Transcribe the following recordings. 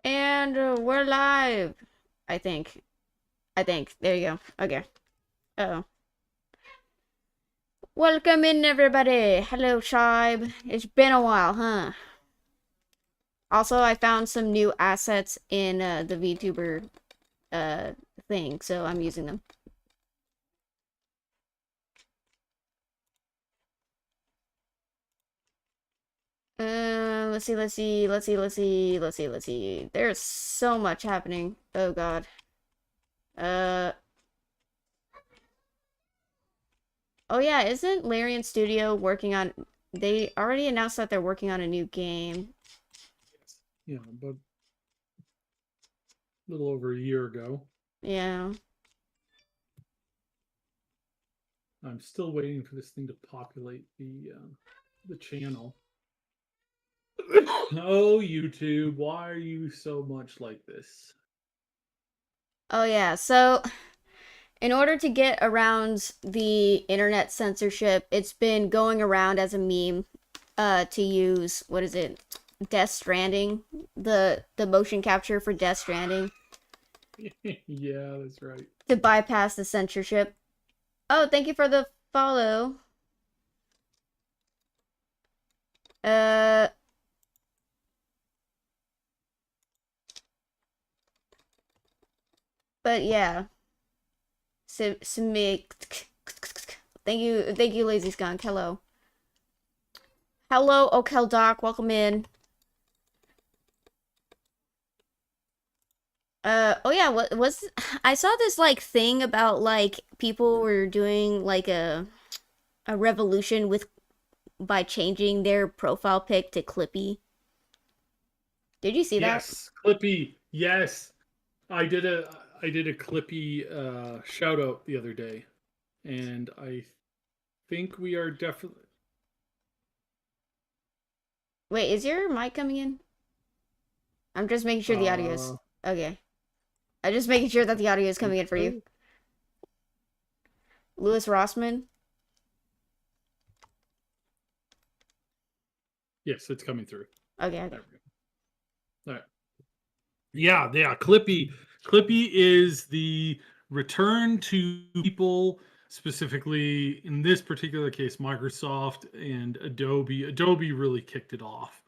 And we're live. I think. I think. There you go. Okay. Uh-oh. Welcome in, everybody. Hello, Tribe. It's been a while, huh? Also, I found some new assets in the VTuber uh, thing, so I'm using them. Let's see. There's so much happening. Oh, God. Uh, oh yeah, isn't Larian Studio working on... They already announced that they're working on a new game. Yeah, but a little over a year ago. Yeah. I'm still waiting for this thing to populate the channel. Oh, YouTube, why are you so much like this? Oh yeah, so in order to get around the internet censorship, it's been going around as a meme to use, what is it? Death Stranding, the motion capture for Death Stranding Yeah, that's right. to bypass the censorship. Oh, thank you for the follow. Uh but yeah. Thank you, Lazy Skunk. Hello. Hello, Okel Doc, welcome in. Oh yeah, what was I saw this like thing about like people were doing like a revolution with by changing their profile pic to Clippy. Did you see that? Yes, Clippy. Yes, I did a Clippy shout out the other day, and I think we are definitely. Wait, is your mic coming in? I'm just making sure the audio is Uh, okay. I'm just making sure that the audio is think coming in for you. so. Louis Rossman. Yes, it's coming through. Okay, okay. There we go. All right. Yeah. Clippy. Clippy is the return to people, specifically in this particular case, Microsoft and Adobe. Adobe really kicked it off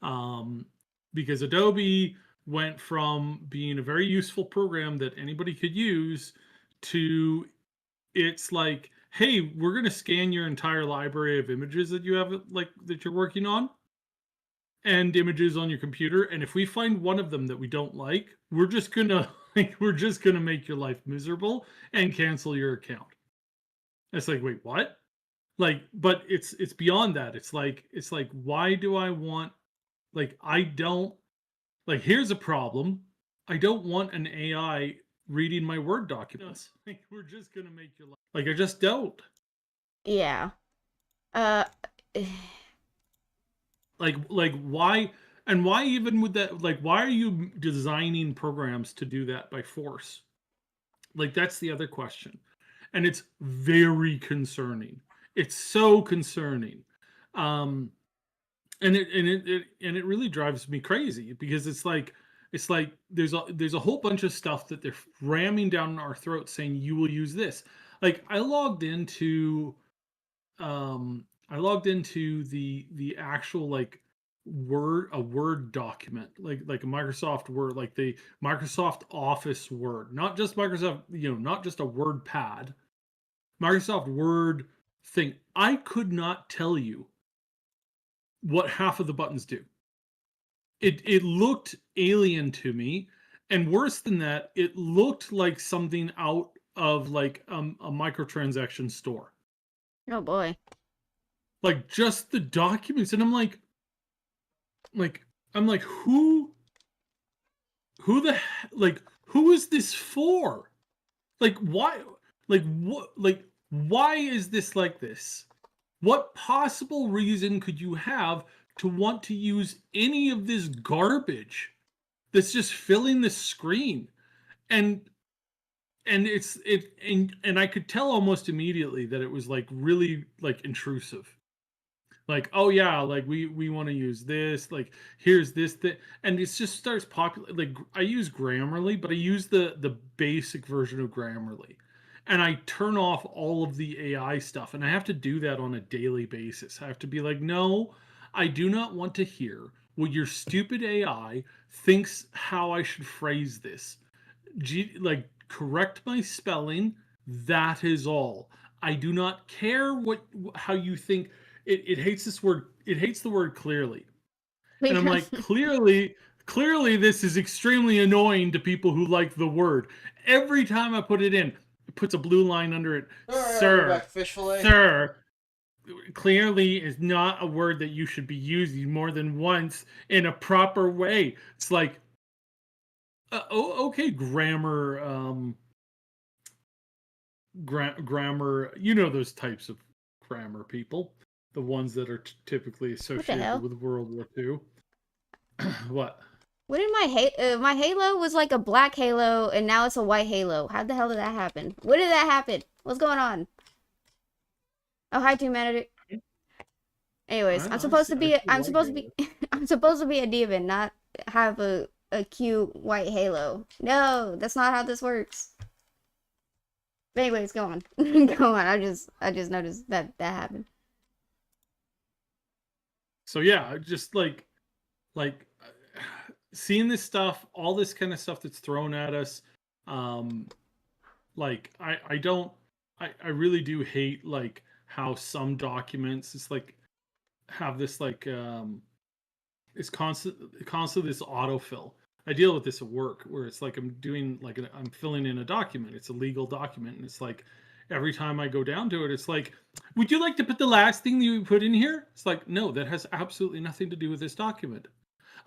um, because Adobe went from being a very useful program that anybody could use to it's like, hey, we're going to scan your entire library of images that you have, like that you're working on and images on your computer, and if we find one of them that we don't like, we're just gonna we're just gonna make your life miserable and cancel your account. It's like, wait, what? Like, but it's beyond that. It's like why do I want, like, I don't, like, here's a problem. I don't want an AI reading my Word documents. Like, we're just gonna make your life, like, I just don't. Yeah. Uh Like why, and why even with that, like, why are you designing programs to do that by force? Like, that's the other question. And it's very concerning. It's so concerning. Um and it really drives me crazy because it's like there's a whole bunch of stuff that they're ramming down our throats saying you will use this. Like, I logged into the actual, like, Word document, like a Microsoft Word, like the Microsoft Office Word, not just Microsoft, not just a Word pad, Microsoft Word thing. I could not tell you what half of the buttons do. It looked alien to me, and worse than that, it looked like something out of, like, a microtransaction store. oh boy. Like, just the documents, and like I'm like, who the like, who is this for? Like, why? Like, what? Like, why is this like this? What possible reason could you have to want to use any of this garbage that's just filling the screen? And and I could tell almost immediately that it was, like, really, like, intrusive. like, oh yeah, like we want to use this, like here's this and it just starts popular. Like I use Grammarly, but I use the basic version of Grammarly, and I turn off all of the AI stuff, and I have to do that on a daily basis. I have to be like, no, I do not want to hear what your stupid AI thinks how I should phrase this. Like correct my spelling. That is all. I do not care what how you think. It hates this word. It hates the word clearly, and I'm like, clearly this is extremely annoying to people who like the word. Every time I put it in, it puts a blue line under it. Alright, I'll be back Sir, to fish fillet. sir, clearly is not a word that you should be using more than once in a proper way. It's like, okay, grammar, grammar. You know those types of grammar people, the ones that are typically What the associated hell? with World War II. What? What did my halo was like a black halo and now it's a white halo. How the hell did that happen? What did that happen? What's going on? Oh, hi, humanity. Anyways, I'm supposed to I be see white halos. I'm supposed to be a demon, not have a cute white halo. No, that's not how this works. But anyways, go on. Go on. I just noticed that happened. So yeah, just like seeing this stuff, all this kind of stuff that's thrown at us. Um, like I don't I really do hate like how some documents it's like have this like it's constantly this autofill. I deal with this at work where it's like I'm doing like I'm filling in a document. It's a legal document, and it's like every time I go down to it, it's like, would you like to put the last thing that you put in here? It's like, no, that has absolutely nothing to do with this document.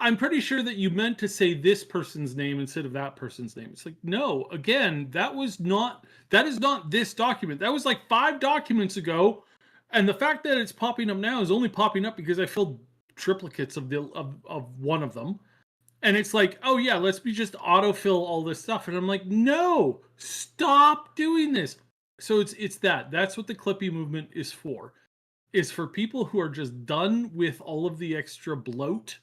I'm pretty sure that you meant to say this person's name instead of that person's name. It's like, no, again, that is not this document. That was like 5 documents ago. And the fact that it's popping up now is only popping up because I filled triplicates of one of them. And it's like, oh yeah, let's be just autofill all this stuff. And I'm like, no, stop doing this. So it's that's what the Clippy movement is for. Is for people who are just done with all of the extra bloat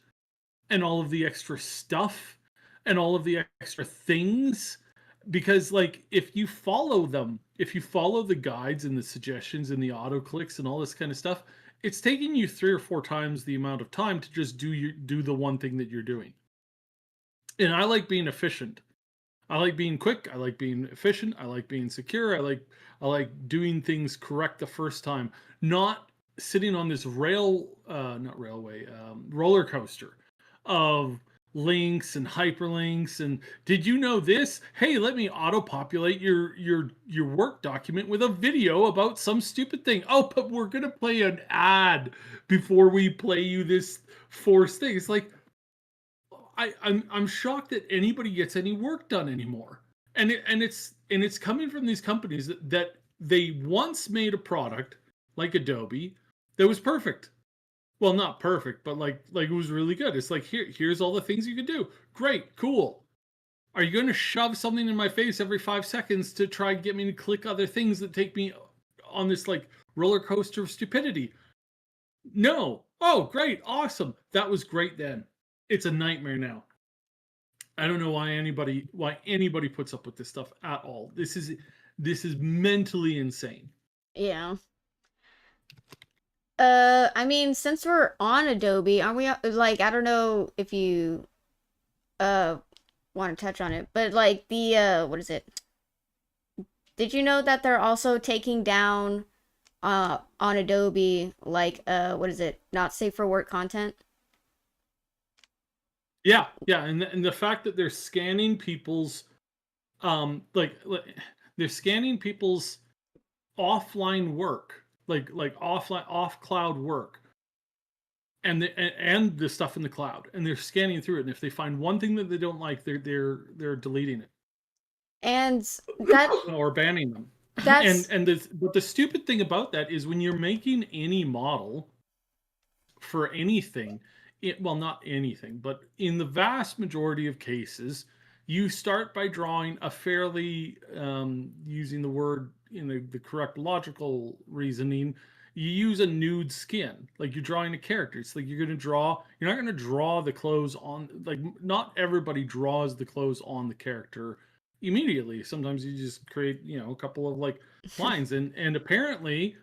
and all of the extra stuff and all of the extra things, because like if you follow them, if you follow the guides and the suggestions and the auto clicks and all this kind of stuff, it's taking you 3 or 4 times the amount of time to just do the one thing that you're doing. And I like being efficient. I like being quick. I like being efficient. I like being secure. I like doing things correct the first time, not sitting on this not railway, roller coaster of links and hyperlinks. And did you know this? Hey, let me auto populate your work document with a video about some stupid thing. Oh, but we're gonna play an ad before we play you this forced thing. It's like, I'm shocked that anybody gets any work done anymore. And it's coming from these companies that they once made a product like Adobe that was perfect. Well, not perfect, but like it was really good. It's like, here's all the things you can do. Great, cool. Are you going to shove something in my face every 5 seconds to try and get me to click other things that take me on this like roller coaster of stupidity? No. Oh, great, awesome. That was great then. It's a nightmare now. I don't know why anybody puts up with this stuff at all. This is mentally insane. Yeah. I mean, since we're on Adobe, aren't we like I don't know if you uh want to touch on it, but like the what is it? Did you know that they're also taking down on Adobe like what is it? Not safe for work content? Yeah, yeah, and the fact that they're scanning people's they're scanning people's offline work, like offline off cloud work, and the stuff in the cloud, and they're scanning through it. And if they find one thing that they don't like, they're deleting it And that or banning them. And that's but the stupid thing about that is when you're making any model for anything, well, not anything, but in the vast majority of cases, you start by drawing a fairly, using the word in the correct logical reasoning, you use a nude skin, like you're drawing a character. It's like you're not gonna draw the clothes on, like not everybody draws the clothes on the character immediately. Sometimes you just create, a couple of like lines, and apparently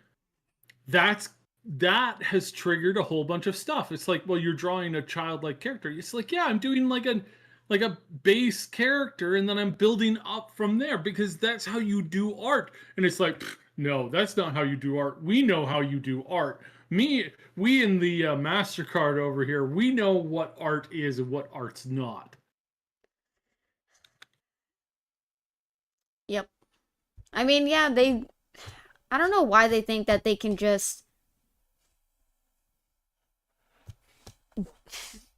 that's that has triggered a whole bunch of stuff. It's like, well, you're drawing a childlike character. It's like, yeah, I'm doing like a base character, and then I'm building up from there because that's how you do art. And it's like, no, that's not how you do art. We know how you do art. We in the Mastercard over here, we know what art is and what art's not. Yep. I mean, yeah, I don't know why they think that they can just.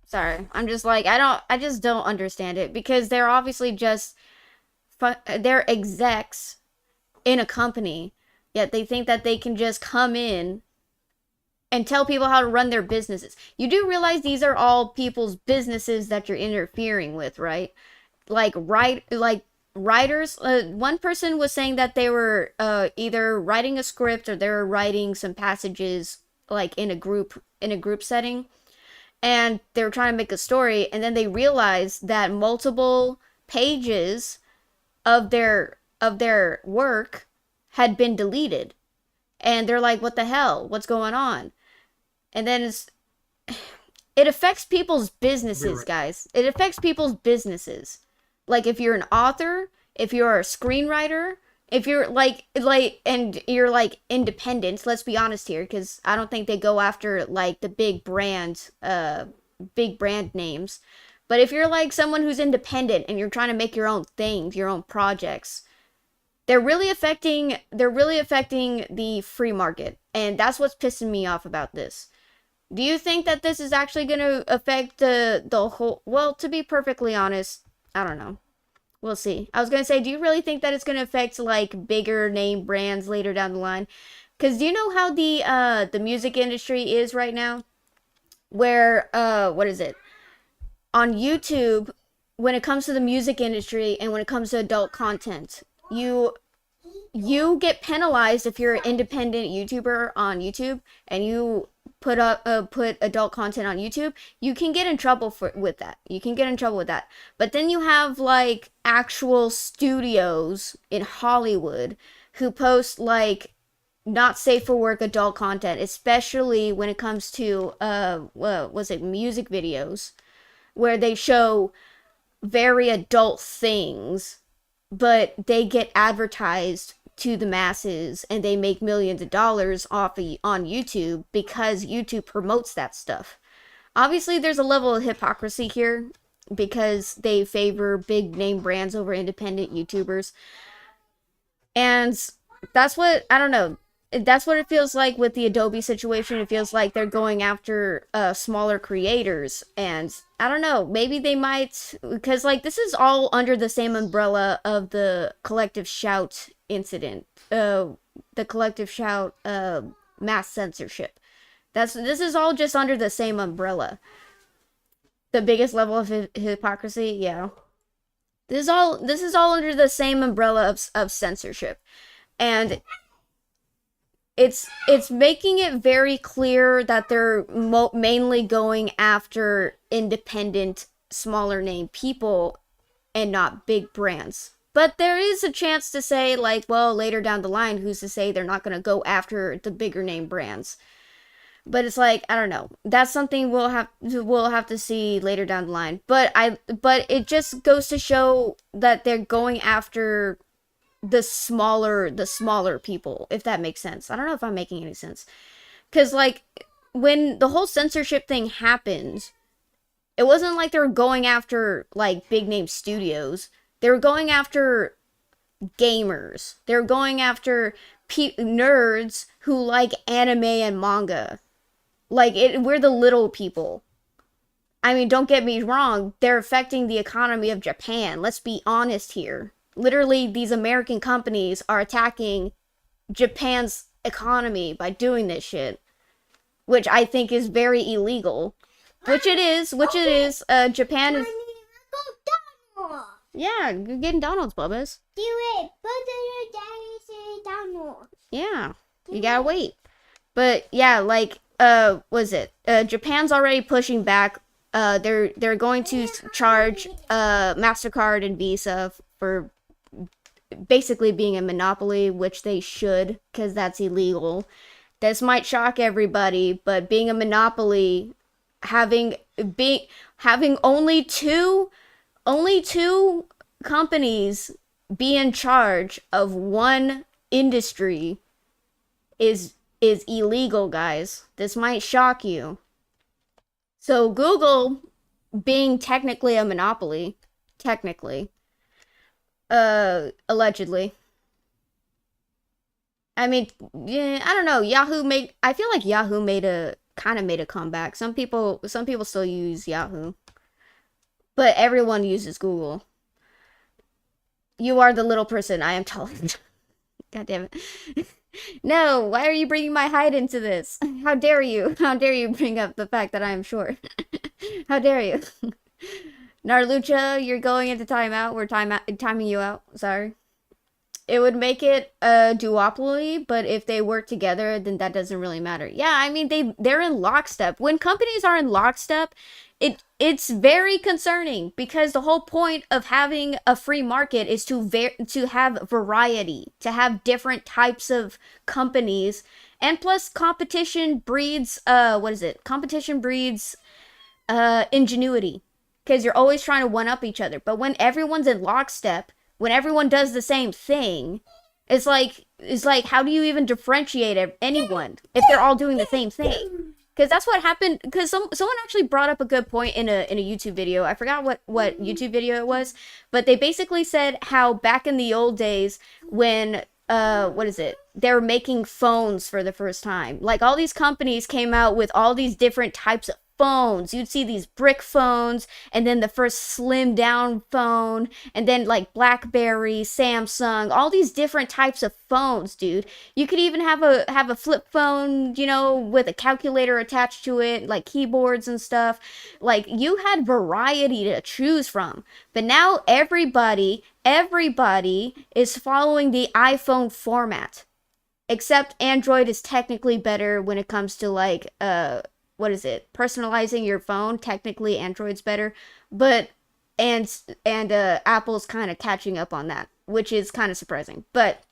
Sorry, I'm just like, I just don't understand it because they're obviously just. They're execs in a company, yet they think that they can just come in and tell people how to run their businesses. You do realize these are all people's businesses that you're interfering with, right? Like writers. One person was saying that they were either writing a script or they were writing some passages like in a group setting, and they were trying to make a story, and then they realized that multiple pages of their work had been deleted, and they're like, "What the hell? What's going on?" And then it affects people's businesses, guys. It affects people's businesses. Like if you're an author, if you're a screenwriter, if you're and you're like independent, let's be honest here, because I don't think they go after like the big brand names. But if you're like someone who's independent and you're trying to make your own things, your own projects, they're really affecting the free market. And that's what's pissing me off about this. Do you think that this is actually going to affect the whole? Well, to be perfectly honest, I don't know. We'll see. I was going to say, do you really think that it's going to affect like bigger name brands later down the line? Cuz do you know how the music industry is right now? Where what is it? On YouTube, when it comes to the music industry and when it comes to adult content, you get penalized if you're an independent YouTuber on YouTube and you put adult content on YouTube. You can get in trouble with that. You can get in trouble with that. But then you have like actual studios in Hollywood who post like not safe for work adult content, especially when it comes to what was it, music videos where they show very adult things, but they get advertised to the masses and they make millions of dollars on YouTube because YouTube promotes that stuff. Obviously, there's a level of hypocrisy here because they favor big name brands over independent YouTubers. And that's what, I don't know, that's what it feels like with the Adobe situation. It feels like they're going after smaller creators, and I don't know, maybe they might, because like this is all under the same umbrella of the collective shout incident, the collective shout mass censorship. This is all just under the same umbrella. The biggest level of hypocrisy, yeah. This is all under the same umbrella of censorship, and it's making it very clear that they're mainly going after independent, smaller name people and not big brands. But there is a chance to say, like, well, later down the line, who's to say they're not going to go after the bigger name brands? But it's like, I don't know. That's something we'll have to see later down the line. But it just goes to show that they're going after the smaller people, if that makes sense. I don't know if I'm making any sense. Because, like, when the whole censorship thing happened, it wasn't like they were going after, like, big name studios. They were going after gamers. They were going after nerds who like anime and manga. Like, we're the little people. I mean, don't get me wrong, they're affecting the economy of Japan. Let's be honest here. Literally, these American companies are attacking Japan's economy by doing this shit, which I think is very illegal. Which it is. Japan is. Yeah, you're getting Donald's, Bubbas. Do it. But then your daddy say Donald. Yeah, you gotta wait. But yeah, like was it? Japan's already pushing back. They're going to charge Mastercard and Visa for basically being a monopoly, which they should, because that's illegal. This might shock everybody, but being a monopoly, having being having only two companies be in charge of one industry is illegal, guys. This might shock you. So Google being technically a monopoly, technically, allegedly. I mean, yeah, I don't know. I feel like Yahoo made a comeback. Some people still use Yahoo, but everyone uses Google. You are the little person. I am tall. God damn it. No, why are you bringing my height into this? How dare you? How dare you bring up the fact that I am short? How dare you? Narlucha, you're going into timeout. We're timing you out. Sorry. It would make it a duopoly, but if they work together, then that doesn't really matter. Yeah, I mean they're in lockstep. When companies are in lockstep, it's very concerning because the whole point of having a free market is to have variety, to have different types of companies, and plus competition breeds what is it? Competition breeds ingenuity because you're always trying to one up each other. But when everyone's in lockstep, when everyone does the same thing, it's like how do you even differentiate anyone if they're all doing the same thing? Because that's what happened. Because someone actually brought up a good point in a YouTube video. I forgot what YouTube video it was, but they basically said how back in the old days when what is it? They were making phones for the first time. Like all these companies came out with all these different types of phones. You'd see these brick phones, and then the first slim down phone, and then like BlackBerry, Samsung, all these different types of phones, dude. You could even have a flip phone, with a calculator attached to it, like keyboards and stuff. Like you had variety to choose from. But now everybody is following the iPhone format. Except Android is technically better when it comes to like what is it? Personalizing your phone. Technically Android's better, but and Apple's kind of catching up on that, which is kind of surprising. But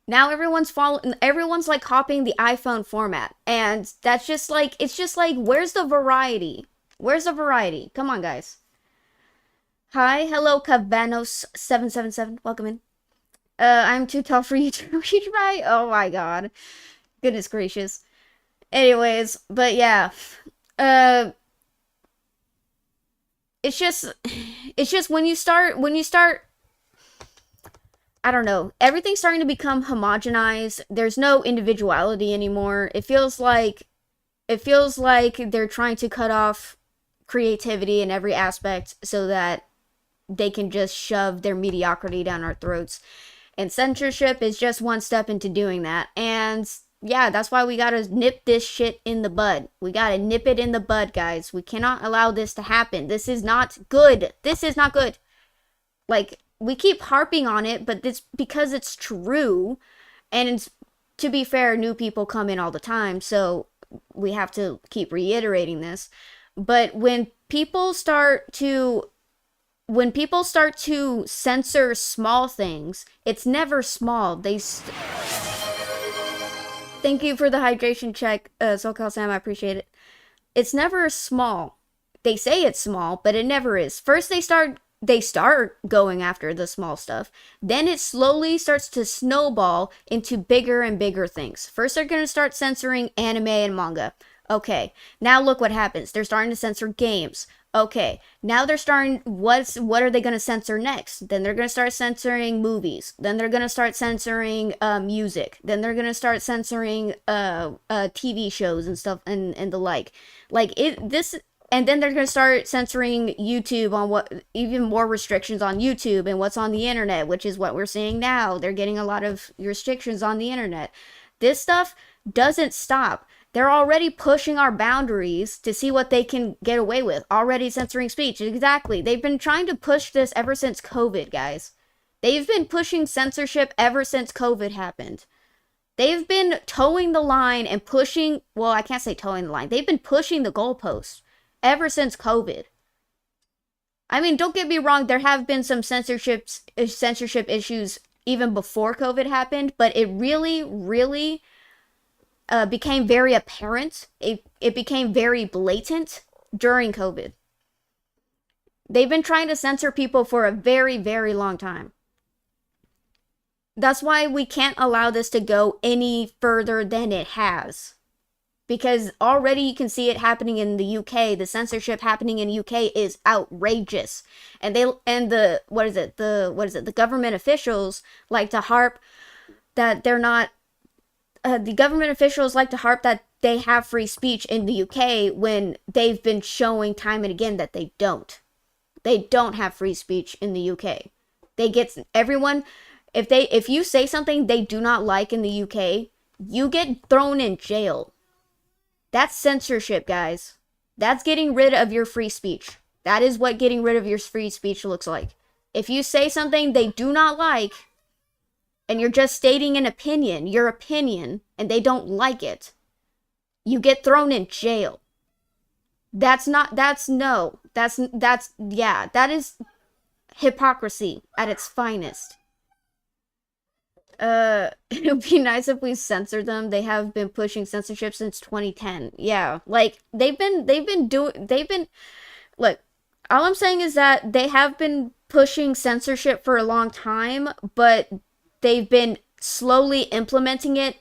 now everyone's like copying the iPhone format, and that's just like it's just like where's the variety? Where's the variety? Come on, guys. Hi, hello, Cavanos777. Welcome in. I'm too tall for you to reach my. Oh my god. Goodness gracious. Anyways, but yeah. Uh it's just when you start I don't know, everything's starting to become homogenized. There's no individuality anymore. It feels like they're trying to cut off creativity in every aspect so that they can just shove their mediocrity down our throats. And censorship is just one step into doing that. And yeah, that's why we gotta nip this shit in the bud. We gotta nip it in the bud, guys. We cannot allow this to happen. This is not good. This is not good. Like, we keep harping on it, but it's because it's true. And to be fair, new people come in all the time, so we have to keep reiterating this. But when people start to censor small things, it's never small. Thank you for the hydration check, SoCal Sam. I appreciate it. It's never small. They say it's small, but it never is. First, they start going after the small stuff. Then it slowly starts to snowball into bigger and bigger things. First, they're gonna start censoring anime and manga. Okay, now look what happens. They're starting to censor games. Okay, now they're starting. What are they gonna censor next? Then they're gonna start censoring movies. Then they're gonna start censoring music. Then they're gonna start censoring TV shows and stuff and the like. And then they're gonna start censoring YouTube on even more restrictions on YouTube and what's on the internet, which is what we're seeing now. They're getting a lot of restrictions on the internet. This stuff doesn't stop. They're already pushing our boundaries to see what they can get away with. Already censoring speech. Exactly. They've been trying to push this ever since COVID, guys. They've been pushing censorship ever since COVID happened. They've been towing the line and pushing, well, I can't say towing the line. They've been pushing the goalposts ever since COVID. I mean, don't get me wrong, there have been some censorship issues even before COVID happened, but it really became very apparent. It became very blatant during COVID. They've been trying to censor people for a very long time. That's why we can't allow this to go any further than it has. Because already you can see it happening in the UK. The censorship happening in the UK is outrageous. And the government officials like to harp that they're not the government officials like to harp that they have free speech in the UK when they've been showing time and again that they don't. They don't have free speech in the UK. They get everyone if you say something they do not like in the UK, you get thrown in jail. That's censorship, guys. That's getting rid of your free speech. That is what getting rid of your free speech looks like. If you say something they do not like, and you're just stating an opinion, your opinion, and they don't like it, you get thrown in jail. That is hypocrisy at its finest. It would be nice if we censored them. They have been pushing censorship since 2010. Yeah, like look, all I'm saying is that they have been pushing censorship for a long time, but they've been slowly implementing it.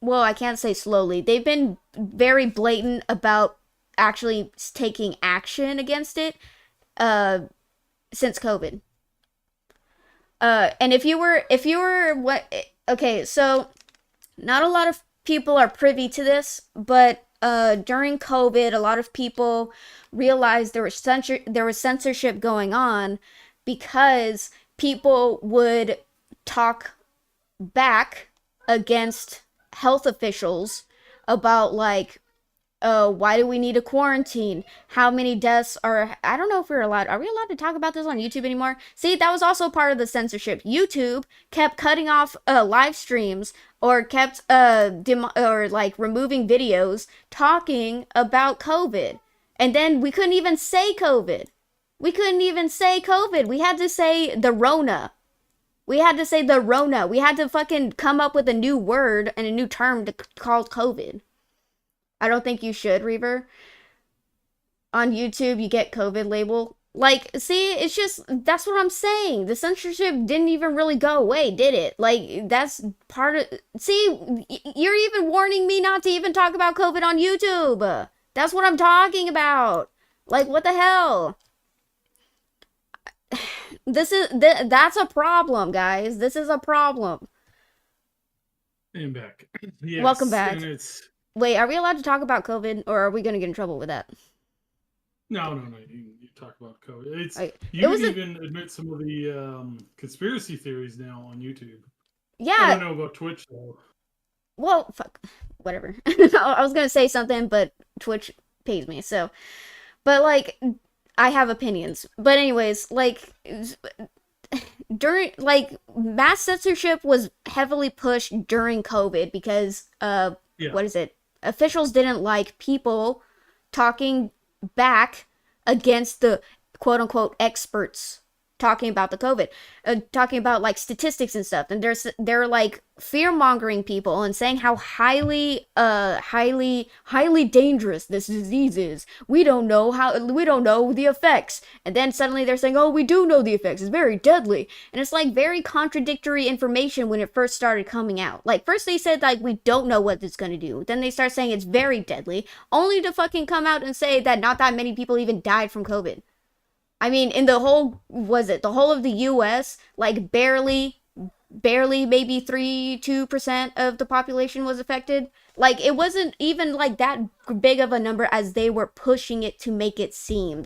Well, I can't say slowly. They've been very blatant about actually taking action against it since COVID. And if you were what, okay, so not a lot of people are privy to this, but during COVID, a lot of people realized there was censorship going on because people would talk back against health officials about like, why do we need a quarantine? How many deaths are, I don't know if are we allowed to talk about this on YouTube anymore? See, that was also part of the censorship. YouTube kept cutting off live streams or kept removing videos talking about COVID. And then we couldn't even say COVID. We couldn't even say COVID. We had to say the Rona. We had to say the Rona. We had to fucking come up with a new word and a new term to call COVID. I don't think you should, Reaver. On YouTube, you get COVID label. Like, see, it's just, that's what I'm saying. The censorship didn't even really go away, did it? Like, that's part of, see, you're even warning me not to even talk about COVID on YouTube. That's what I'm talking about. Like, what the hell? That's a problem, guys. This is a problem. And back. Yes, welcome back. And it's... Wait, are we allowed to talk about COVID, or are we going to get in trouble with that? No. You talk about COVID. You can even admit some of the conspiracy theories now on YouTube. Yeah. I don't know about Twitch, though. Well, fuck. Whatever. I was going to say something, but Twitch pays me, so. But, like, I have opinions. But anyways, like, during, like, mass censorship was heavily pushed during COVID because, what is it? Officials didn't like people talking back against the quote-unquote experts talking about the COVID, talking about like statistics and stuff, and they're like fear-mongering people and saying how highly dangerous this disease is. We don't know the effects, and then suddenly they're saying, oh, we do know the effects, it's very deadly. And it's like very contradictory information when it first started coming out. Like first they said like we don't know what it's gonna do, then they start saying it's very deadly, only to fucking come out and say that not that many people even died from COVID. I mean, in the whole, the whole of the US, like barely maybe 2% of the population was affected. Like, it wasn't even like that big of a number as they were pushing it to make it seem.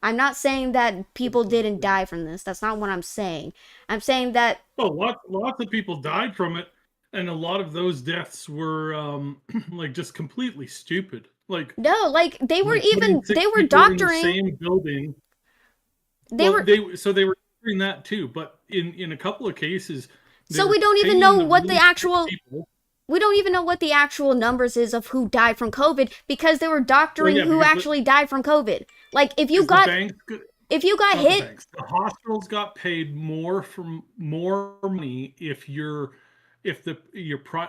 I'm not saying that people didn't die from this. That's not what I'm saying. I'm saying that... Oh, lots of people died from it, and a lot of those deaths were, like, just completely stupid. Like... No, like, they were doctoring... In the same building... They were doing that too, but in a couple of cases, so we don't even know what the actual people, we don't even know what the actual numbers is of who died from COVID because they were Well, doctoring yeah, who actually died from COVID. Like because the banks, if you got not the hit, banks, the hospitals got paid more money if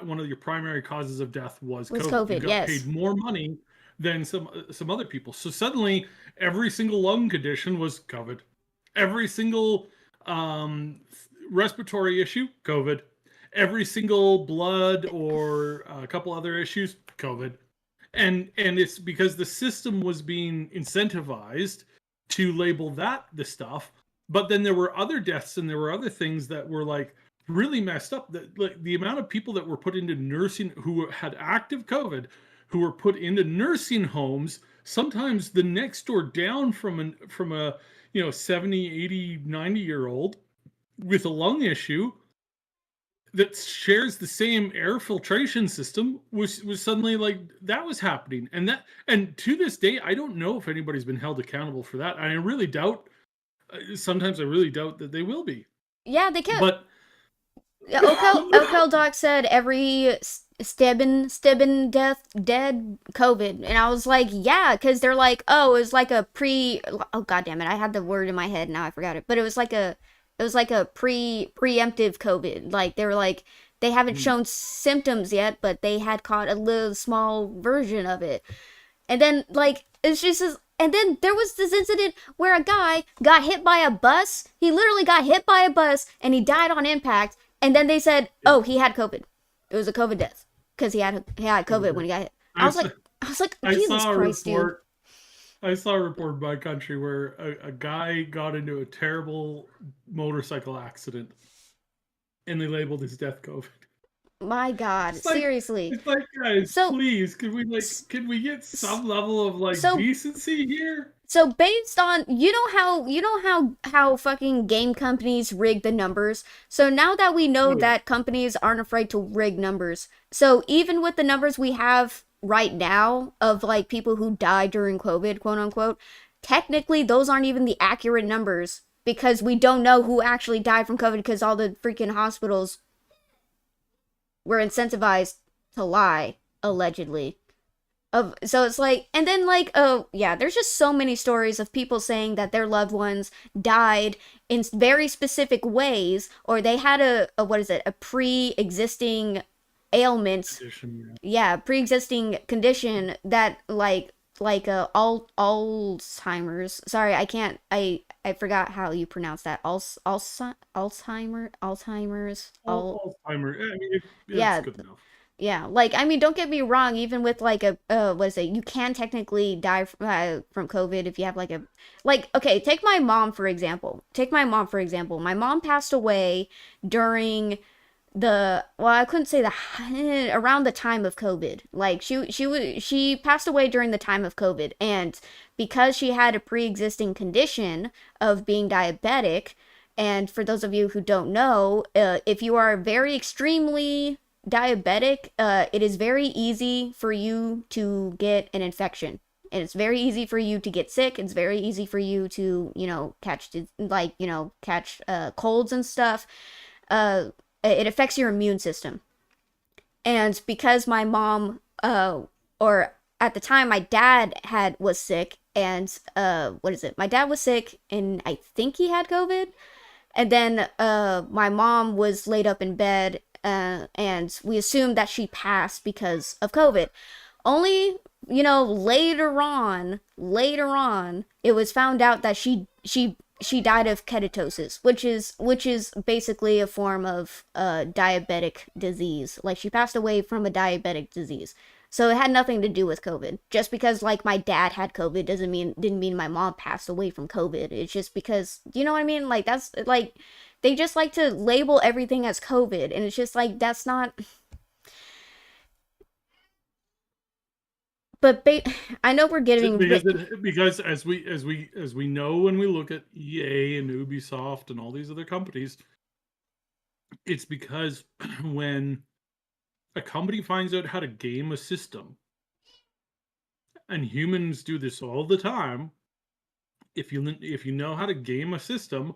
one of your primary causes of death was was COVID. You COVID, got yes. paid more money than some other people. So suddenly, every single lung condition was COVID. Every single respiratory issue, COVID. Every single blood or a couple other issues, COVID. And it's because the system was being incentivized to label that the stuff, but then there were other deaths and there were other things that were like really messed up. That like the amount of people that were put into nursing who had active COVID, who were put into nursing homes, sometimes the next door down from a 70, 80, 90-year old with a lung issue that shares the same air filtration system was suddenly like that was happening. And to this day I don't know if anybody's been held accountable for that. I really doubt, sometimes I really doubt that they will be. Yeah, they kept But Okel Doc said every Stebbin death dead COVID, and I was like, yeah, because they're like, oh, it was like a oh god damn it, I had the word in my head now I forgot it, but it was like a preemptive COVID. Like they were like they haven't shown symptoms yet, but they had caught a little small version of it, and then like it's just and then there was this incident where a guy got hit by a bus. He literally got hit by a bus and he died on impact. And then they said, "Oh, he had COVID. It was a COVID death because he had COVID when he got hit." I, I was like, I Jesus saw a Christ, dude. report. I saw a report in my country where a guy got into a terrible motorcycle accident and they labeled his death COVID. My God, It's like seriously. it's like guys, So, please, can we get some level of like so decency here? So based on how fucking game companies rig the numbers. So now that we know Oh yeah. that companies aren't afraid to rig numbers. So even with the numbers we have right now of like people who died during COVID, quote unquote, technically those aren't even the accurate numbers because we don't know who actually died from COVID because all the freaking hospitals were incentivized to lie allegedly of so it's like and then like oh yeah there's just so many stories of people saying that their loved ones died in very specific ways or they had a what is it a pre-existing ailment Edition, yeah pre-existing condition that like Alzheimer's sorry I can't I forgot how you pronounce that Alzheimer's Alzheimer. I mean, it's yeah good enough. yeah, like I mean, don't get me wrong. Even with like a what is it? You can technically die from COVID if you have like okay. Take my mom for example. Take my mom for example. My mom passed away during the well, I couldn't say the around the time of COVID. Like she passed away during the time of COVID, and because she had a pre-existing condition of being diabetic. And for those of you who don't know, if you are very extremely diabetic, it is very easy for you to get an infection. And it's very easy for you to get sick. It's very easy for you to, catch colds and stuff. It affects your immune system. And because my mom, or at the time, my dad was sick, and what is it? My dad was sick, and I think he had COVID. And then my mom was laid up in bed, and we assumed that she passed because of COVID. Only, later on, it was found out that she died of ketosis, which is basically a form of diabetic disease. Like she passed away from a diabetic disease. So it had nothing to do with COVID. Just because like my dad had COVID didn't mean my mom passed away from COVID. It's just because you know what I mean? Like that's like they just like to label everything as COVID and it's just like that's not but I know we're getting Because as we know when we look at EA and Ubisoft and all these other companies, it's because when a company finds out how to game a system, and humans do this all the time, if you know how to game a system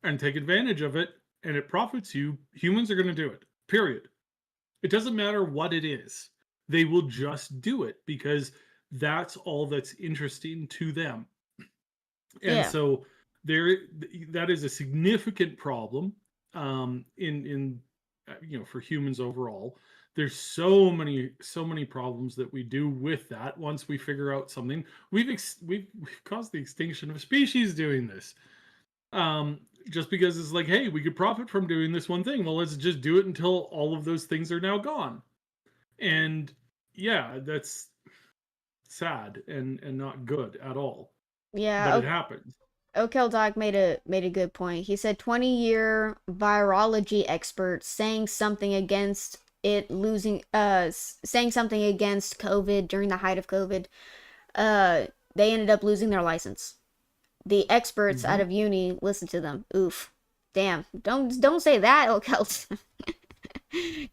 and take advantage of it and it profits you, humans are going to do it. Period. It doesn't matter what it is. They will just do it because that's all that's interesting to them. And Yeah. so there that is a significant problem in for humans overall. There's so many problems that we do with that. Once we figure out something, we've caused the extinction of species doing this. Just because it's like, hey, we could profit from doing this one thing. Well, let's just do it until all of those things are now gone. And yeah, that's sad and not good at all. But Yeah. it happens. Okel Dog made a good point. He said 20-year virology experts saying something against it losing saying something against COVID during the height of COVID. Uh they ended up losing their license. The experts out Hmm. of uni listened to them. Oof. Damn. Don't say that, Okel.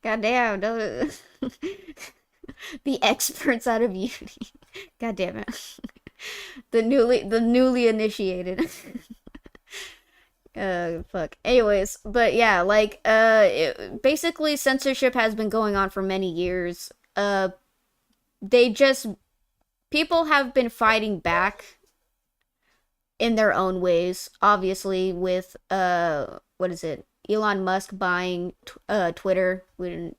God damn. Don't. The experts out of uni. God damn it. The newly initiated. Fuck. Anyways, but yeah, like basically censorship has been going on for many years. They just people have been fighting back in their own ways. Obviously, with what is it? Elon Musk buying Twitter,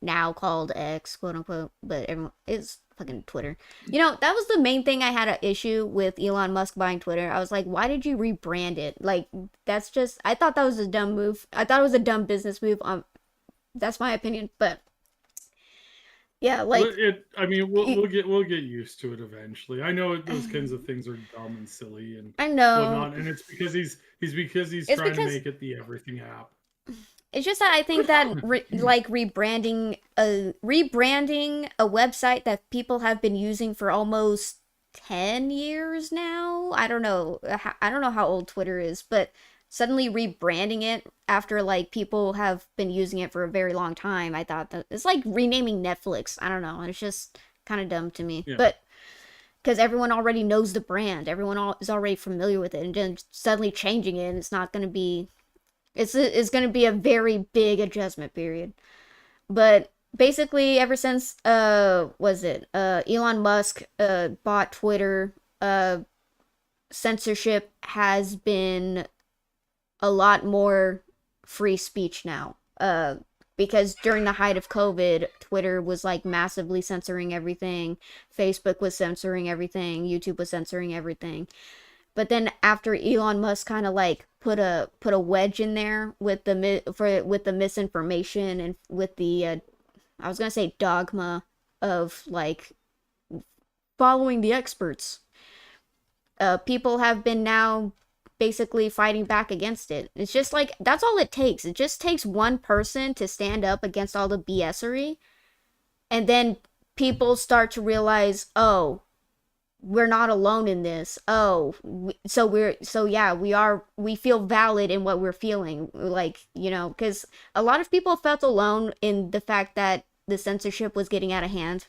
now called X, quote unquote, but everyone is fucking Twitter. That was the main thing I had an issue with Elon Musk buying Twitter. I was like, why did you rebrand it? Like, that's just, I thought that was a dumb move. I thought it was a dumb business move. That's my opinion, but yeah, Well, like, I mean, we'll get used to it eventually. I know those kinds of things are dumb and silly and I know. whatnot, and it's because he's It's trying to because make it the everything app. it's just that I think that like rebranding a website that people have been using for almost 10 years now. I don't know how old Twitter is, but suddenly rebranding it after like people have been using it for a very long time, I thought that it's like renaming Netflix. I don't know. It's just kind of dumb to me. Yeah, But because everyone already knows the brand, is already familiar with it, and then suddenly changing it, it's not going to be it's going to be a very big adjustment period. But basically, ever since was it Elon Musk bought Twitter, censorship has been a lot more free speech now. Because during the height of COVID, Twitter was like massively censoring everything. Facebook was censoring everything. YouTube was censoring everything. But then after Elon Musk kind of like put a wedge in there with the misinformation and with the I was gonna say dogma of like following the experts, people have been now basically fighting back against it. It's just like that's all it takes. It just takes one person to stand up against all the BSery, and then people start to realize, oh, we're not alone in this. Oh, so yeah, we feel valid in what we're feeling. Like, because a lot of people felt alone in the fact that the censorship was getting out of hand.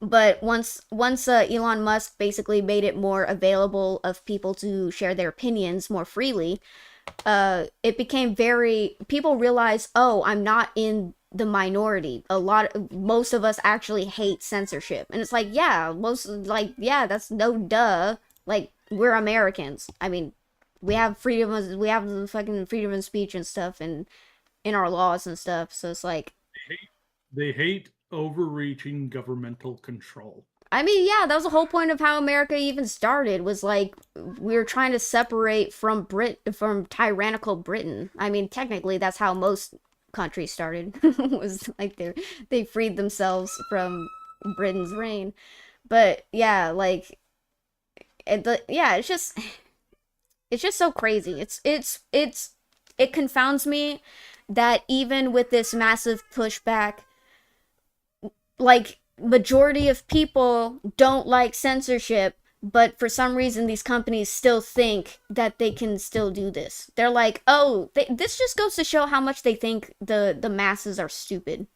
But once Elon Musk basically made it more available of people to share their opinions more freely, it became very people realized, oh, I'm not in the minority. Most of us actually hate censorship, and it's like, yeah, yeah, that's no duh. Like, we're Americans. I mean, we have the fucking freedom of speech and stuff, and in our laws and stuff. So it's like, they hate overreaching governmental control. I mean, yeah, that was the whole point of how America even started, was like we were trying to separate from tyrannical Britain. I mean, technically that's how most countries started. Was like they freed themselves from Britain's reign. But yeah, like yeah, it's just so crazy. It confounds me that even with this massive pushback, like majority of people don't like censorship, but for some reason these companies still think that they can still do this. They're like, oh, this just goes to show how much they think the masses are stupid.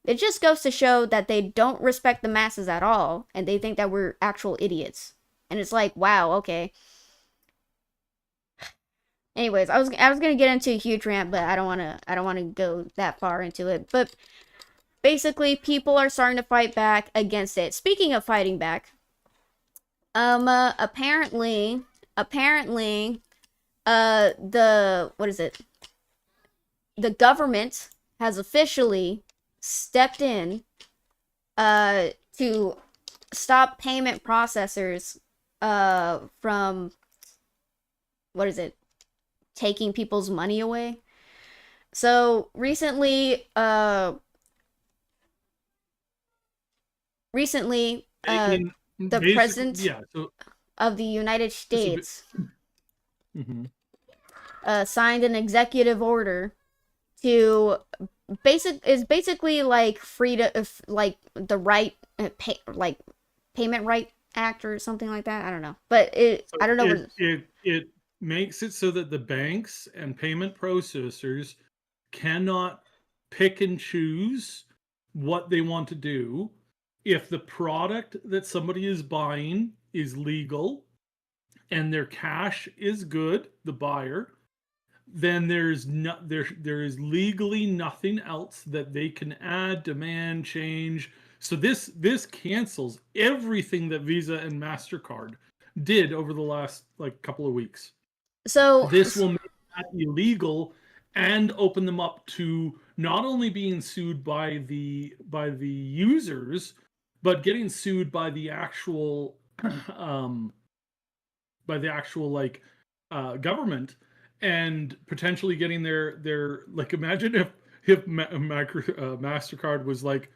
It just goes to show that they don't respect the masses at all, and they think that we're actual idiots. And it's like, wow, okay. Anyways, I was gonna get into a huge rant, but I don't wanna go that far into it. But basically people are starting to fight back against it. Speaking of fighting back, apparently, the what is it? The government has officially stepped in, to stop payment processors, from what is it? Taking people's money away. So recently, In the basically, president yeah. So of the United it's a bit. States Mhm. signed an executive order to basically like freedom, like the right, like payment right act or something like that. I don't know, but So I don't know where. it makes it so that the banks and payment processors cannot pick and choose what they want to do. If the product that somebody is buying is legal and their cash is good, the buyer, then there is legally nothing else that they can add, demand, change. So this cancels everything that Visa and Mastercard did over the last like couple of weeks. So This will make that illegal and open them up to not only being sued by the users, but getting sued um, by the actual like government, and potentially getting their like, imagine if Mastercard was like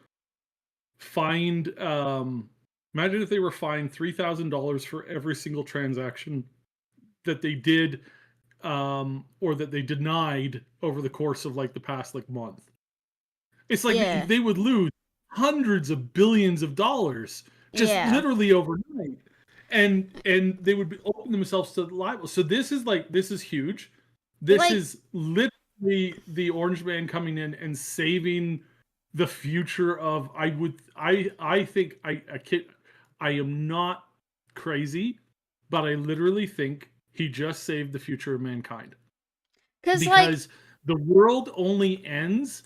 fined, imagine if they were fined $3,000 for every single transaction that they did, or that they denied over the course of like the past like month. It's like yeah, they would lose hundreds of billions of dollars just yeah, literally overnight, and they would open themselves to liable. So this is huge. This like is literally the Orange Man coming in and saving the future of. I think I kid. I am not crazy, but I literally think he just saved the future of mankind, because like because the world only ends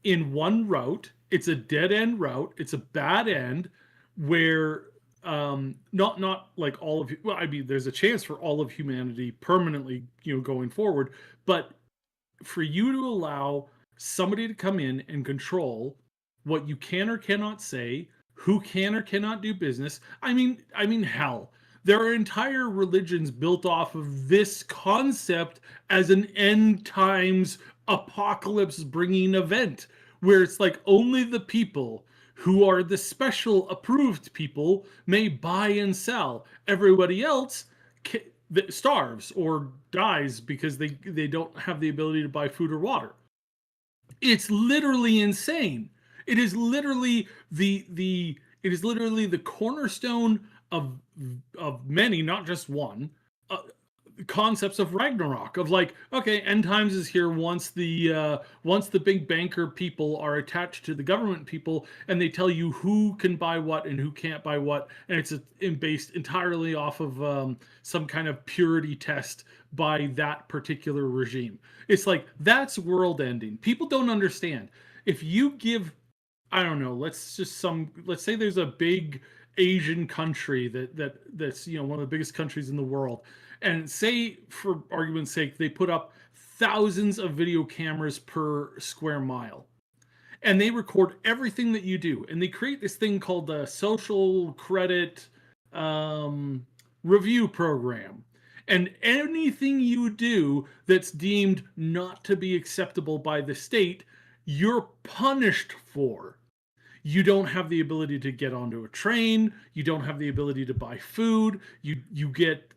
in one route. It's a dead end route. It's a bad end where, not like all of, well, I mean, there's a chance for all of humanity permanently, going forward, but for you to allow somebody to come in and control what you can or cannot say, who can or cannot do business. I mean, hell, there are entire religions built off of this concept as an end times apocalypse bringing event, where it's like only the people who are the special approved people may buy and sell. Everybody else that starves or dies because they don't have the ability to buy food or water. It's literally insane. It is literally the cornerstone of many, not just one, uh, concepts of Ragnarok, of like, okay, end times is here once the big banker people are attached to the government people, and they tell you who can buy what and who can't buy what, and it's based entirely off of some kind of purity test by that particular regime. It's like that's world ending. People don't understand. If you give, I don't know, let's say there's a big Asian country that's one of the biggest countries in the world, and say for argument's sake they put up thousands of video cameras per square mile, and they record everything that you do, and they create this thing called the social credit um, review program, and anything you do that's deemed not to be acceptable by the state, you're punished for. You don't have the ability to get onto a train. You don't have the ability to buy food. You get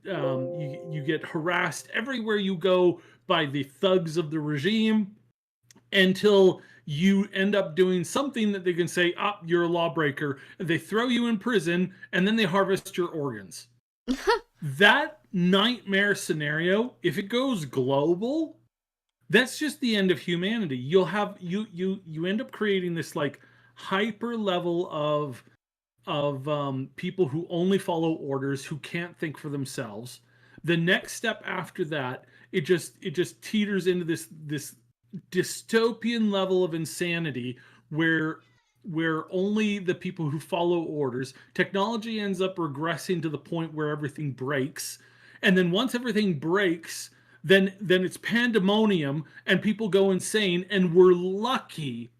harassed everywhere you go by the thugs of the regime, until you end up doing something that they can say, "Ah, you're a lawbreaker." They throw you in prison, and then they harvest your organs. That nightmare scenario, if it goes global, that's just the end of humanity. You end up creating this like hyper level of people who only follow orders, who can't think for themselves. The next step after that, it just teeters into this dystopian level of insanity, where where only the people who follow orders, technology ends up regressing to the point where everything breaks. And then once everything breaks, then it's pandemonium and people go insane, and we're lucky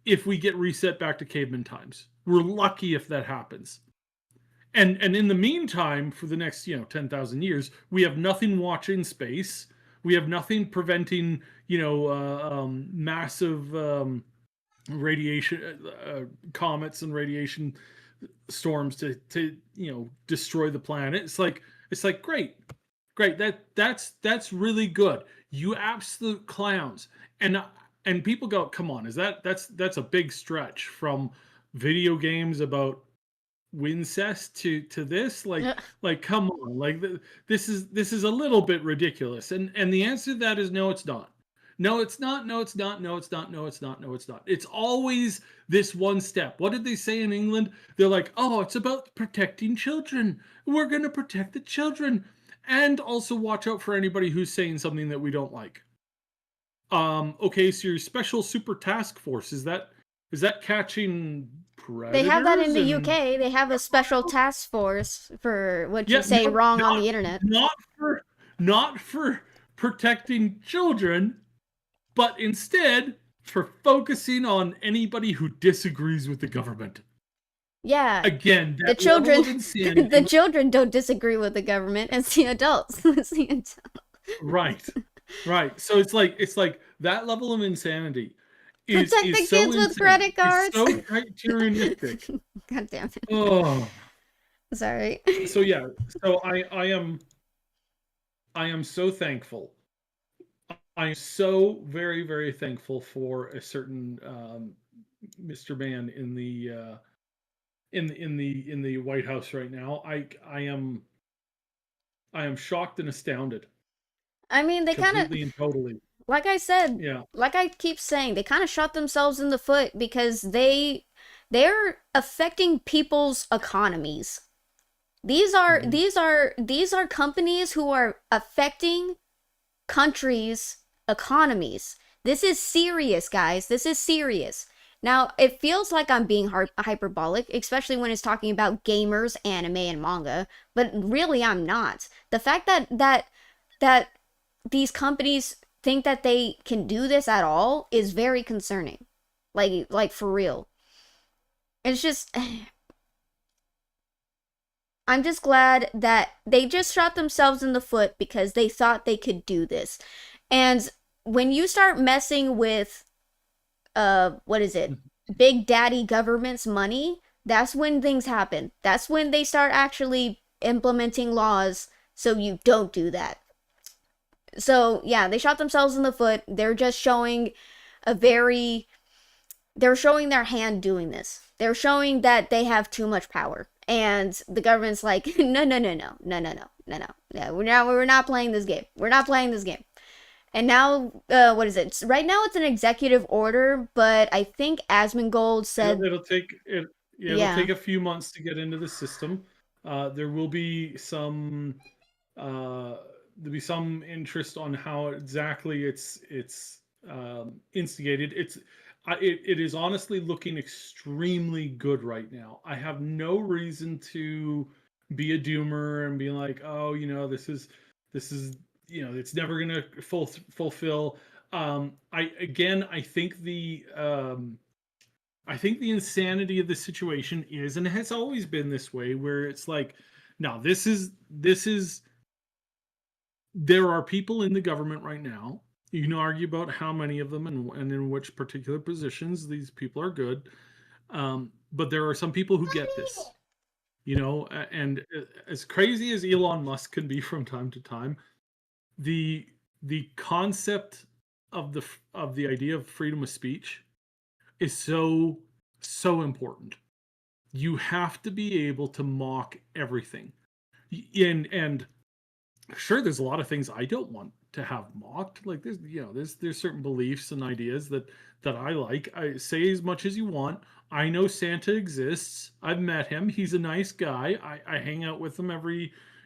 if we get reset back to caveman times. We're lucky if that happens. And in the meantime, for the next 10,000 years, we have nothing watching space. We have nothing preventing massive radiation comets and radiation storms to destroy the planet. It's like great, that's really good. You absolute clowns. And people go, come on, that's a big stretch from video games about Wincest to this, like come on, like this is a little bit ridiculous. And the answer to that is no, it's not. No, it's not. No, it's not. No, it's not. No, it's not. No, it's not. It's always this one step. What did they say in England? They're like, oh, it's about protecting children. We're going to protect the children, and also watch out for anybody who's saying something that we don't like. Okay, so your special super task force, is that catching They have that in predators the and UK. They have a special task force for what you yeah, say no, wrong on the internet. not for protecting children, but instead for focusing on anybody who disagrees with the government. Yeah. Again, The that level children of the insanity. children don't disagree with the government. It's the adults. It's the adults. Right, right. So it's like that level of insanity is Protect is the so kids with insane. credit It's cards. so criterionistic. God damn it. Oh, Sorry. so yeah. So I am so thankful. I am so very, very thankful for a certain Mr. Man in the White House right now. I am shocked and astounded, I mean, they kind of, completely and totally. like I said, Yeah. like I keep saying, they kind of shot themselves in the foot because they're affecting people's economies. These are Mhm. these are these are companies who are affecting countries' economies. This is serious, guys. This is serious. Now, it feels like I'm being hyperbolic, especially when it's talking about gamers, anime, and manga, but really I'm not. The fact that these companies think that they can do this at all is very concerning. Like for real. It's just I'm just glad that they just shot themselves in the foot because they thought they could do this. And when you start messing with what is it? Big Daddy government's money, that's when things happen. That's when they start actually implementing laws so you don't do that. So, yeah, they shot themselves in the foot. They're just showing a very they're showing their hand doing this. They're showing that they have too much power. And the government's like, no, no, no, no, no, no, no, no, no. Yeah, we're not playing this game. We're not playing this game. And now, what is it? Right now, it's an executive order, but I think Asmongold It'll, said, it'll take it. Yeah, it'll yeah, take a few months to get into the system. There will be some. Uh, there'll be some interest on how exactly it's instigated. It is honestly looking extremely good right now. I have no reason to be a doomer and be like, oh, this is it's never gonna fulfill. I think the insanity of the situation is, and it has always been this way, where it's like, now this is there are people in the government right now. You can argue about how many of them and in which particular positions these people are good, but there are some people who get this, and as crazy as Elon Musk can be from time to time, the the concept of the idea of freedom of speech is so important. You have to be able to mock everything. And sure, there's a lot of things I don't want to have mocked. Like there's certain beliefs and ideas that I like. I say as much as you want. I know Santa exists. I've met him. He's a nice guy. I hang out with him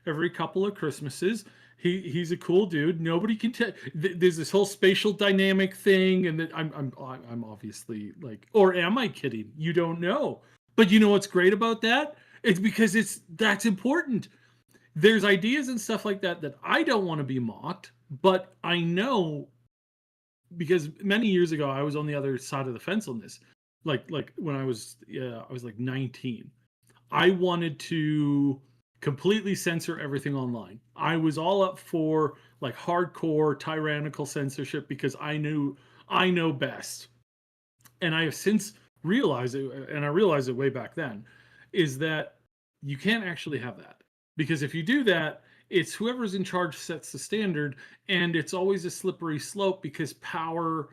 every couple of Christmases. He's a cool dude. Nobody can tell. There's this whole spatial dynamic thing, and that I'm obviously like, or am I kidding? You don't know. But you know what's great about that? It's because that's important. There's ideas and stuff like that that I don't want to be mocked, but I know because many years ago I was on the other side of the fence on this. Like when I was like 19. I wanted to completely censor everything online. I was all up for like hardcore tyrannical censorship because I know best. And I have since realized it, and I realized it way back then, is that you can't actually have that. Because if you do that, it's whoever's in charge sets the standard, and it's always a slippery slope because power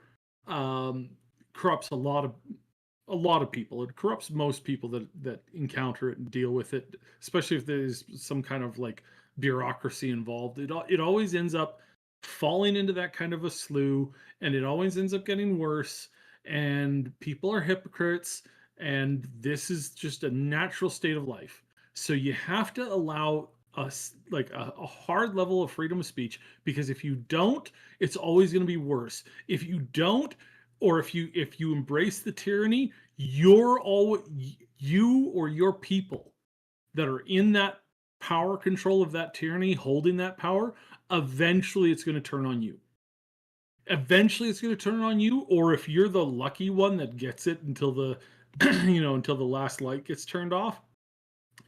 um, corrupts a lot of people. It corrupts most people that encounter it and deal with it, especially if there's some kind of like bureaucracy involved. It always ends up falling into that kind of a slough, and it always ends up getting worse. And people are hypocrites, and this is just a natural state of life. So you have to allow us like a hard level of freedom of speech, because if you don't, it's always going to be worse. If you don't, or if you embrace the tyranny, you or your people that are in that power control of that tyranny, holding that power, eventually it's going to turn on you. Eventually it's going to turn on you, or if you're the lucky one that gets it until the until the last light gets turned off,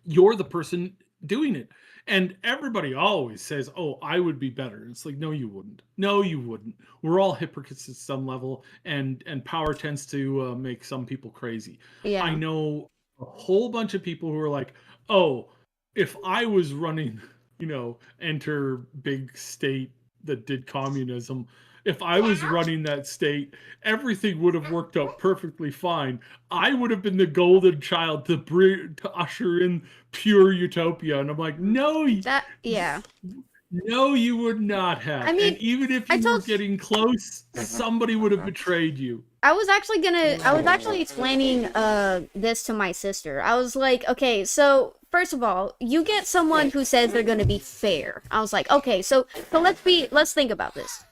you're the person doing it. And everybody always says, "Oh, I would be better." It's like, no, you wouldn't. No, you wouldn't. We're all hypocrites at some level, and power tends to make some people crazy. I Yeah. know a whole bunch of people who are like, "Oh, if I was running, enter big state that did communism. If I was running that state, everything would have worked out perfectly fine. I would have been the golden child to usher in pure utopia." And I'm like, no, That, yeah. no, you would not I have. And mean, even if I you were told getting close, somebody would have betrayed you. I was actually explaining this to my sister. I was like, okay, so first of all, you get someone who says they're gonna be fair. I was like, okay, so let's think about this.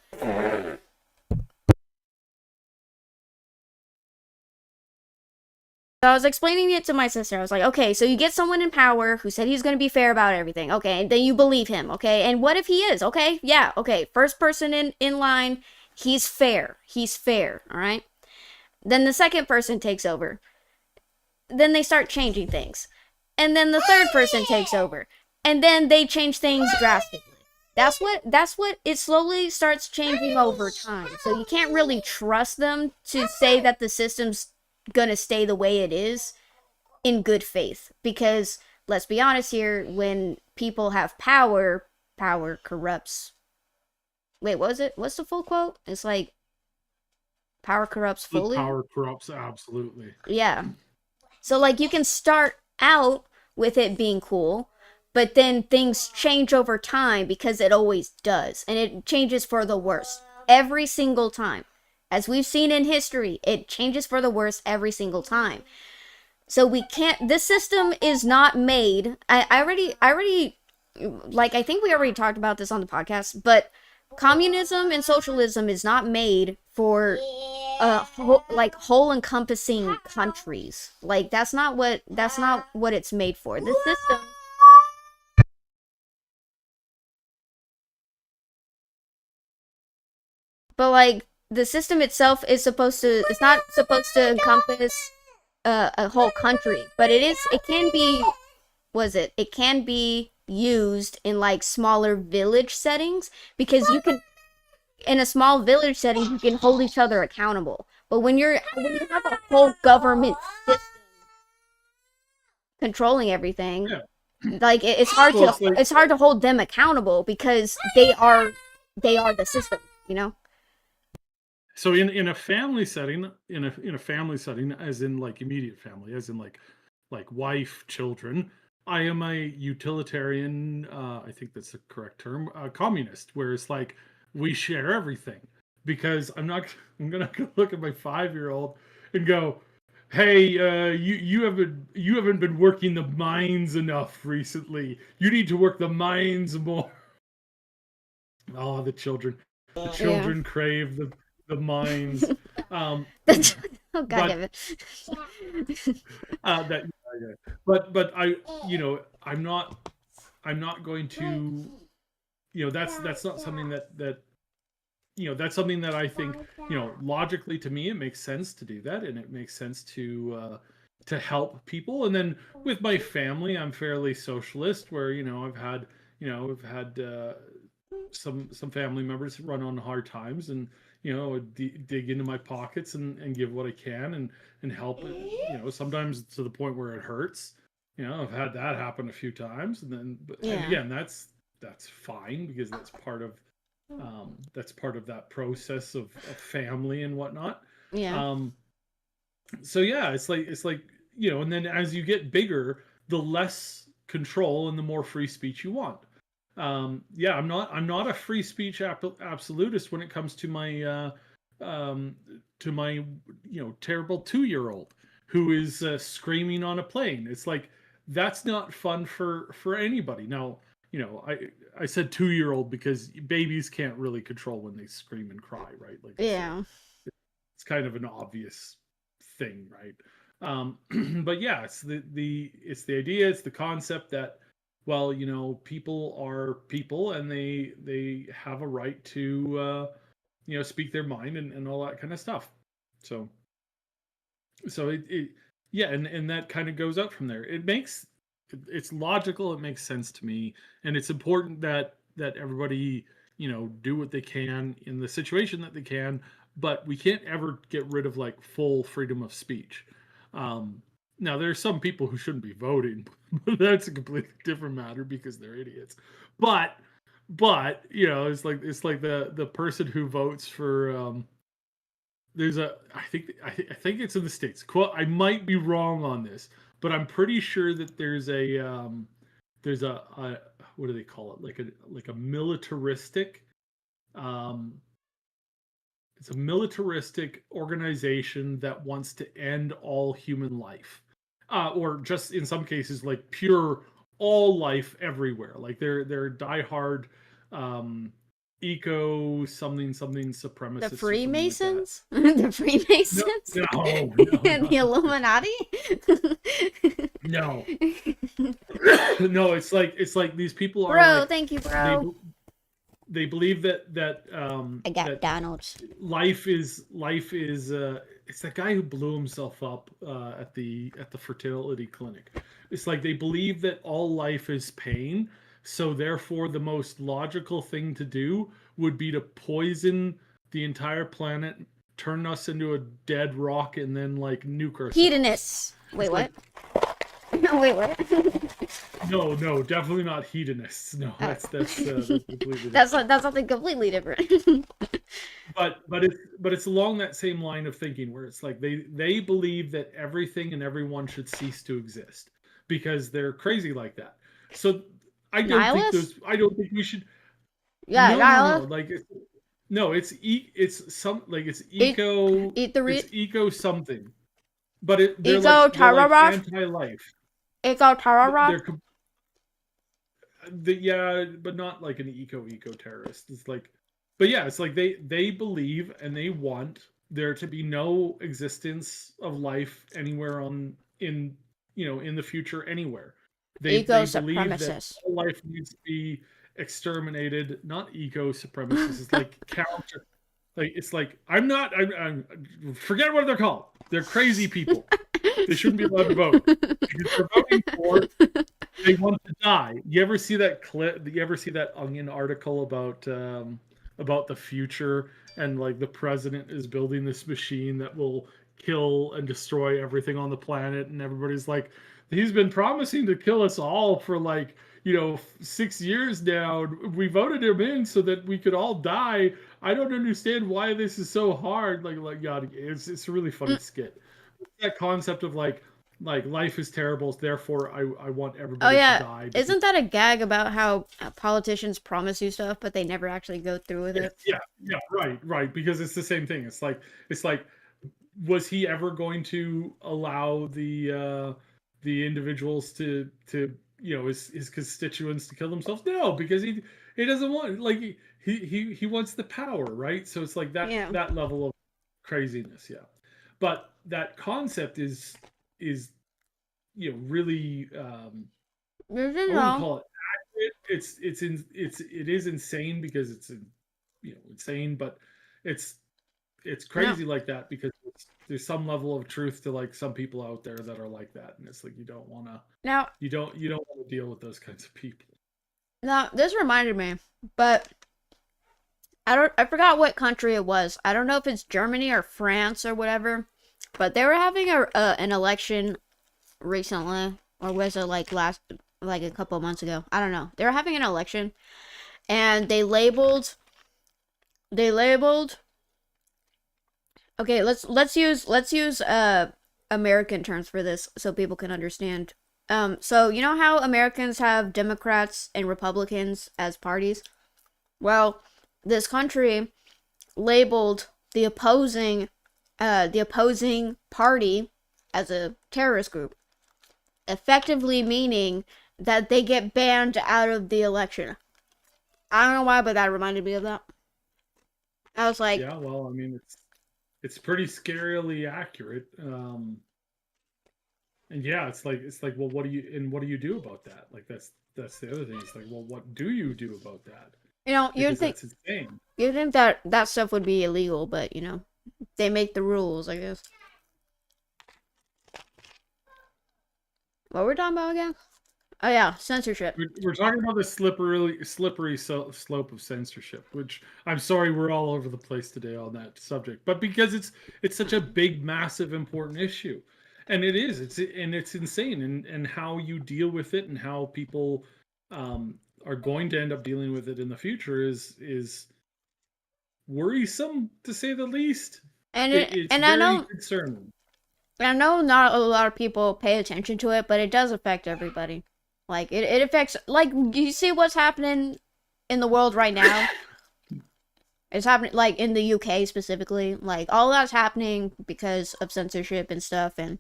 So I was explaining it to my sister. I was like, okay, so you get someone in power who said he's going to be fair about everything. Okay, and then you believe him. Okay, and what if he is? Okay, yeah, okay. First person in line, he's fair. He's fair. All right. Then the second person takes over. Then they start changing things. And then the third person takes over. And then they change things drastically. That's what it slowly starts changing over time. So you can't really trust them to say that the system's gonna stay the way it is in good faith. Because let's be honest here, when people have power, power corrupts. Wait, what was it? What's the full quote? It's like power corrupts The fully. power corrupts absolutely. Yeah. So like you can start out with it being cool, but then things change over time because it always does. And it changes for the worse every single time. As we've seen in history, it changes for the worse every single time. So we can't this system is not made. I already like I think we already talked about this on the podcast, but communism and socialism is not made for like whole encompassing countries. Like that's not what it's made for. The system, but like the system itself is supposed to it's not supposed to encompass a whole country, but it can be was it it can be used in like smaller village settings because you can in a small village setting you can hold each other accountable. But when you have a whole government system controlling everything, Yeah. like Well, it's like, it's hard to hold them accountable because they are the system, you know? so in a family setting, in a family setting, as in like immediate family, as in like wife, children, I am a utilitarian. I think that's the correct term. Communist, where it's like we share everything, because I'm not. I'm gonna go look at my 5-year-old and go, hey, you haven't been working the mines enough recently. You need to work the mines more. Oh, the Yeah. children crave the mines. Um, Oh god but damn it. that yeah. But I I'm not going to that's not something that's something that I think logically to me it makes sense to do that, and it makes sense to help people. And then with my family, I'm fairly socialist, where I've had some family members run on hard times, and dig into my pockets and give what I can, and help. Sometimes to the point where it hurts. I've had that happen a few times, and Yeah. again, that's fine, because that's part of that process of family and whatnot. Yeah. Um, so yeah, it's like and then as you get bigger, the less control and the more free speech you want. Yeah, I'm not a free speech absolutist when it comes um, to my terrible 2-year-old who is screaming on a plane. It's like that's not fun for anybody. Now, I said 2-year-old because babies can't really control when they scream and cry, right? Like Yeah. it's kind of an obvious thing, right? But yeah, it's the idea, it's the concept that, well, people are people, and they have a right to speak their mind, and all that kind of stuff. So it yeah, and that kind of goes out from there. It's logical, it makes sense to me, and it's important that everybody do what they can in the situation that they can, but we can't ever get rid of like full freedom of speech. Now there's some people who shouldn't be voting, but that's a completely different matter because they're idiots. but but it's like the person who votes for there's a I think it's in the States. I might be wrong on this, but I'm pretty sure that there's a what do they call it, like a militaristic um it's a militaristic organization that wants to end all human life, or just in some cases like pure all life everywhere. Like they're diehard um eco something something The supremacists or something like that. Freemasons? The No, Freemasons? no, no, The no, Illuminati? no. No, it's like these people are Bro, like thank you, they bro. they believe I got that Donald's. life is it's that guy who blew himself up at the fertility clinic. It's like they believe that all life is pain, so therefore the most logical thing to do would be to poison the entire planet, turn us into a dead rock, and then like nuke ourselves. Hedonists. Wait, It's like, what? No, wait, what? no, no, definitely not hedonists. No, Oh. that's completely That's different. that's something completely different. But it's along that same line of thinking, where it's like they believe that everything and everyone should cease to exist because they're crazy like that. So Nihilist? I don't think we should. Yeah, No, nihilist. like no, it's some like Eat, eat the it's re- eco something, but eco they're like terrorist. anti-life. Eco They're terrorist. yeah, but not like an eco terrorist. It's like, but yeah, it's like they believe and they want there to be no existence of life anywhere in the future anywhere. They Eco believe that supremacist. all life needs to be exterminated. Not eco supremacists. It's like counter. Like it's like I'm forget what they're called. They're crazy people. They shouldn't be allowed to vote because they're voting for they want to die. You ever see that clip? You ever see that Onion article about the future, and like the president is building this machine that will kill and destroy everything on the planet, and everybody's like, he's been promising to kill us all for like 6 years now. We voted him in so that we could all die. I don't understand why this is so hard. Like God, it's a really funny skit. That concept of like life is terrible, therefore I want Oh everybody to yeah, die because isn't that a gag about how politicians promise you stuff but they never actually go through with yeah, it? yeah, yeah, right, because it's the same thing. It's like was he ever going to allow the individuals to his constituents to kill themselves? No, because he doesn't want, like, he wants the power, right? So it's like Yeah. that level of craziness, yeah. But that concept is really, I wouldn't No. call it accurate. It is insane because it's insane, but it's it's No. crazy like that because there's some level of truth to, like, some people out there that are like that, and it's like Now, you don't want to deal with those kinds of people. now this reminded me, but I forgot what country it was. I don't know if it's Germany or France or whatever, but they were having an election recently, or was it like like a couple of months ago? I don't know. They were having an election, and they labeled. Okay, let's use American terms for this so people can understand. So you know how Americans have Democrats and Republicans as parties? Well, this country labeled the opposing party as a terrorist group, effectively meaning that they get banned out of the election. I don't know why, but that reminded me of that. I was like, Yeah, well, I mean, it's pretty scarily accurate. And yeah, it's like, well, what do you do about that? Like, that's the other thing. It's like, well, what do you do about that? you'd Because think that's insane. you'd think that that stuff would be illegal, but they make the rules, I guess. What were we talking about again? Oh yeah, censorship. We're talking about the slippery slope of censorship, which I'm sorry we're all over the place today on that subject, but because it's such a big, massive, important issue, and it's insane, and how you deal with it and how people are going to end up dealing with it in the future is worrisome, to say the least. And It's and I very know concerning. I know not a lot of people pay attention to it, but it does affect everybody. Like it affects, like, you see what's happening in the world right now. It's happening like in the UK specifically. Like all that's happening because of censorship and stuff. And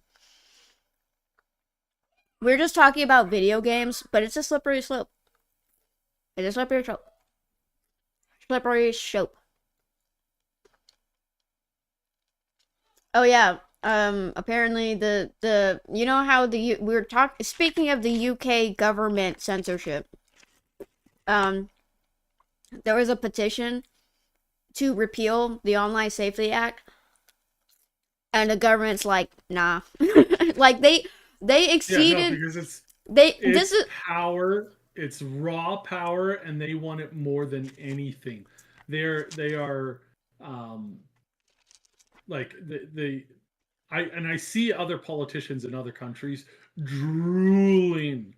we're just talking about video games, but it's a slippery slope. It's a slippery slope. Slippery slope. Oh yeah. Apparently the you know how we were talking, speaking of the UK government censorship. Um, there was a petition to repeal the Online Safety Act, and the government's like, nah. Like they Yeah, no, exceeded because they this it's is power, it's raw power, and they want it more than anything. They are, um like, I see other politicians in other countries drooling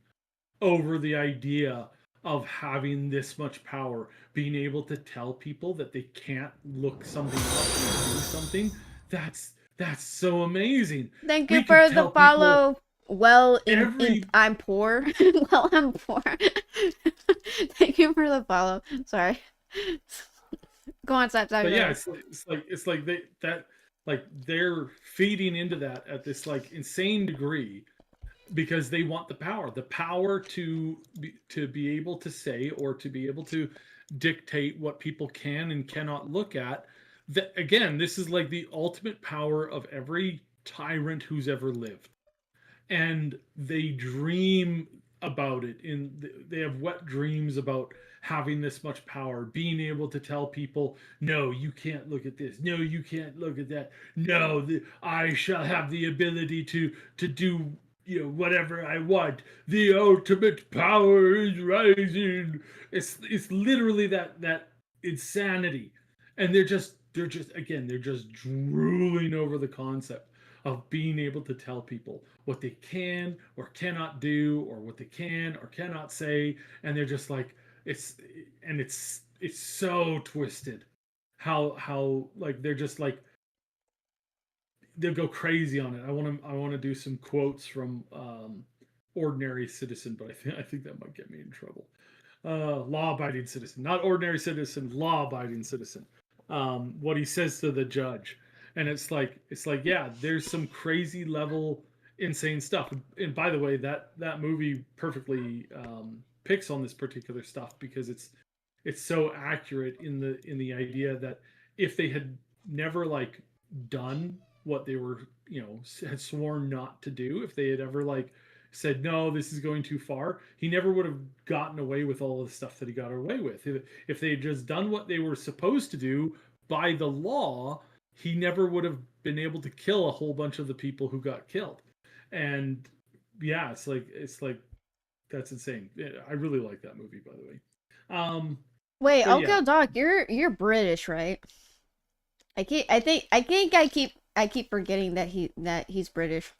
over the idea of having this much power, being able to tell people that they can't look something up or do something. That's so amazing. thank you We could for the tell people follow. Well, in every I'm poor. Well, I'm poor. Thank you for the follow. Sorry. Go on, stop talking but about yeah, it. it's like they're feeding into that at this, like, insane degree, because they want the power to be able to say, or to be able to dictate what people can and cannot look at. That, again, this is like the ultimate power of every tyrant who's ever lived, and they dream about it, they have wet dreams about having this much power, being able to tell people, no, you can't look at this, no, you can't look at that, no, I shall have the ability to do, whatever I want. The ultimate power is rising. It's literally that insanity, and they're just drooling over the concept of being able to tell people what they can or cannot do, or what they can or cannot say. And they're just like, it's it's so twisted, how, like, they're just like, they'll go crazy on it. I want to do some quotes from, Ordinary Citizen, but I think that might get me in trouble. Law-abiding citizen, not ordinary citizen, law-abiding citizen. What he says to the judge, And it's like yeah, there's some crazy level insane stuff. And by the way, that movie perfectly picks on this particular stuff because it's so accurate in the idea that if they had never like done what they were, had sworn not to do, if they had ever like said no, this is going too far, he never would have gotten away with all of the stuff that he got away with. If they had just done what they were supposed to do by the law, he never would have been able to kill a whole bunch of the people who got killed. And yeah, it's like that's insane. I really like that movie, by the way. Wait, But yeah, Uncle Doc, you're British, right? I keep forgetting that he's British.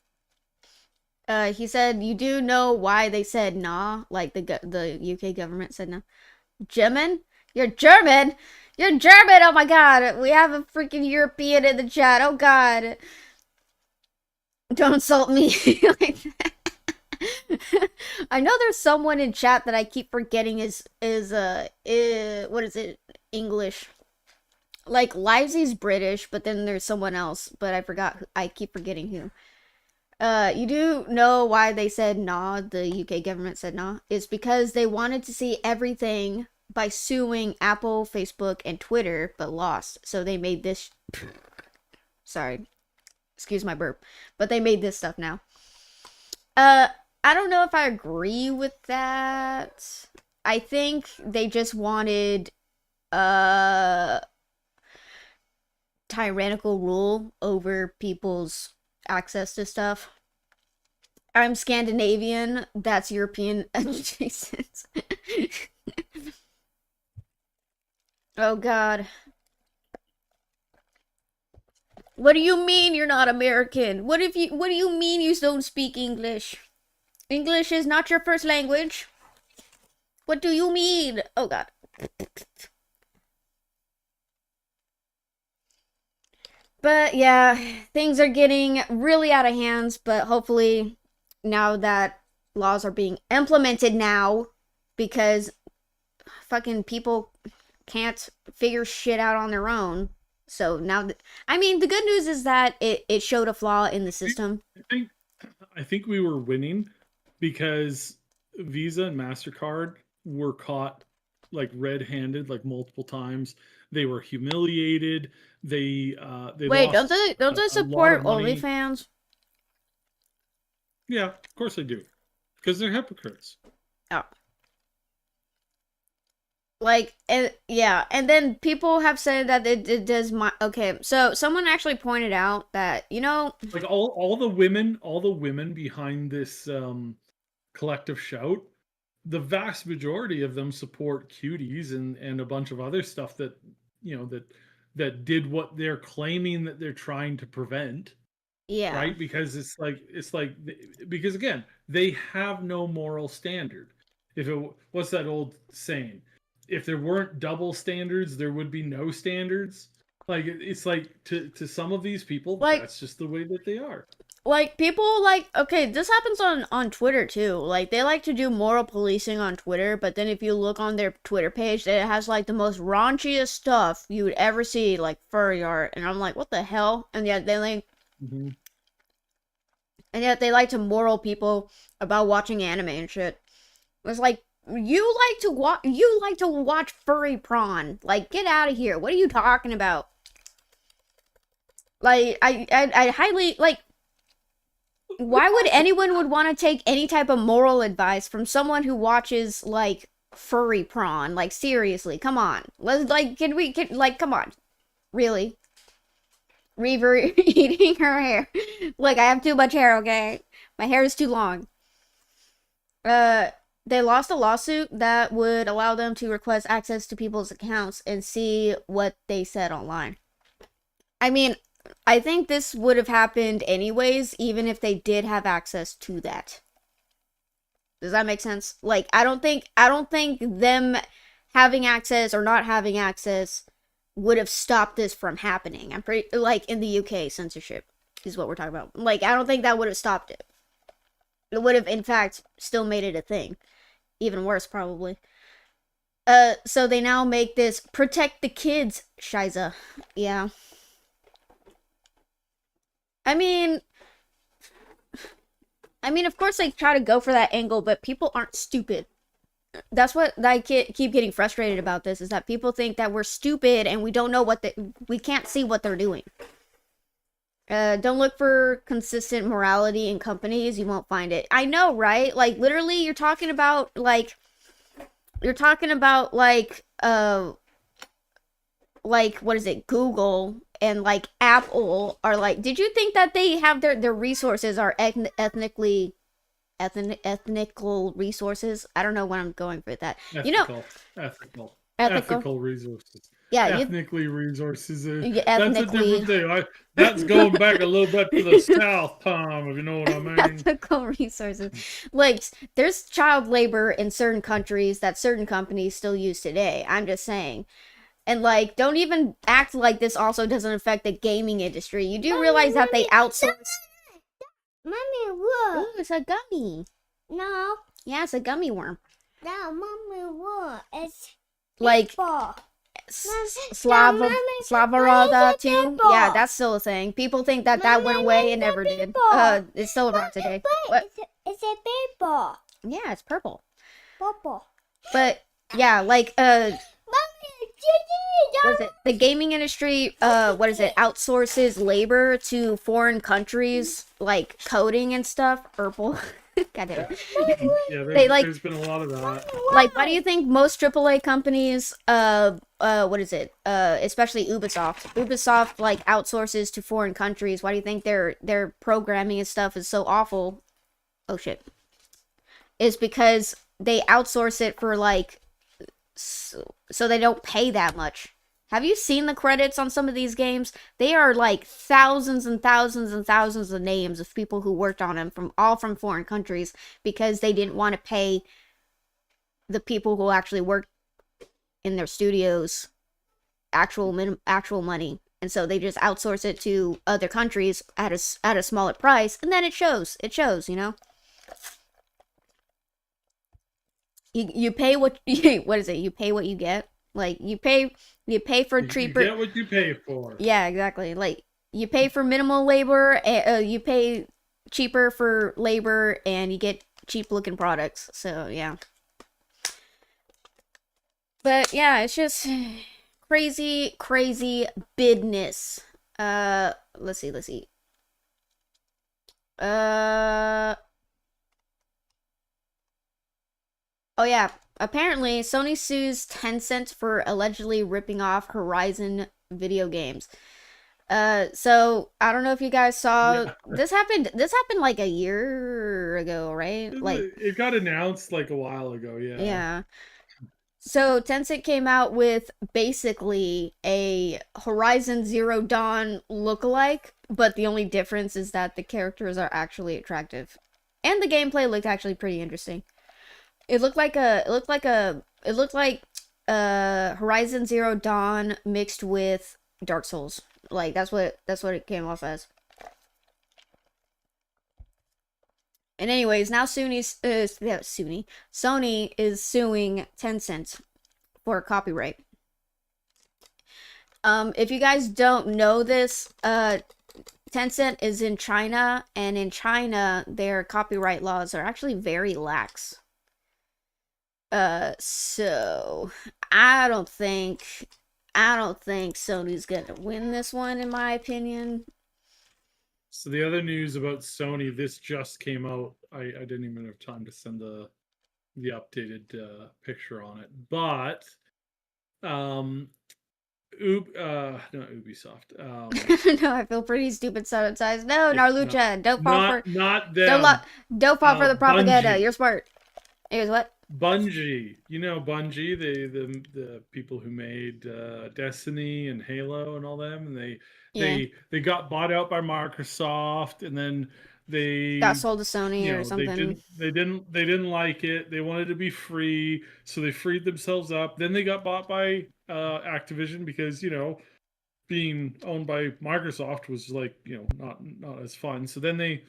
He said you do know why they said nah, like the UK government said nah. German? You're German? You're German! Oh my god, we have a freaking European in the chat. Oh god. Don't insult me like that. I know there's someone in chat that I keep forgetting is what is it? English. Like Livesy's British, but then there's someone else, but I forgot I keep forgetting who. You do know why they said nah, the UK government said nah? It's because they wanted to see everything by suing Apple, Facebook, and Twitter, but lost. So they made this. Sorry. Excuse my burp. But they made this stuff now. I don't know if I agree with that. I think they just wanted tyrannical rule over people's access to stuff. I'm Scandinavian. That's European adjacent. Oh god. What do you mean you're not American? What do you mean you don't speak English? English is not your first language. What do you mean? Oh god. But yeah, things are getting really out of hands, but hopefully now that laws are being implemented now because fucking people can't figure shit out on their own. So now, I mean, the good news is that it showed a flaw in the system. I think I think we were winning because Visa and Mastercard were caught like red-handed like multiple times. They were humiliated. They Wait, lost don't they a lot of support money. OnlyFans? Yeah, of course they do, because they're hypocrites. Oh, like yeah, and then people have said that it does my okay. So someone actually pointed out that Like all the women behind this collective shout, the vast majority of them support cuties and a bunch of other stuff that that did what they're claiming that they're trying to prevent, yeah, right? Because it's like because again, they have no moral standard. If it what's that old saying? If there weren't double standards, there would be no standards. Like it's like to some of these people, like that's just the way that they are. people like okay, this happens on Twitter too. Like they like to do moral policing on Twitter, but then if you look on their Twitter page, it has like the most raunchiest stuff you would ever see, like furry art, and I'm like, what the hell? Mm-hmm. And yet they like to moral people about watching anime and shit. It's like you like to watch furry prawn. Like get out of here. What are you talking about? Like I highly like why would anyone would want to take any type of moral advice from someone who watches like furry prawn? Like seriously, come on. Let's like come on. Really? Reaver eating her hair. Look, I have too much hair, okay? My hair is too long. Uh they lost a lawsuit that would allow them to request access to people's accounts and see what they said online. I mean, I think this would have happened anyways, even if they did have access to that. Does that make sense? Like, I don't think them having access or not having access would have stopped this from happening. I'm pretty like in the UK censorship is what we're talking about. Like, I don't think that would have stopped it. It would have, in fact, still made it a thing. Even worse, probably. So they now make this protect the kids, Shiza. Yeah. I mean, of course they try to go for that angle, but people aren't stupid. That's what I keep getting frustrated about this, is that people think that we're stupid and we don't know we can't see what they're doing. Don't look for consistent morality in companies. You won't find it. I know, right? Like, literally, you're talking about, what is it, Google and, like, Apple are, like, did you think that they have their resources are ethnical resources? I don't know what I'm going for that. Ethical, ethical, Ethical. ethical resources. Yeah, Ethnically resources. That's a ethnically. different thing. That's going back a little bit to the South, Tom, if you know what I mean. Ethical resources. Like, there's child labor in certain countries that certain companies still use today. I'm just saying. And, like, don't even act like this also doesn't affect the gaming industry. You do realize that they outsource. Mommy, look. Ooh, it's a gummy. No. Yeah, it's a gummy worm. No, Mommy, look. It's Like, ball. Slavarada too. people. Yeah, that's still a thing. People think that went away. It never did. people. It's still around today. But What? it's a big ball. Yeah, it's purple. Purple. But yeah, like Mommy, what is it? The gaming industry, what is it? Outsources labor to foreign countries, like coding and stuff. Purple. God damn it. Yeah, there's been a lot of that. Like, why do you think most AAA companies, what is it? Especially Ubisoft, like, outsources to foreign countries. Why do you think their programming and stuff is so awful? Oh shit. Is because they outsource it for, like, so they don't pay that much. Have you seen the credits on some of these games? They are like thousands and thousands and thousands of names of people who worked on them from foreign countries, because they didn't want to pay the people who actually worked in their studios actual money, and so they just outsource it to other countries at a smaller price, and then it shows, you know. You pay what what is it? You pay what you get. Like, you pay for cheaper. You get what you pay for. Yeah, exactly. Like, you pay for minimal labor, you pay cheaper for labor, and you get cheap looking products. So yeah. But yeah, it's just crazy business. Let's see. Oh yeah, apparently Sony sues Tencent for allegedly ripping off Horizon video games. So I don't know if you guys saw, this happened like a year ago, right? Like, it got announced like a while ago, yeah. Yeah. So Tencent came out with basically a Horizon Zero Dawn lookalike, but the only difference is that the characters are actually attractive. And the gameplay looked actually pretty interesting. It looked like Horizon Zero Dawn mixed with Dark Souls. Like, that's what it came off as. And anyways, now Sony is suing Tencent for copyright. If you guys don't know this, Tencent is in China, and in China, their copyright laws are actually very lax. So I don't think Sony's gonna win this one, in my opinion. So the other news about Sony, this just came out. I didn't even have time to send the updated picture on it, but not Ubisoft. No, I feel pretty stupid sometimes. No, Narlucha, don't fall for them. Don't fall for the propaganda. Bungie. You're smart. Here's what? Bungie, you know Bungie, the people who made Destiny and Halo and all them, and they got bought out by Microsoft, and then they got sold to Sony or something. They didn't like it. They wanted to be free, so they freed themselves up. Then they got bought by Activision, because being owned by Microsoft was like not as fun. So then they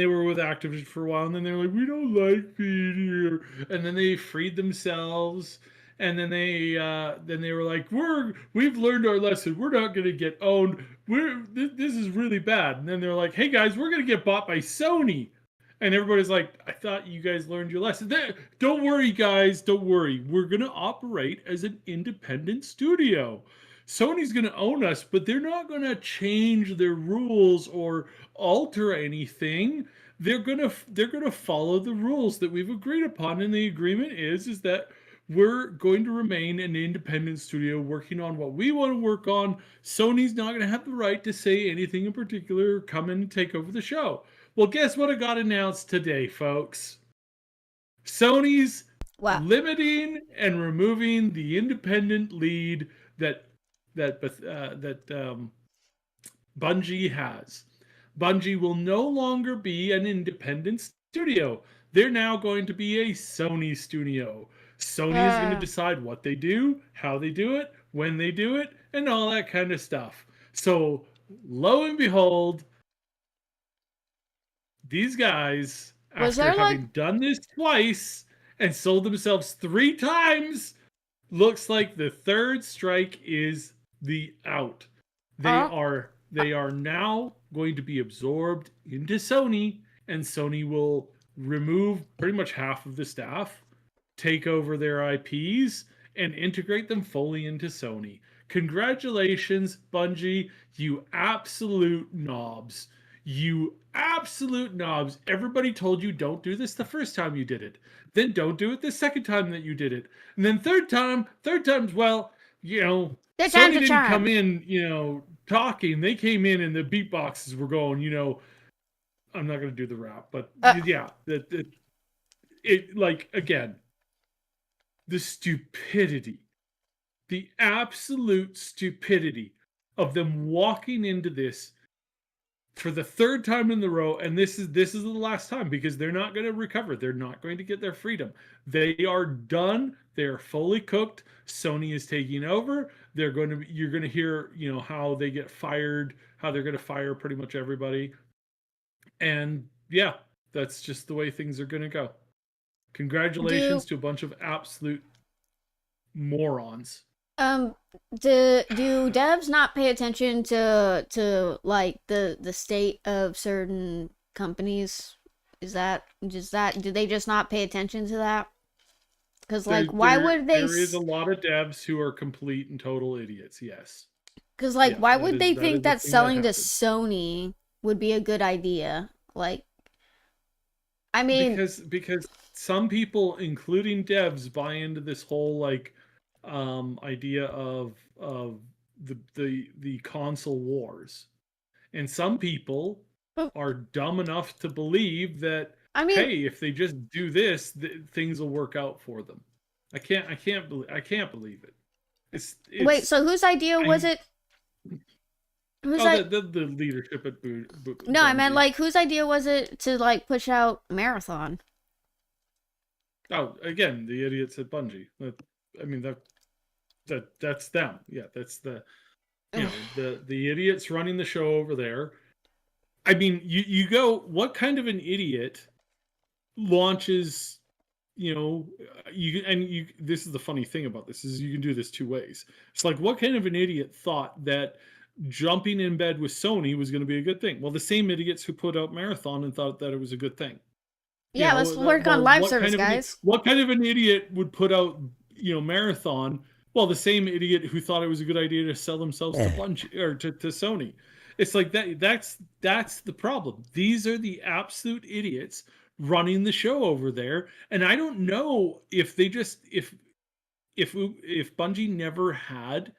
were with Activision for a while, and then they were like, we don't like being here. And then they freed themselves, and then they were like, we've learned our lesson. We're not going to get owned. This is really bad. And then they're like, hey guys, we're going to get bought by Sony. And everybody's like, I thought you guys learned your lesson. Don't worry, guys. Don't worry. We're going to operate as an independent studio. Sony's going to own us, but they're not going to change their rules or alter anything. They're going to follow the rules that we've agreed upon, and the agreement is that we're going to remain an independent studio working on what we want to work on. Sony's not going to have the right to say anything in particular or come in and take over the show. Well, guess what got announced today, folks? Sony's Wow. limiting and removing the independent lead that Bungie has. Bungie will no longer be an independent studio. They're now going to be a Sony studio. Sony is going to decide what they do, how they do it, when they do it, and all that kind of stuff. So, lo and behold, these guys, Was after there like having done this twice and sold themselves 3 times, looks like the third strike is the out. They are now going to be absorbed into Sony, and Sony will remove pretty much half of the staff, take over their IPs, and integrate them fully into Sony. Congratulations, Bungie, you absolute knobs. You absolute knobs. Everybody told you don't do this the first time you did it. Then don't do it the second time that you did it. And then third time's, well, third Sony time's a didn't charm. come in, talking. They came in and the beatboxes were going, I'm not going to do the rap, but yeah, again, the stupidity, the absolute stupidity of them walking into this for the third time in the row, and this is the last time, because they're not going to recover. They're not going to get their freedom. They are done. They are fully cooked. Sony is taking over. You're going to hear, how they get fired, how they're going to fire pretty much everybody. And yeah, that's just the way things are going to go. Congratulations to a bunch of absolute morons. Do devs not pay attention to like the state of certain companies? Do they just not pay attention to that? Because like, why would they? There is a lot of devs who are complete and total idiots. Yes. Because like, why would they think that selling to Sony would be a good idea? Like, I mean, because some people, including devs, buy into this whole idea of the console wars, and some people are dumb enough to believe that, hey, if they just do this, things will work out for them. I can't believe it. It's wait, so whose idea was it? The leadership at No, I meant like, whose idea was it to like push out Marathon? Oh, again, the idiots at Bungie. That's them. Yeah, that's the the idiots running the show over there. I mean, you go, what kind of an idiot launches, this is the funny thing about this, is you can do this 2 ways. It's like, what kind of an idiot thought that jumping in bed with Sony was going to be a good thing? Well, the same idiots who put out Marathon and thought that it was a good thing. Yeah, let's work on live service, guys. What kind of an idiot would put out, Marathon? Well, the same idiot who thought it was a good idea to sell themselves to Bungie or to Sony. It's like that. That's the problem. These are the absolute idiots running the show over there, and I don't know if they just if Bungie never had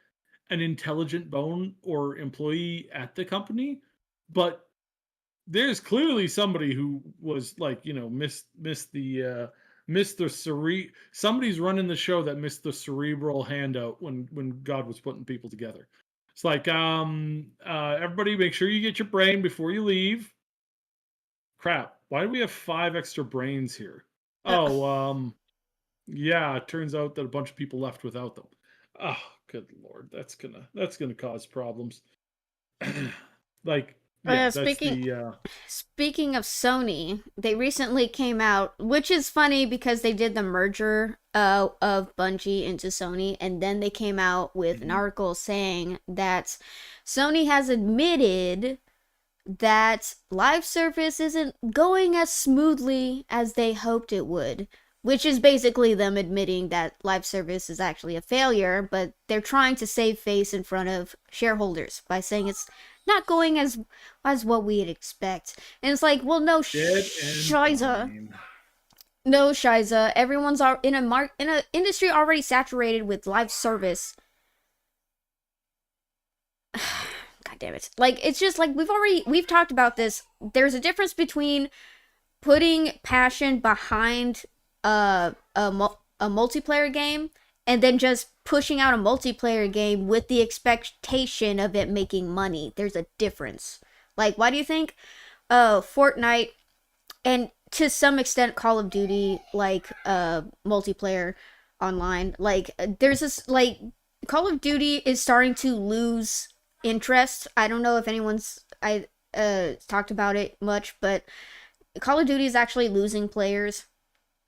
an intelligent bone or employee at the company, but there's clearly somebody who was like, somebody's running the show that missed the cerebral handout when God was putting people together. It's like, everybody make sure you get your brain before you leave. Crap, why do we have 5 extra brains here? Yeah, it turns out that a bunch of people left without them. Oh, good Lord, that's gonna cause problems. Like, Yeah, that's Speaking the Speaking of Sony, they recently came out, which is funny because they did the merger of Bungie into Sony, and then they came out with an mhm. article saying that Sony has admitted that live service isn't going as smoothly as they hoped it would, which is basically them admitting that live service is actually a failure, but they're trying to save face in front of shareholders by saying it's not going as what we'd expect. And it's like, well, no, Dead and Shiza, fine. no, Shiza. Everyone's in a industry already saturated with live service. God damn it! Like, it's just like we've talked about this. There's a difference between putting passion behind a multiplayer game and then just pushing out a multiplayer game with the expectation of it making money. There's a difference. Like, why do you think Fortnite and to some extent Call of Duty, like multiplayer online, like there's this, like, Call of Duty is starting to lose interest. I don't know if anyone's I talked about it much, but Call of Duty is actually losing players.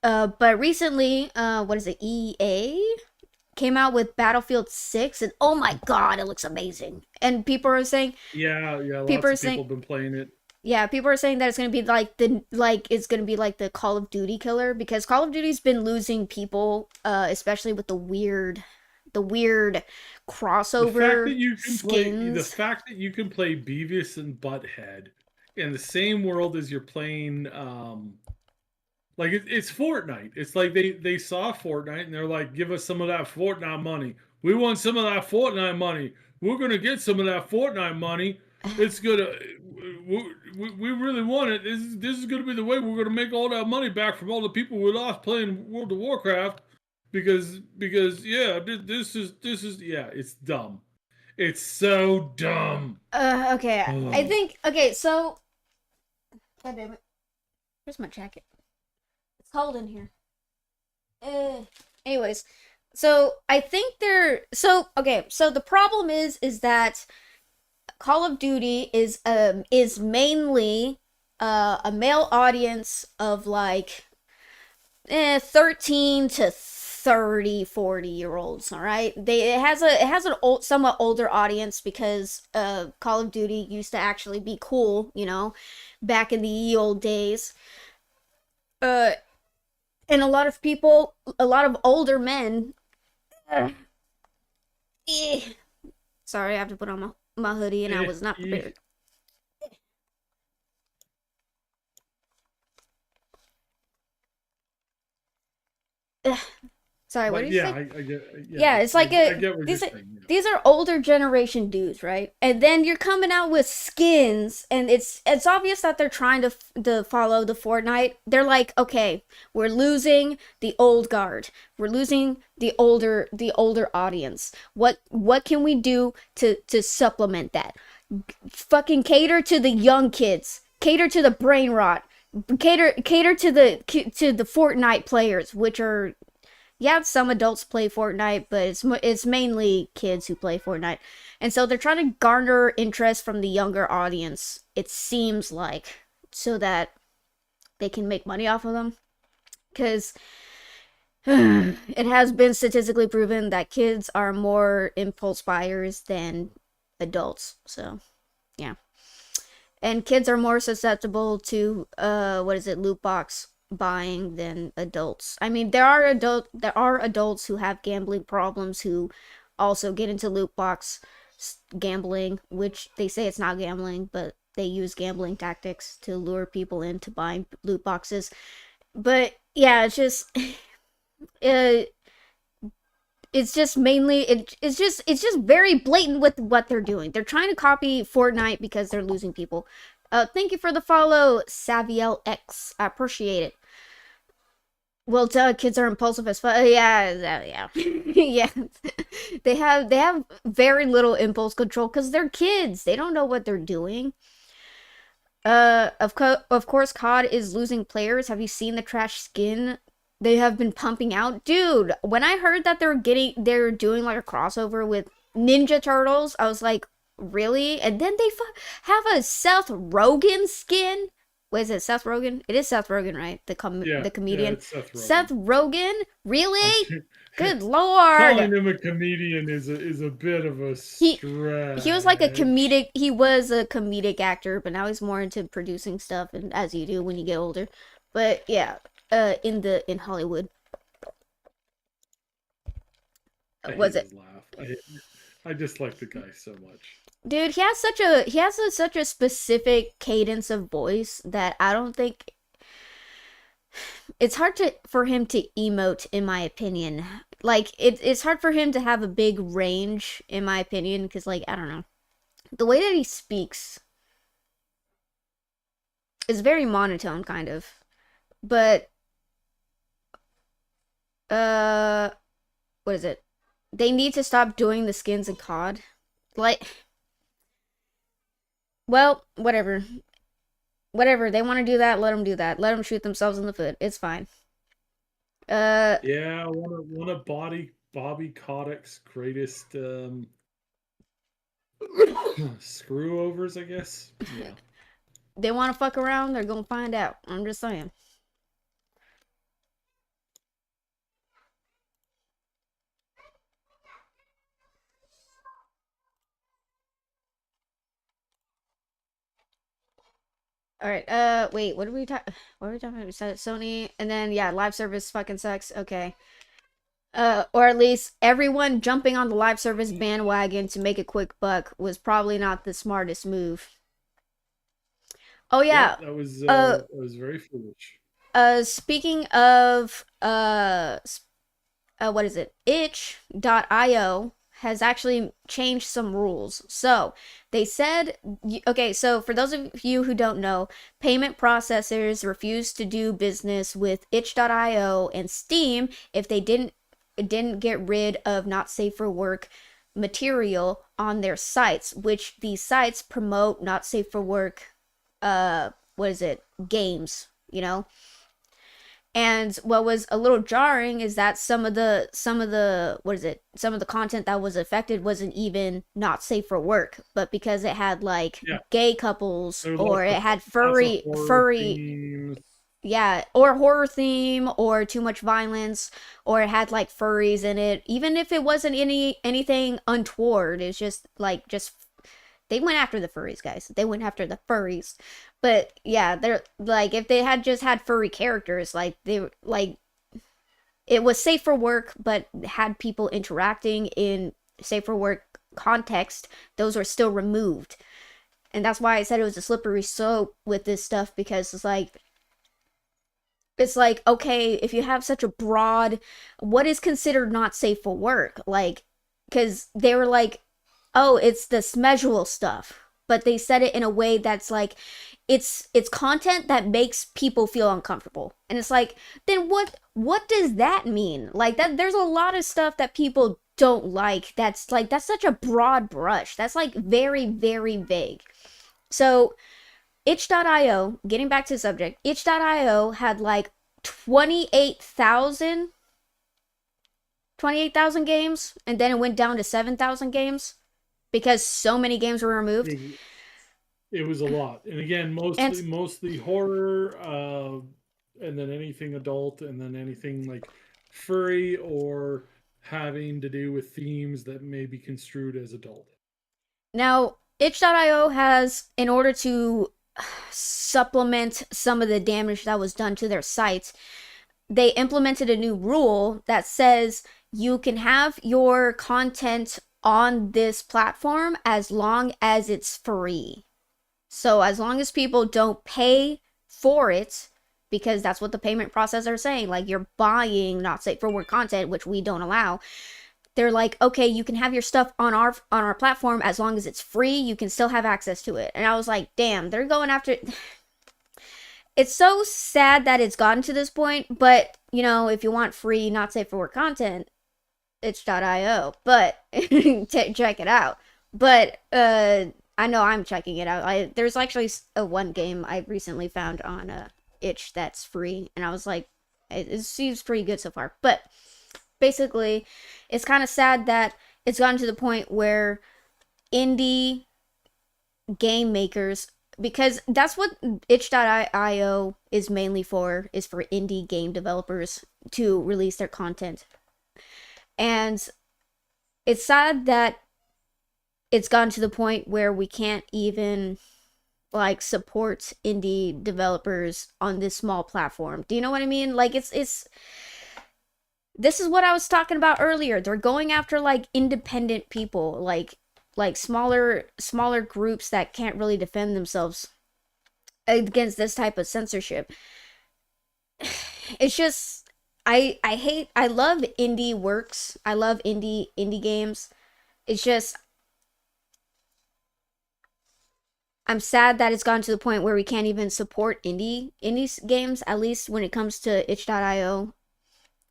But recently, what is it? EA came out with Battlefield 6, and oh my god, it looks amazing. And Yeah, people lots are of people saying, have been playing it. yeah, people are saying that it's gonna be it's gonna be like the Call of Duty killer, because Call of Duty's been losing people, especially with the weird crossover The skins. fact that you can play Beavis and Butthead in the same world as you're playing like it's Fortnite. It's like they saw Fortnite and they're like, give us some of that Fortnite money. We want some of that Fortnite money. We're gonna get some of that Fortnite money. It's gonna we really want it. This is gonna be the way we're gonna make all that money back from all the people we lost playing World of Warcraft because yeah, this is yeah, it's dumb. It's so dumb. Okay, I Ugh. think, okay, so, god damn it, where's my jacket? It's cold in here. Uh, anyways, so I think so the problem is that Call of Duty is mainly a male audience of like 13 to 30, 40-year olds. All right, it has an old, somewhat older audience because Call of Duty used to actually be cool, back in the ye old days. uh and a lot of older men, uh, eh. Sorry, I have to put on my hoodie and I Eh, was not eh. prepared. Sorry, what But did you yeah, say? I get Yeah, it's like I get what you're these are saying. Yeah. these are older generation dudes, right? And then you're coming out with skins, and it's obvious that they're trying to follow the Fortnite. They're like, okay, we're losing the old guard, we're losing the older audience. What can we do to supplement that? Fucking cater to the young kids, cater to the brain rot, cater to the Fortnite players, which are, yeah, some adults play Fortnite, but it's mainly kids who play Fortnite, and so they're trying to garner interest from the younger audience. It seems like, so that they can make money off of them, because it has been statistically proven that kids are more impulse buyers than adults. So yeah, and kids are more susceptible to what is it, loot box buying than adults. I mean, there are adults who have gambling problems who also get into loot box gambling, which they say it's not gambling, but they use gambling tactics to lure people into buying loot boxes. But yeah, uh, it's just mainly it's just very blatant with what they're doing. They're trying to copy Fortnite because they're losing people. Thank you for the follow, Saviel X. I appreciate it. Well, duh, kids are impulsive as fuck. Yeah. Yeah. They have very little impulse control because they're kids. They don't know what they're doing. Of course, COD is losing players. Have you seen the trash skin they have been pumping out? Dude, when I heard that they're doing like a crossover with Ninja Turtles, I was like, really? And then they have a Seth Rogen skin. Wait, is it Seth Rogen? It is Seth Rogen, right? Yeah, The comedian. it's Seth Rogen. Seth Rogen? Really? Good Calling lord. him a comedian is a bit of a He stretch. he was like a comedic. He was a comedic actor, but now he's more into producing stuff, and as you do when you get older. But yeah, in Hollywood. I Was hate it? his laugh. I dislike the guy so much. Dude, such a specific cadence of voice that I don't think it's hard for him to emote, in my opinion. Like it's hard for him to have a big range, in my opinion, because like I don't know, the way that he speaks is very monotone, kind of. But uh, what is it? They need to stop doing the skins in COD. Like, well, whatever. Whatever, they want to do that, let them do that. Let them shoot themselves in the foot. It's fine. Yeah, one of Bobby Kotick's greatest screw overs, I guess. Yeah. They want to fuck around, they're gonna find out. I'm just saying. All right. Wait. What are we talking? What are we talking about? We said Sony, and then yeah, live service fucking sucks. Okay. Or at least everyone jumping on the live service bandwagon to make a quick buck was probably not the smartest move. Oh yeah. That was very foolish. Speaking of what is it? Itch.io has actually changed some rules. So they said, okay, so for those of you who don't know, payment processors refused to do business with itch.io and Steam if they didn't get rid of not safe for work material on their sites, which these sites promote not safe for work what is it? Games, you know? And what was a little jarring is that some of the what is it? Some of the content that was affected wasn't even not safe for work, but because it had like gay couples or it had furry themes. yeah, or horror theme or too much violence or it had like furries in it, even if it wasn't anything untoward, it's just like they went after the furries, guys. They went after the furries. But yeah, they're like if they had just had furry characters, like they like it was safe for work, but had people interacting in safe for work context, those were still removed. And that's why I said it was a slippery slope with this stuff, because it's like okay, if you have such a broad, what is considered not safe for work? Like, because they were like, oh, it's the schmedule stuff, but they said it in a way that's like it's content that makes people feel uncomfortable. And it's like, then what does that mean? Like that there's a lot of stuff that people don't like that's such a broad brush. That's like very, very vague. So itch.io, getting back to the subject, itch.io had like 28,000 games, and then it went down to 7,000 games because so many games were removed. It was a lot, and again, mostly horror, and then anything adult, and then anything like furry or having to do with themes that may be construed as adult. Now, itch.io has, in order to supplement some of the damage that was done to their sites, they implemented a new rule that says you can have your content on this platform as long as it's free. So as long as people don't pay for it, because that's what the payment processors are saying, like you're buying not safe for work content, which we don't allow. They're like, okay, you can have your stuff on our platform as long as it's free. You can still have access to it. And I was like, damn, they're going after. It's so sad that it's gotten to this point. But you know, if you want free not safe for work content, itch.io. But check it out. But I know I'm checking it out. There's actually a one game I recently found on itch that's free, and I was like, it seems pretty good so far. But basically, it's kind of sad that it's gotten to the point where indie game makers, because that's what itch.io is mainly for, is for indie game developers to release their content. And it's sad that it's gotten to the point where we can't even like support indie developers on this small platform. Do you know what I mean? Like it's this is what I was talking about earlier. They're going after like independent people, like smaller groups that can't really defend themselves against this type of censorship. It's just I love indie works. I love indie games. It's just I'm sad that it's gotten to the point where we can't even support indie games, at least when it comes to itch.io.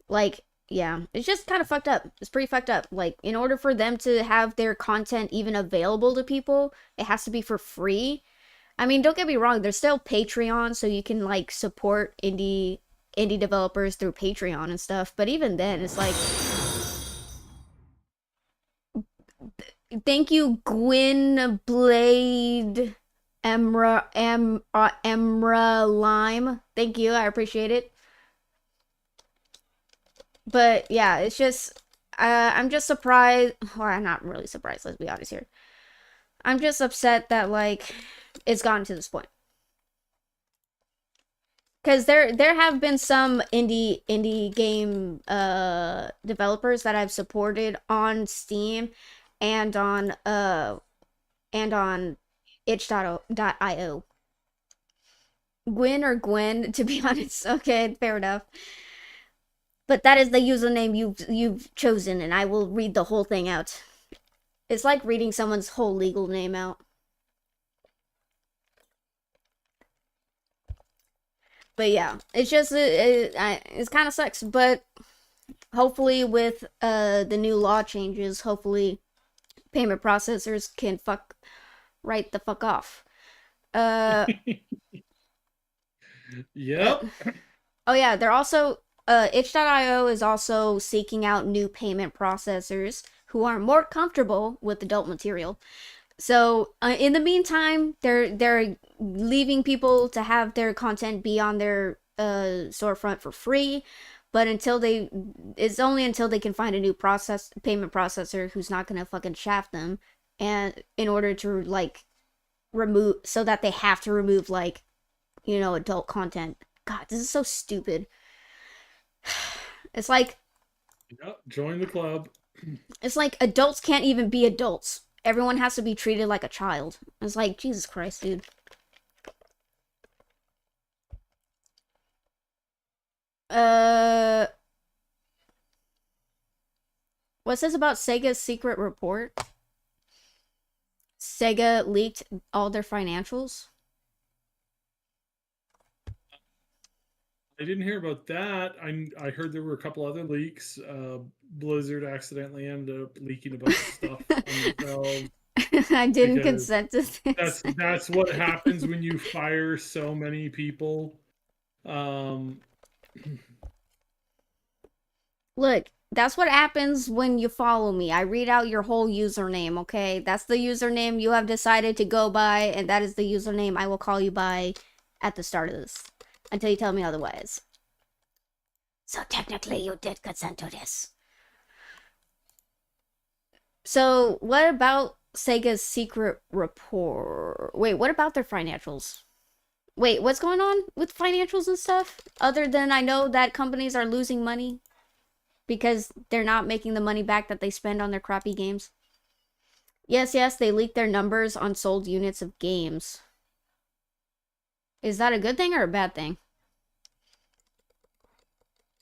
Like, yeah, it's just kind of fucked up. It's pretty fucked up. Like, in order for them to have their content even available to people, it has to be for free. I mean, don't get me wrong, there's still Patreon, so you can like support indie developers through Patreon and stuff, but even then it's like, thank you Gwyn Blade Emra Lime. Thank you, I appreciate it. But yeah, it's just I'm just surprised. Well, I'm not really surprised, let's be honest here. I'm just upset that like it's gotten to this point. Because there have been some indie game developers that I've supported on Steam and on itch.io. Gwyn or Gwen, to be honest. Okay, fair enough. But that is the username you've chosen, and I will read the whole thing out. It's like reading someone's whole legal name out. But yeah, it's just it kind of sucks. But hopefully, with the new law changes, hopefully payment processors can right the fuck off. Yep. Oh yeah, they're also itch.io is also seeking out new payment processors who are more comfortable with adult material. So in the meantime, they're leaving people to have their content be on their storefront for free, but it's only until they can find a new payment processor who's not gonna fucking shaft them, and in order to like remove, so that they have to remove like, you know, adult content. God, this is so stupid. It's like, Yep, join the club. it's like adults can't even be adults. Everyone has to be treated like a child. It's like, Jesus Christ, dude. What's this about Sega's secret report? Sega leaked all their financials? I didn't hear about that. I heard there were a couple other leaks. Blizzard accidentally ended up leaking a bunch of stuff on themselves. I didn't Because consent to this. That's what happens when you fire so many people. Look, that's what happens when you follow me. I read out your whole username, okay? That's the username you have decided to go by, and that is the username I will call you by at the start of this, until you tell me otherwise. So technically, you did consent to this. So, what about Sega's secret report? Wait, what about their financials? Wait, what's going on with financials and stuff? Other than I know that companies are losing money because they're not making the money back that they spend on their crappy games. Yes, they leaked their numbers on sold units of games. Is that a good thing or a bad thing?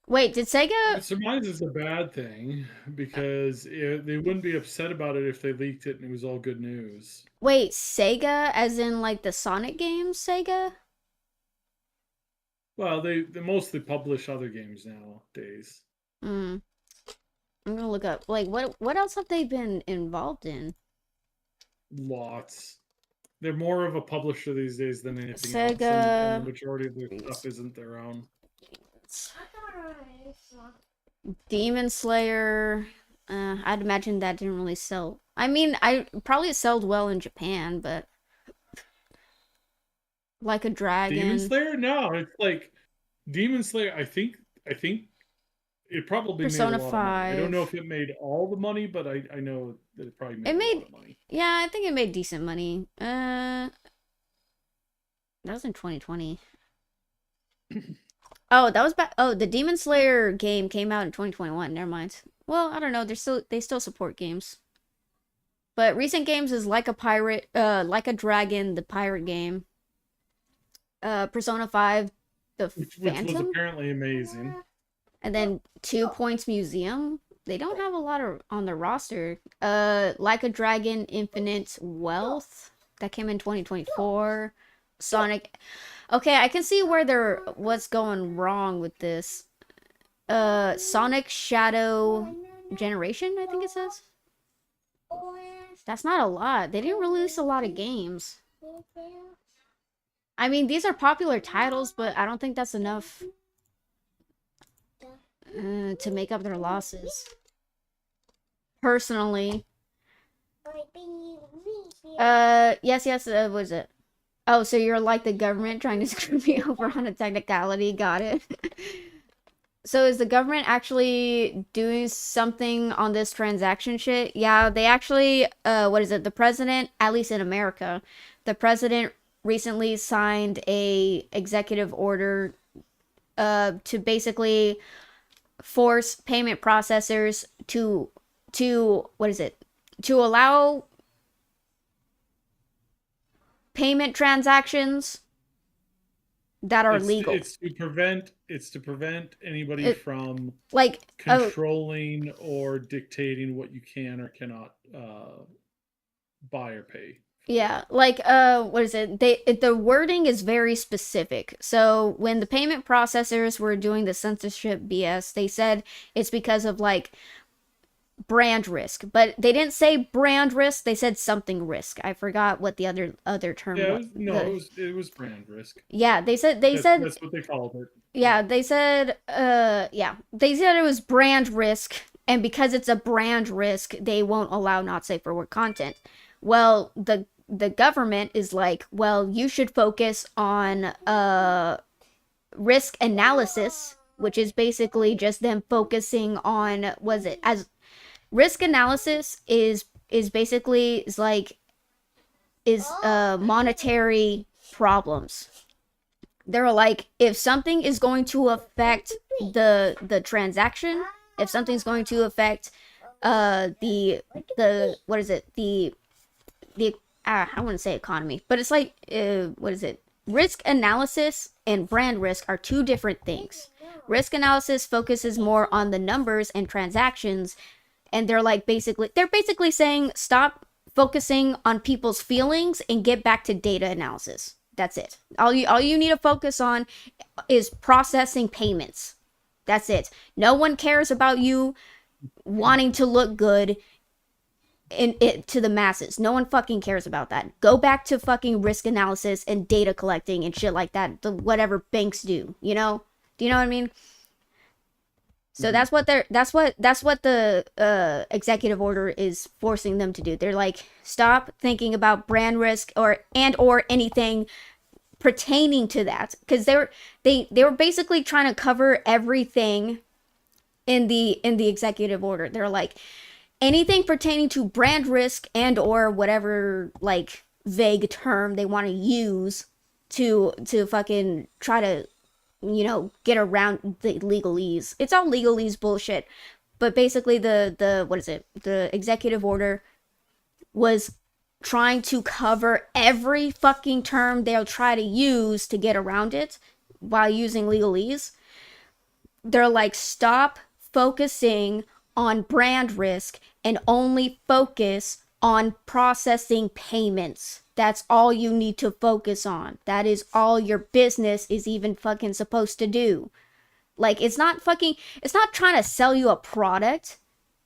Wait, did Sega... It surmises a bad thing because they wouldn't be upset about it if they leaked it and it was all good news. Wait, Sega as in like the Sonic games, Sega? Well, they mostly publish other games nowadays. I'm gonna look up. Like, what else have they been involved in? Lots. They're more of a publisher these days than anything Sega... else, and the majority of their stuff isn't their own. Demon Slayer. I'd imagine that didn't really sell. I mean, I probably sold well in Japan, but Like a Demon Dragon, Slayer? No, it's like Demon Slayer. I think it probably made a Persona lot of money. I don't know 5. if it made all the money, but I know that it probably It made a lot made, of money. yeah, I think it made decent money. That was in 2020. Oh, that was back. Oh, the Demon Slayer game came out in 2021. Never mind. Well, I don't know. They still support games. But recent games is Like a Pirate, Like a Dragon, the pirate game. Persona 5, the Which was Phantom, apparently amazing. and then 2 Points Museum. They don't have a lot of on their roster. Like a Dragon, Infinite Wealth, that came in 2024. Sonic. Okay, I can see what's going wrong with this. Sonic Shadow Generation, I think it says. That's not a lot. They didn't release a lot of games. I mean, these are popular titles, but I don't think that's enough to make up their losses. Personally. Yes, what is it? Oh, so you're like the government trying to screw me over on a technicality. Got it. So is the government actually doing something on this transaction shit? Yeah, they actually, what is it? The president, at least in America, the president recently signed a executive order to basically force payment processors to what is it? To allow payment transactions that are legal. It's to prevent anybody It, from like controlling or dictating what you can or cannot buy or pay. yeah, like what is it? The wording is very specific. So when the payment processors were doing the censorship BS, they said it's because of like brand risk, but they didn't say brand risk. They said something risk. I forgot what the other term Yeah, was. it was brand risk. Yeah, they said That's what they called it. yeah, they said they said it was brand risk, and because it's a brand risk, they won't allow not safe for work content. Well, the government is like, well, you should focus on risk analysis, which is basically just them focusing on was it as risk analysis is basically is like is monetary problems. They're like, if something is going to affect the transaction, if something's going to affect the what is it, the I wouldn't say economy, but it's like what is it, risk analysis and brand risk are two different things. Risk analysis focuses more on the numbers and transactions, and they're basically saying stop focusing on people's feelings and get back to data analysis. That's it. All you need to focus on is processing payments. That's it. No one cares about you wanting to look good in it to the masses. No one fucking cares about that. Go back to fucking risk analysis and data collecting and shit like that. The whatever banks do, you know? Do you know what I mean? So that's what the executive order is forcing them to do. They're like, stop thinking about brand risk or anything pertaining to that, because they were basically trying to cover everything in the executive order. They're like, anything pertaining to brand risk and or whatever like vague term they want to use to fucking try to, you know, get around the legalese. It's all legalese bullshit. But basically the what is it? The executive order was trying to cover every fucking term they'll try to use to get around it while using legalese. They're like, stop focusing on brand risk and only focus on processing payments. That's all you need to focus on. That is all your business is even fucking supposed to do. Like, it's not trying to sell you a product.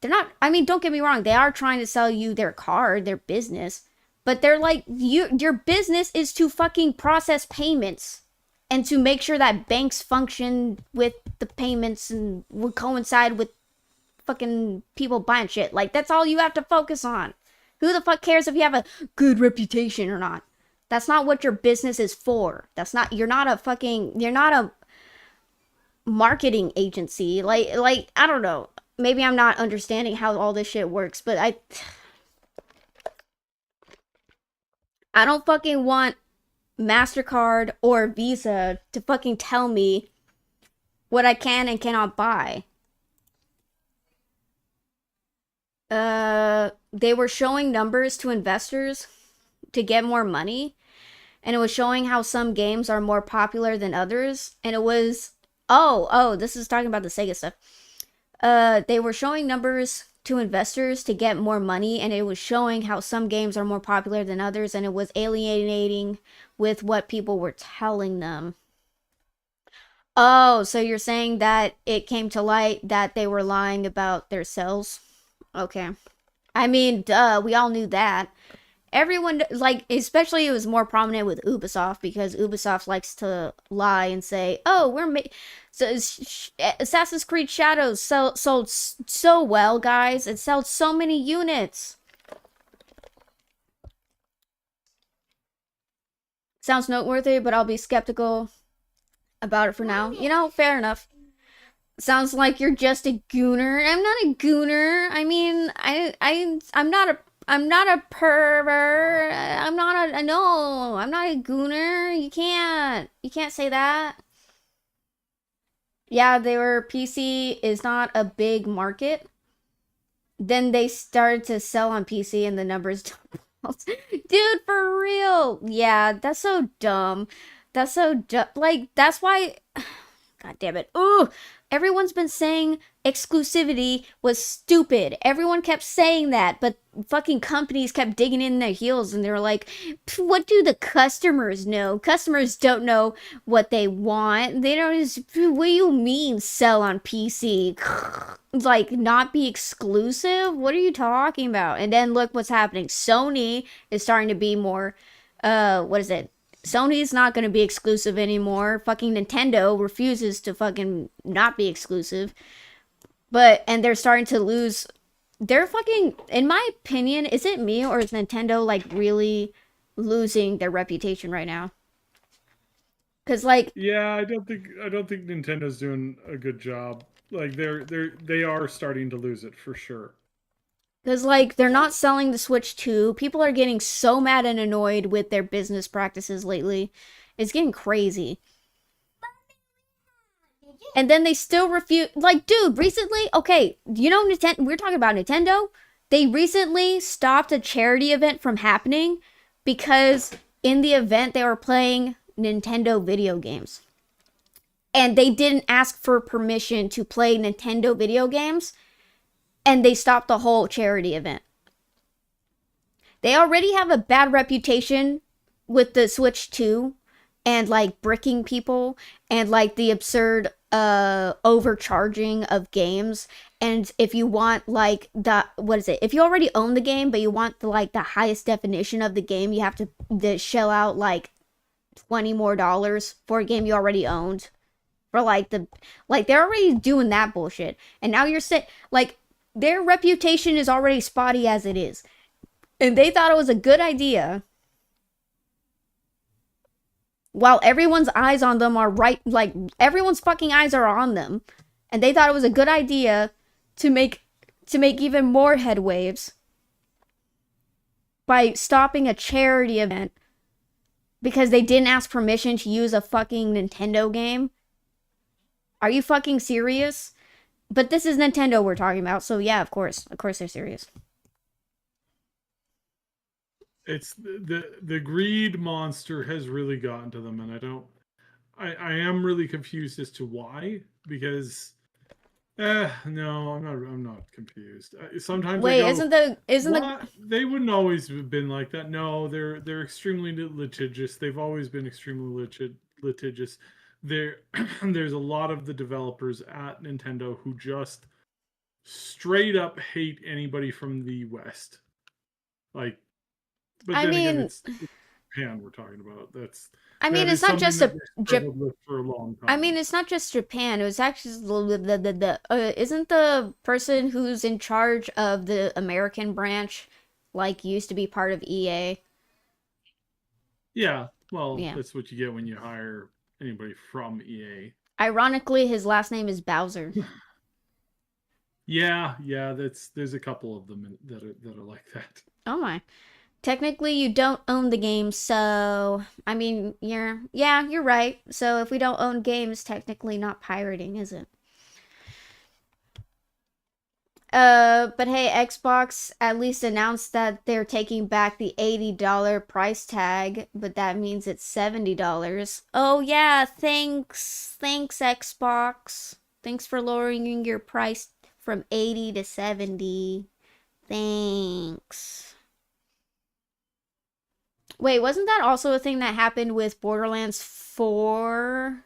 They're not, I mean, don't get me wrong, they are trying to sell you their card, their business, but they're like, your business is to fucking process payments and to make sure that banks function with the payments and would coincide with fucking people buying shit. Like, that's all you have to focus on. Who the fuck cares if you have a good reputation or not? That's not what your business is for. That's not, you're not a marketing agency. Like I don't know. Maybe I'm not understanding how all this shit works, but I don't fucking want MasterCard or Visa to fucking tell me what I can and cannot buy. They were showing numbers to investors to get more money, and it was showing how some games are more popular than others, and it was this is talking about the Sega stuff. They were showing numbers to investors to get more money, and it was showing how some games are more popular than others, and it was alienating with what people were telling them. Oh, so you're saying that it came to light that they were lying about their sales? Okay. I mean, duh, we all knew that. Everyone, like, especially it was more prominent with Ubisoft because Ubisoft likes to lie and say, oh, so Assassin's Creed Shadows sold so well, guys. It sold so many units. Sounds noteworthy, but I'll be skeptical about it for now. You know, fair enough. Sounds like you're just a gooner. I'm not a gooner. I mean, I'm not a pervert. I'm not a no. I'm not a gooner. You can't say that. Yeah, they were PC is not a big market. Then they started to sell on PC and the numbers dude, for real. Yeah, that's so dumb. That's so dumb. Like, that's why God damn it. Ooh, everyone's been saying exclusivity was stupid. Everyone kept saying that, but fucking companies kept digging in their heels and they were like, what do the customers know? Customers don't know what they want. They don't just, what do you mean sell on PC? Like, not be exclusive? What are you talking about? And then look what's happening. Sony is starting to be more, what is it? Sony's not going to be exclusive anymore. Fucking Nintendo refuses to fucking not be exclusive. And they're starting to lose. They're fucking, in my opinion, is it me or is Nintendo like really losing their reputation right now? Cause like, Yeah, I don't think Nintendo's doing a good job. Like they are starting to lose it for sure. Because, like, they're not selling the Switch 2. People are getting so mad and annoyed with their business practices lately. It's getting crazy. And then they still refuse. Like, dude, recently, okay, you know, we're talking about Nintendo. They recently stopped a charity event from happening because in the event they were playing Nintendo video games. And they didn't ask for permission to play Nintendo video games. And they stopped the whole charity event. They already have a bad reputation with the Switch 2 and like bricking people and like the absurd overcharging of games. And if you want like if you already own the game but you want the highest definition of the game, you have to shell out like $20 more for a game you already owned. For they're already doing that bullshit. And now you're saying like their reputation is already spotty as it is. And they thought it was a good idea. While everyone's eyes on them are everyone's fucking eyes are on them. And they thought it was a good idea to make even more headwaves by stopping a charity event because they didn't ask permission to use a fucking Nintendo game. Are you fucking serious? But this is Nintendo we're talking about, so yeah, of course they're serious. It's the greed monster has really gotten to them, and I am really confused as to why, because no, I'm not confused. Sometimes wait, they wouldn't always have been like that. No, they're extremely litigious. They've always been extremely litigious. There's a lot of the developers at Nintendo who just straight up hate anybody from the West. Like, but then again, it's Japan we're talking about. It's not just Japan for a long time. I mean, it's not just Japan. It was actually isn't the person who's in charge of the American branch used to be part of EA? Yeah, well, Yeah. that's what you get when you hire anybody from EA. Ironically, his last name is Bowser. Yeah, yeah, there's a couple of them that are like that. Oh my. Technically, you don't own the game, so I mean, you're right. So if we don't own games, technically not pirating, is it? But hey, Xbox at least announced that they're taking back the $80 price tag, but that means it's $70. Oh yeah, thanks Xbox. Thanks for lowering your price from 80 to 70. Thanks. Wait, wasn't that also a thing that happened with Borderlands 4?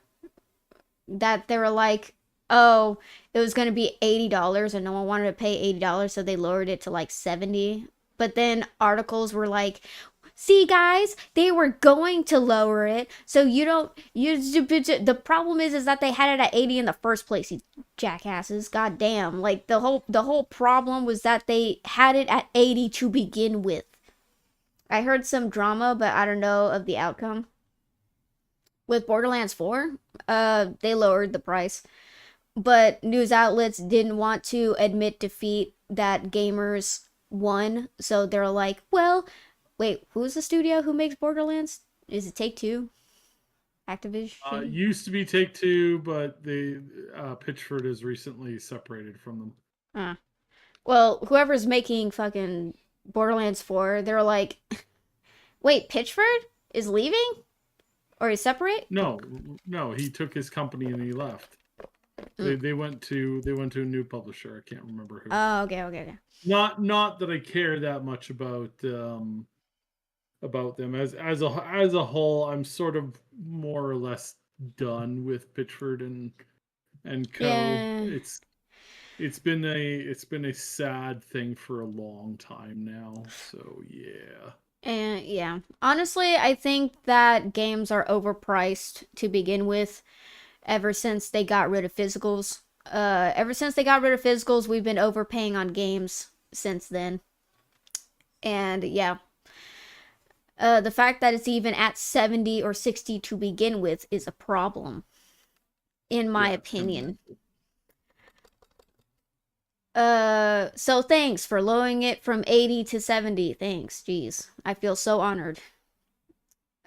That they were like, oh, it was going to be $80 and no one wanted to pay $80, so they lowered it to like 70. But then articles were like, see guys, they were going to lower it, so you don't the problem is that they had it at 80 in the first place, you jackasses. God damn. Like the whole problem was that they had it at 80 to begin with. I heard some drama, but I don't know of the outcome. With Borderlands 4, they lowered the price, but news outlets didn't want to admit defeat that gamers won, so they're like, well, wait, who's the studio who makes Borderlands? Is it Take-Two? Activision? Used to be Take Two, but the Pitchford is recently separated from them. Well, whoever's making fucking Borderlands 4, they're like, wait, Pitchford is leaving? Or he's separate? No, no, he took his company and he left. They went to a new publisher. I can't remember who. Oh, okay. Not that I care that much about them as a whole. I'm sort of more or less done with Pitchford and Co. Yeah. It's been a sad thing for a long time now. So yeah. And yeah, honestly, I think that games are overpriced to begin with. Ever since they got rid of physicals, we've been overpaying on games since then. And yeah, the fact that it's even at 70 or 60 to begin with is a problem, in my opinion. So thanks for lowering it from 80 to 70. Thanks. Jeez. I feel so honored.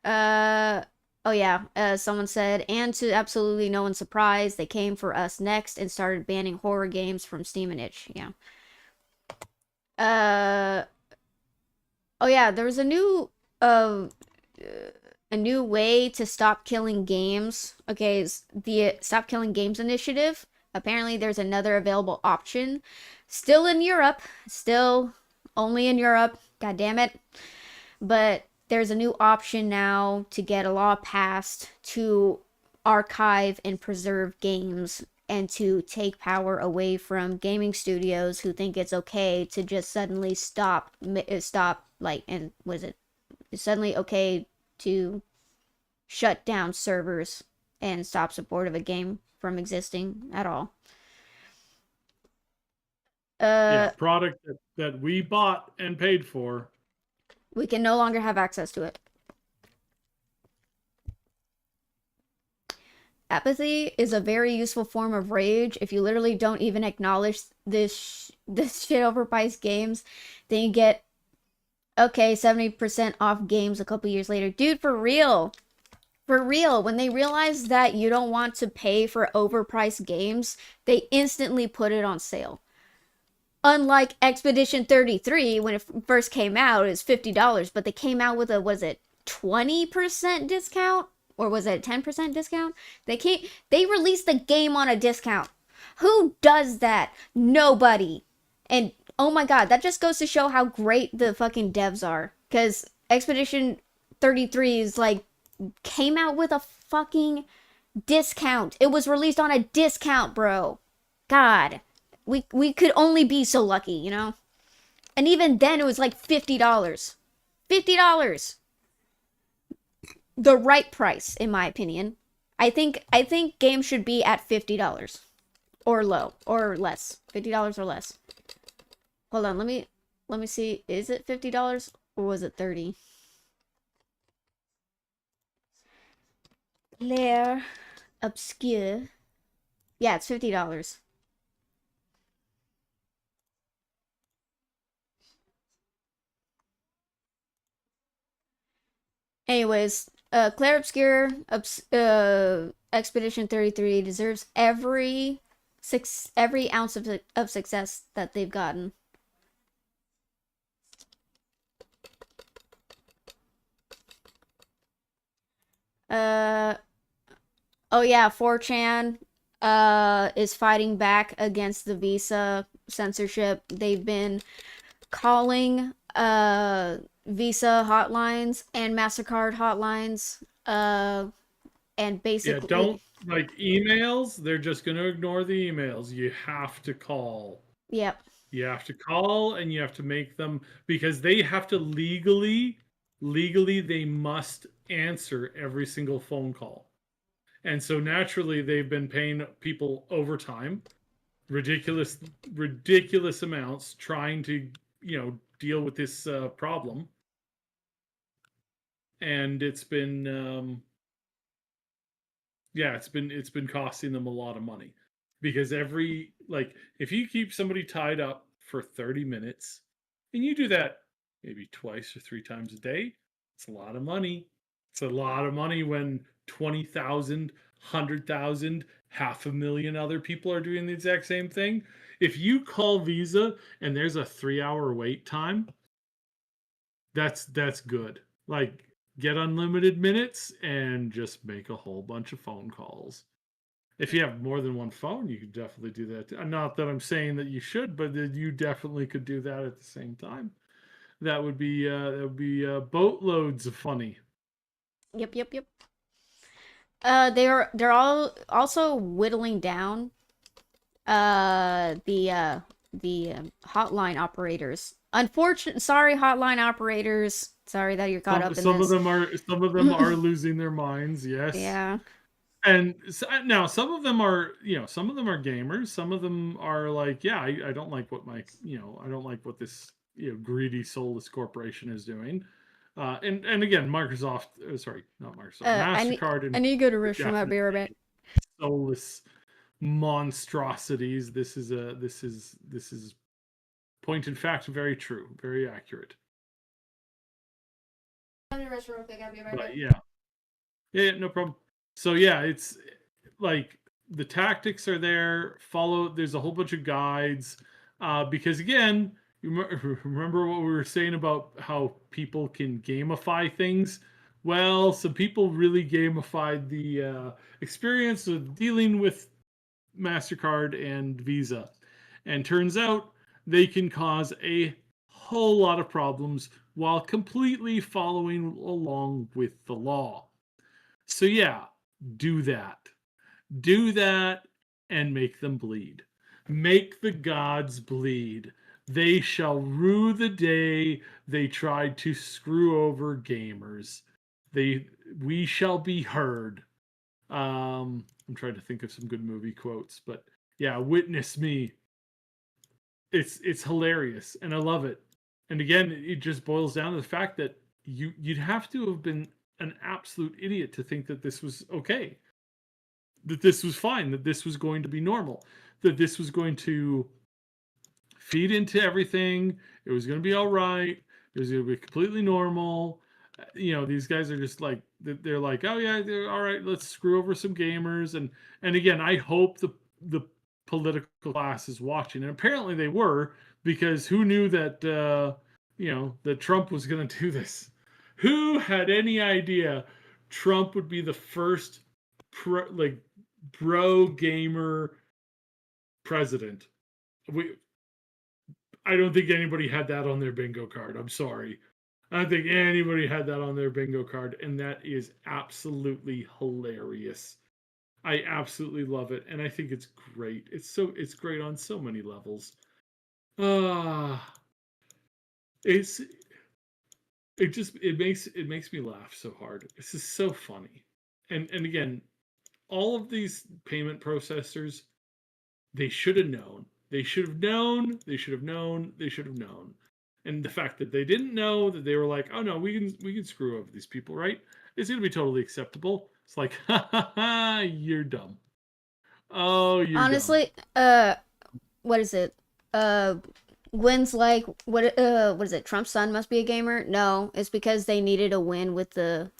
Oh yeah, someone said, and to absolutely no one's surprise, they came for us next and started banning horror games from Steam and itch. Yeah. Oh yeah, there was a new way to stop killing games. Okay, it's the Stop Killing Games initiative. Apparently there's another available option. Still in Europe. Still only in Europe. God damn it. But there's a new option now to get a law passed to archive and preserve games and to take power away from gaming studios who think it's okay to just suddenly stop like, and was it suddenly okay to shut down servers and stop support of a game from existing at all. Product that we bought and paid for. We can no longer have access to it. Apathy is a very useful form of rage. If you literally don't even acknowledge this shit overpriced games, then you get, okay, 70% off games a couple years later. Dude, for real. For real, when they realize that you don't want to pay for overpriced games, they instantly put it on sale. Unlike Expedition 33, when it first came out, it was $50, but they came out with a, was it 20% discount? Or was it a 10% discount? They released the game on a discount. Who does that? Nobody. And oh my god, that just goes to show how great the fucking devs are. Because Expedition 33 is like, came out with a fucking discount. It was released on a discount, bro. God. We could only be so lucky, you know? And even then it was like $50. $50. The right price, in my opinion. I think games should be at $50 or low or less. $50 or less. Hold on, let me see. Is it $50 or was it 30? Claire Obscure. Yeah, it's $50. Anyways, Claire Obscure Expedition 33 deserves every ounce of success that they've gotten. Uh oh yeah, 4chan is fighting back against the visa censorship. They've been calling Visa hotlines and MasterCard hotlines and Yeah, basically don't like emails. They're just going to ignore the emails. You have to call. yep. You have to call and you have to make them because they have to legally they must answer every single phone call. And so naturally they've been paying people overtime, ridiculous amounts trying to, deal with this problem. And it's been yeah, it's been costing them a lot of money because every like if you keep somebody tied up for 30 minutes and you do that maybe twice or three times a day, it's a lot of money. It's a lot of money when 20,000, 100,000, half a million other people are doing the exact same thing. If you call Visa and there's a 3-hour wait time, that's good. Like get unlimited minutes and just make a whole bunch of phone calls. If you have more than one phone, you could definitely do that. Not that I'm saying that you should, but that you definitely could do that at the same time. That would be boatloads of funny. Yep. They're all also whittling down the hotline operators. Sorry, hotline operators. Sorry that you're caught Some up in some of this. them are losing their minds. Yes. Yeah. And now some of them are gamers. Some of them are like, yeah, I don't like what I don't like what this greedy soulless corporation is doing. And again, Microsoft, sorry, not Microsoft, Mastercard, I and need to go to the restroom. I'll definitely be right back. soulless monstrosities. This is point in fact very true, very accurate. I'm in the restroom real quick. I'll be right back. But yeah, no problem. So yeah, it's like the tactics are there. Follow. There's a whole bunch of guides because again, you remember what we were saying about how people can gamify things. Well, some people really gamified the experience of dealing with Mastercard and Visa, and turns out they can cause a whole lot of problems while completely following along with the law. So yeah, do that. Do that and make them bleed. Make the gods bleed. They shall rue the day they tried to screw over gamers. We shall be heard. I'm trying to think of some good movie quotes, but yeah, witness me. It's hilarious and I love it. And again, it just boils down to the fact that you'd have to have been an absolute idiot to think that this was okay, that this was fine, that this was going to be normal, that this was going to feed into everything. It was going to be all right. It was going to be completely normal. These guys are just like they're like, oh yeah, they're all right. Let's screw over some gamers, and again, I hope the political class is watching, and apparently they were because who knew that that Trump was going to do this? Who had any idea Trump would be the first bro gamer president? I don't think anybody had that on their bingo card. I'm sorry. I don't think anybody had that on their bingo card, and that is absolutely hilarious. I absolutely love it, and I think it's great. It's great on so many levels. Ah, it's it makes me laugh so hard. This is so funny, and again, all of these payment processors, they should have known. They should have known. They should have known. They should have known And the fact that they didn't know, that they were like, oh no, we can screw over these people, right? It's gonna be totally acceptable. It's like, ha ha ha, you're dumb. Oh, you're dumb. Honestly, what is it? Uh, Gwen's like, what is it? Trump's son must be a gamer. No, it's because they needed a win with the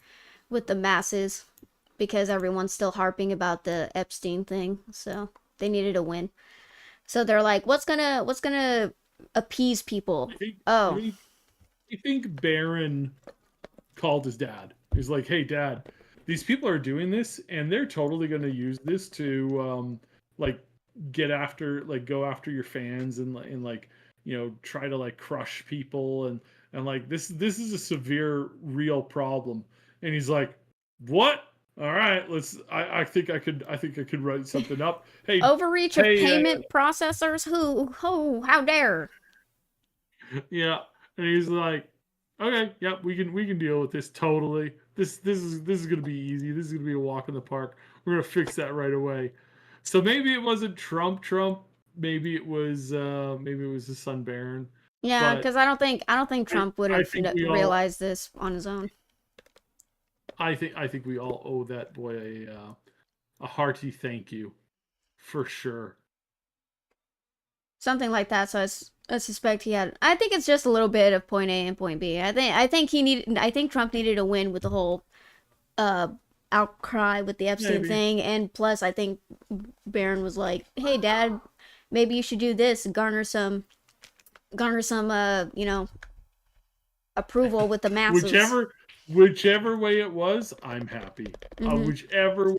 masses, because everyone's still harping about the Epstein thing. So they needed a win. So they're like, what's gonna appease people? I think Oh, I think Barron called his dad. He's like, "Hey, Dad, these people are doing this, and they're totally going to use this to like get after, like go after your fans, and like try to like crush people, and like this is a severe, real problem." And he's like, "What? All right, let's. I think I could write something up. Hey, overreach of hey, payment processors. Who? How dare? yeah." And he's like, "Okay, yep, we can deal with this totally. This is gonna be easy. This is gonna be a walk in the park. We're gonna fix that right away." So maybe it wasn't Trump. Maybe it was his son Barron. Yeah, But because I don't think Trump would I have think we all realized this on his own. I think we all owe that boy a hearty thank you for sure. Something like that. So I suspect he had. I think it's just a little bit of point A and point B. I think he needed. I think Trump needed a win with the whole uh outcry with the Epstein Maybe. thing, and plus I think Barron was like, "Hey, Dad, maybe you should do this, garner some approval with the masses." whichever whichever way it was, I'm happy. Hmm. Whichever way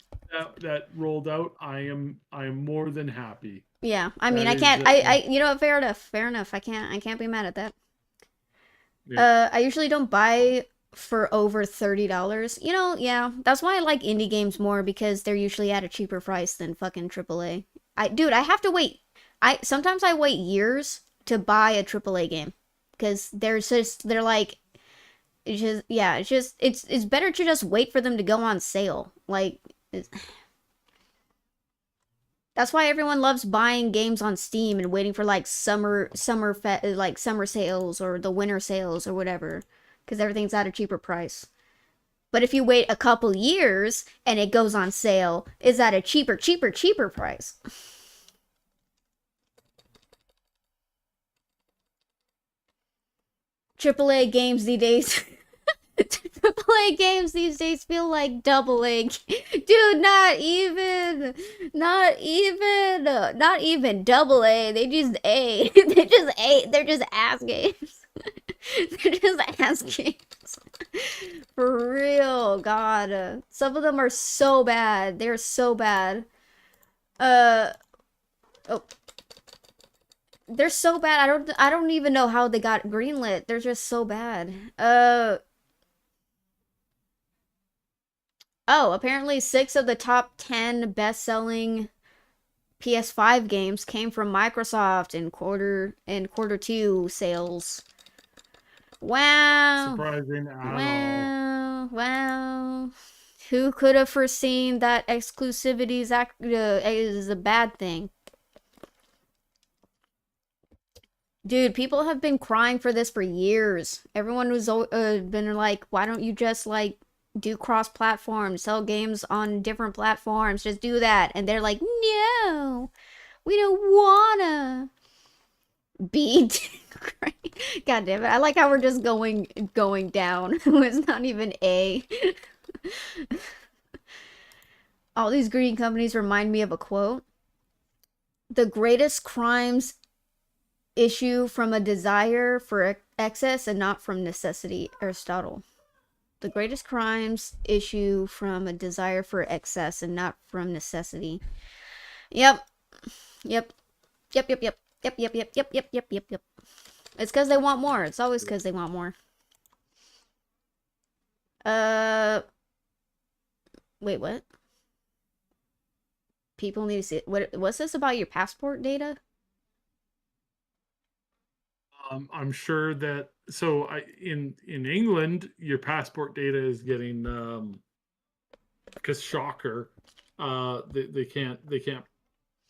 that rolled out, I am more than happy. Yeah, I mean, That I is can't. Fair enough. Fair enough. I can't be mad at that. yeah. I usually don't buy for over $30. Yeah, that's why I like indie games more, because they're usually at a cheaper price than fucking AAA. Dude, I have to wait. I sometimes I wait years to buy a AAA game, because they're like, it's just, yeah, it's better to just wait for them to go on sale. Like, that's why everyone loves buying games on Steam and waiting for like summer sales or the winter sales or whatever, because everything's at a cheaper price. But if you wait a couple years and it goes on sale, it's at a cheaper price. AAA games these days. AAA games these days feel like double A. Dude, not even double A. They just A. They just A. They're just ass games. They're just ass games. For real, God. Some of them are so bad. They're so bad. Uh, oh, they're so bad. I don't even know how they got greenlit. They're just so bad. Oh, apparently 6 of the top 10 best-selling PS5 games came from Microsoft in quarter 2 sales. Not Wow. surprising at all. Wow. Who could have foreseen that exclusivity is a bad thing? Dude, people have been crying for this for years. Everyone was been like, why don't you just like do cross-platform, sell games on different platforms, just do that. And they're like, no, we don't wanna beat. God damn it. I like how we're just going down. It's not even A. All these green companies remind me of a quote. The greatest crimes issue from a desire for excess and not from necessity. Aristotle. The greatest crimes issue from a desire for excess and not from necessity. Yep. Yep. Yep, yep, yep. Yep, yep, yep, yep, yep, yep, yep, yep. It's because they want more. It's always because they want more. Uh, wait, what? People need to see it. What's this about your passport data? I'm sure that in England, your passport data is getting because shocker, they can't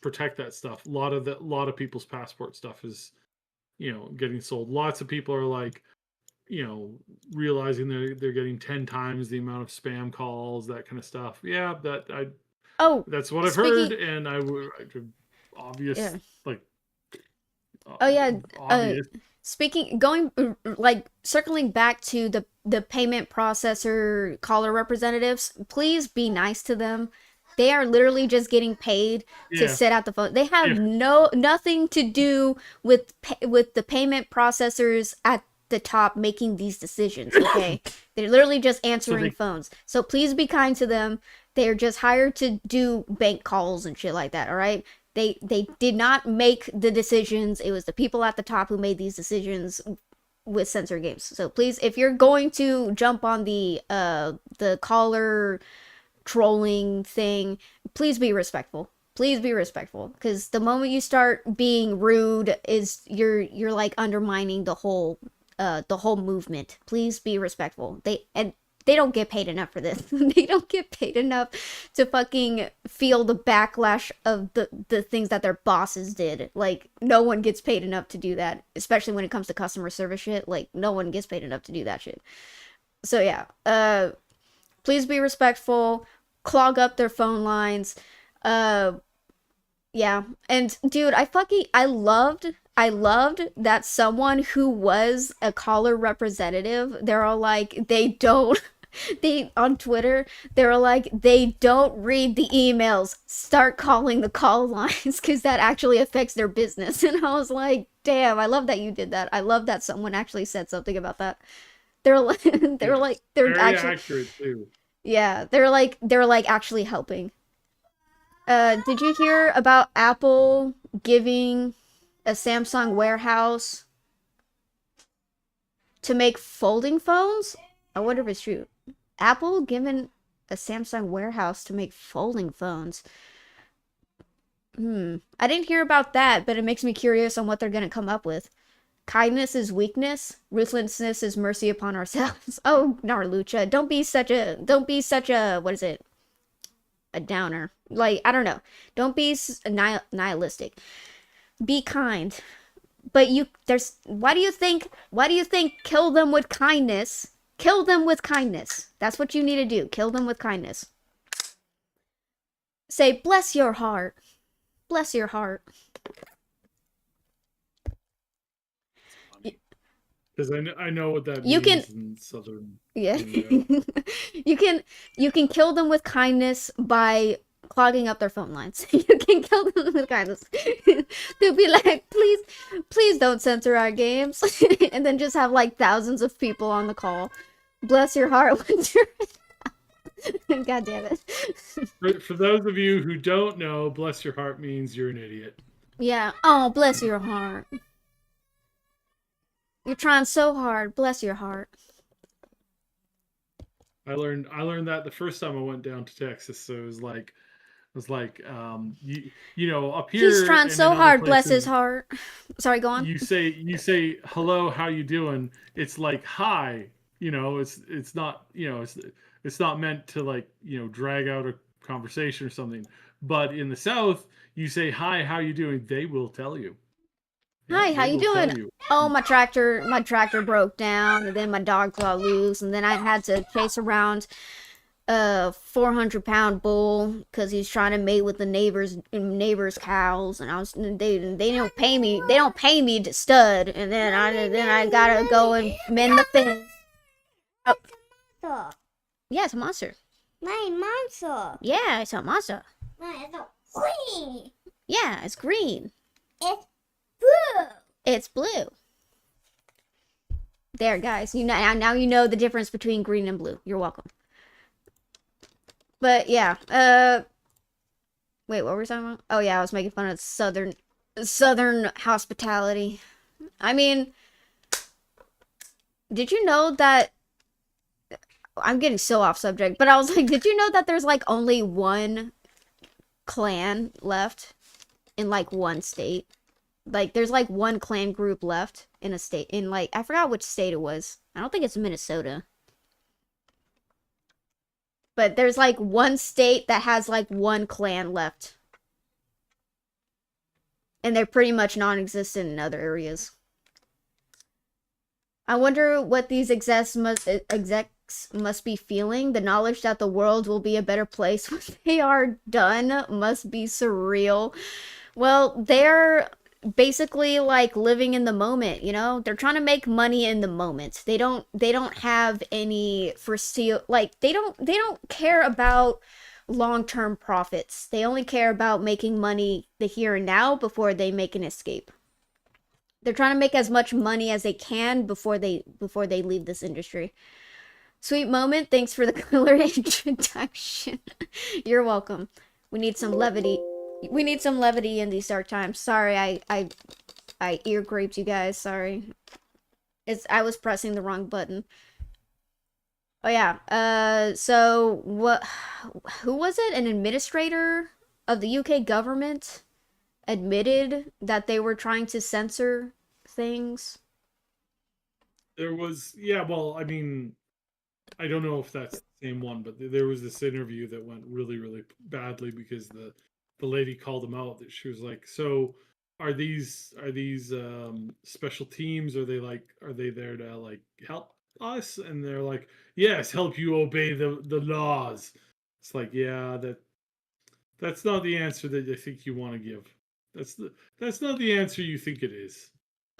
protect that stuff. A lot of people's passport stuff is getting sold. Lots of people are like, realizing they're getting 10 times the amount of spam calls, that kind of stuff. Yeah, Oh, that's what I've heard, speaking. and obvious, Yeah. like, Oh yeah. Uh, obvious. going like circling back to the payment processor caller representatives, please be nice to them. They are literally just getting paid to Yeah, sit at the phone. They have yeah. nothing to do with the payment processors at the top making these decisions, okay? They're literally just So answering they, phones. So please be kind to them. They're just hired to do bank calls and shit like that, all right? They did not make the decisions. It was the people at the top who made these decisions with censor games. So please, if you're going to jump on the caller trolling thing, please be respectful. Please be respectful, because the moment you start being rude, is you're like undermining the whole movement. Please be respectful. They don't get paid enough for this. They don't get paid enough to fucking feel the backlash of the things that their bosses did. Like, no one gets paid enough to do that, especially when it comes to customer service shit. Like, no one gets paid enough to do that shit. So yeah, please be respectful. Clog up their phone lines. Uh, yeah. And dude, I loved that someone who was a caller representative, they're all like, they don't they on Twitter, they were like, they don't read the emails. Start calling the call lines because that actually affects their business. And I was like, damn, I love that you did that. I love that someone actually said something about that. They're like they were yeah, like they're very actually accurate too. yeah, they're like actually helping. Did you hear about Apple giving a Samsung warehouse to make folding phones? I wonder if it's true. Apple given a Samsung warehouse to make folding phones. I didn't hear about that, but it makes me curious on what they're gonna come up with. Kindness is weakness. Ruthlessness is mercy upon ourselves. Oh, Narlucha, don't be such a, what is it? A downer. Like, I don't know. Don't be nihilistic. Be kind. But why do you think kill them with kindness? Kill them with kindness. That's what you need to do. Kill them with kindness. Say, bless your heart. Bless your heart. Because I know what that You can means in Southern Yeah. lingo. You can kill them with kindness by clogging up their phone lines. You can kill them with kindness. They'll be like, please don't censor our games. And then just have like thousands of people on the call. Bless your heart, Winter. God damn it. For those of you who don't know, bless your heart means you're an idiot. Yeah. Oh, bless your heart. You're trying so hard. Bless your heart. I learned that the first time I went down to Texas. So it was like up He's here trying and in so other hard. Bless his places, heart. Sorry, go on. you say hello, how you doing? It's like hi. It's not it's not meant to like drag out a conversation or something. But in the South, you say hi, how you doing? They will tell you. Yeah, Hi, how they you will doing? tell you. Oh, my tractor broke down, and then my dog got loose, and then I had to chase around a 400-pound bull because he's trying to mate with the neighbor's cows, and they don't pay me to stud, and then I gotta go and mend the fence. Oh, Monster. yeah, it's a monster. My monster. Yeah, it's a monster. My is a green. Yeah, it's green. It's blue. It's blue. There, guys. Now you know the difference between green and blue. You're welcome. But yeah, wait, what were we talking about? Oh yeah, I was making fun of southern hospitality. I mean, did you know that I'm getting so off subject, but I was like, did you know that there's like only one clan left in like one state? Like there's like one clan group left in a state in like I forgot which state it was. I don't think it's Minnesota. But there's like one state that has like one clan left. And they're pretty much non-existent in other areas. I wonder what these execs must be feeling. The knowledge that the world will be a better place when they are done must be surreal. Well, they're basically like living in the moment, you know? They're trying to make money in the moment. They don't have any foresee like they don't care about long-term profits. They only care about making money the here and now before they make an escape. They're trying to make as much money as they can before they leave this industry. Sweet moment. Thanks for the cooler introduction. You're welcome. We need some levity. We need some levity in these dark times. Sorry, I ear graped you guys. Sorry. I was pressing the wrong button. Oh yeah. So what? Who was it? An administrator of the UK government admitted that they were trying to censor things. There was, yeah, well, I mean, I don't know if that's the same one, but there was this interview that went really, really badly because the lady called him out. That she was like, "So, are these special teams? Are they there to like help us?" And they're like, "Yes, help you obey the laws." It's like, yeah, that's not the answer that I think you want to give. That's not the answer you think it is.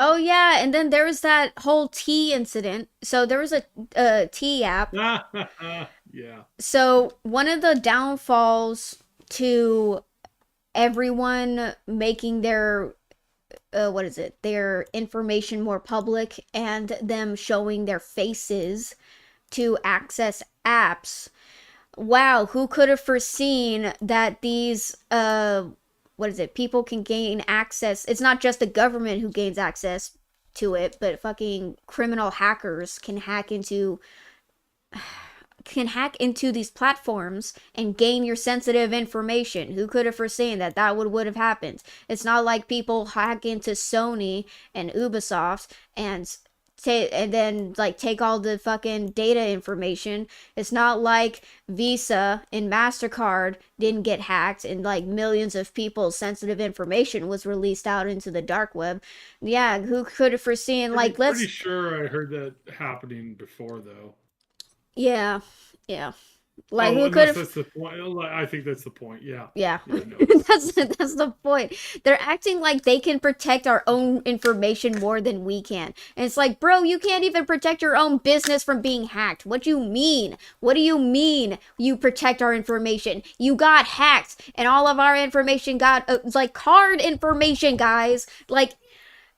Oh yeah, and then there was that whole tea incident. So there was a tea app. Yeah. So one of the downfalls to everyone making their what is it? Their information more public and them showing their faces to access apps. Wow, who could have foreseen that these what is it? People can gain access. It's not just the government who gains access to it, but fucking criminal hackers can hack into these platforms and gain your sensitive information. Who could have foreseen that would have happened? It's not like people hack into Sony and Ubisoft and then like take all the fucking data information. It's not like Visa and MasterCard didn't get hacked and like millions of people's sensitive information was released out into the dark web. Yeah, who could have foreseen like let's Pretty sure I heard that happening before though. yeah. Yeah. Like Oh, who could unless have that's the point. I think that's the point. Yeah. yeah. Yeah. No. That's the point. They're acting like they can protect our own information more than we can. And it's like, bro, you can't even protect your own business from being hacked. What do you mean? What do you mean you protect our information? You got hacked and all of our information got like card information, guys. Like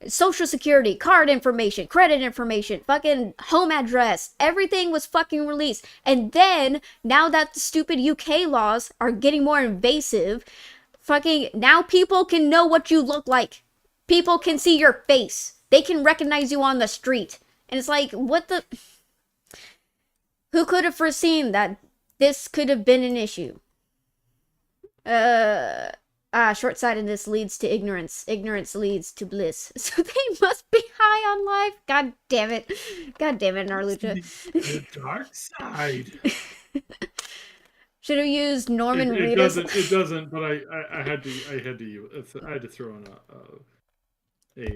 social security, card information, credit information, fucking home address, everything was fucking released. And then, now that the stupid UK laws are getting more invasive, fucking, now people can know what you look like. People can see your face. They can recognize you on the street. And it's like, what the... Who could have foreseen that this could have been an issue? Short-sightedness leads to ignorance. Ignorance leads to bliss. So they must be high on life. God damn it. God damn it, Narlucha. The dark side. Should have used Norman It Reedus. doesn't. But I had to throw in a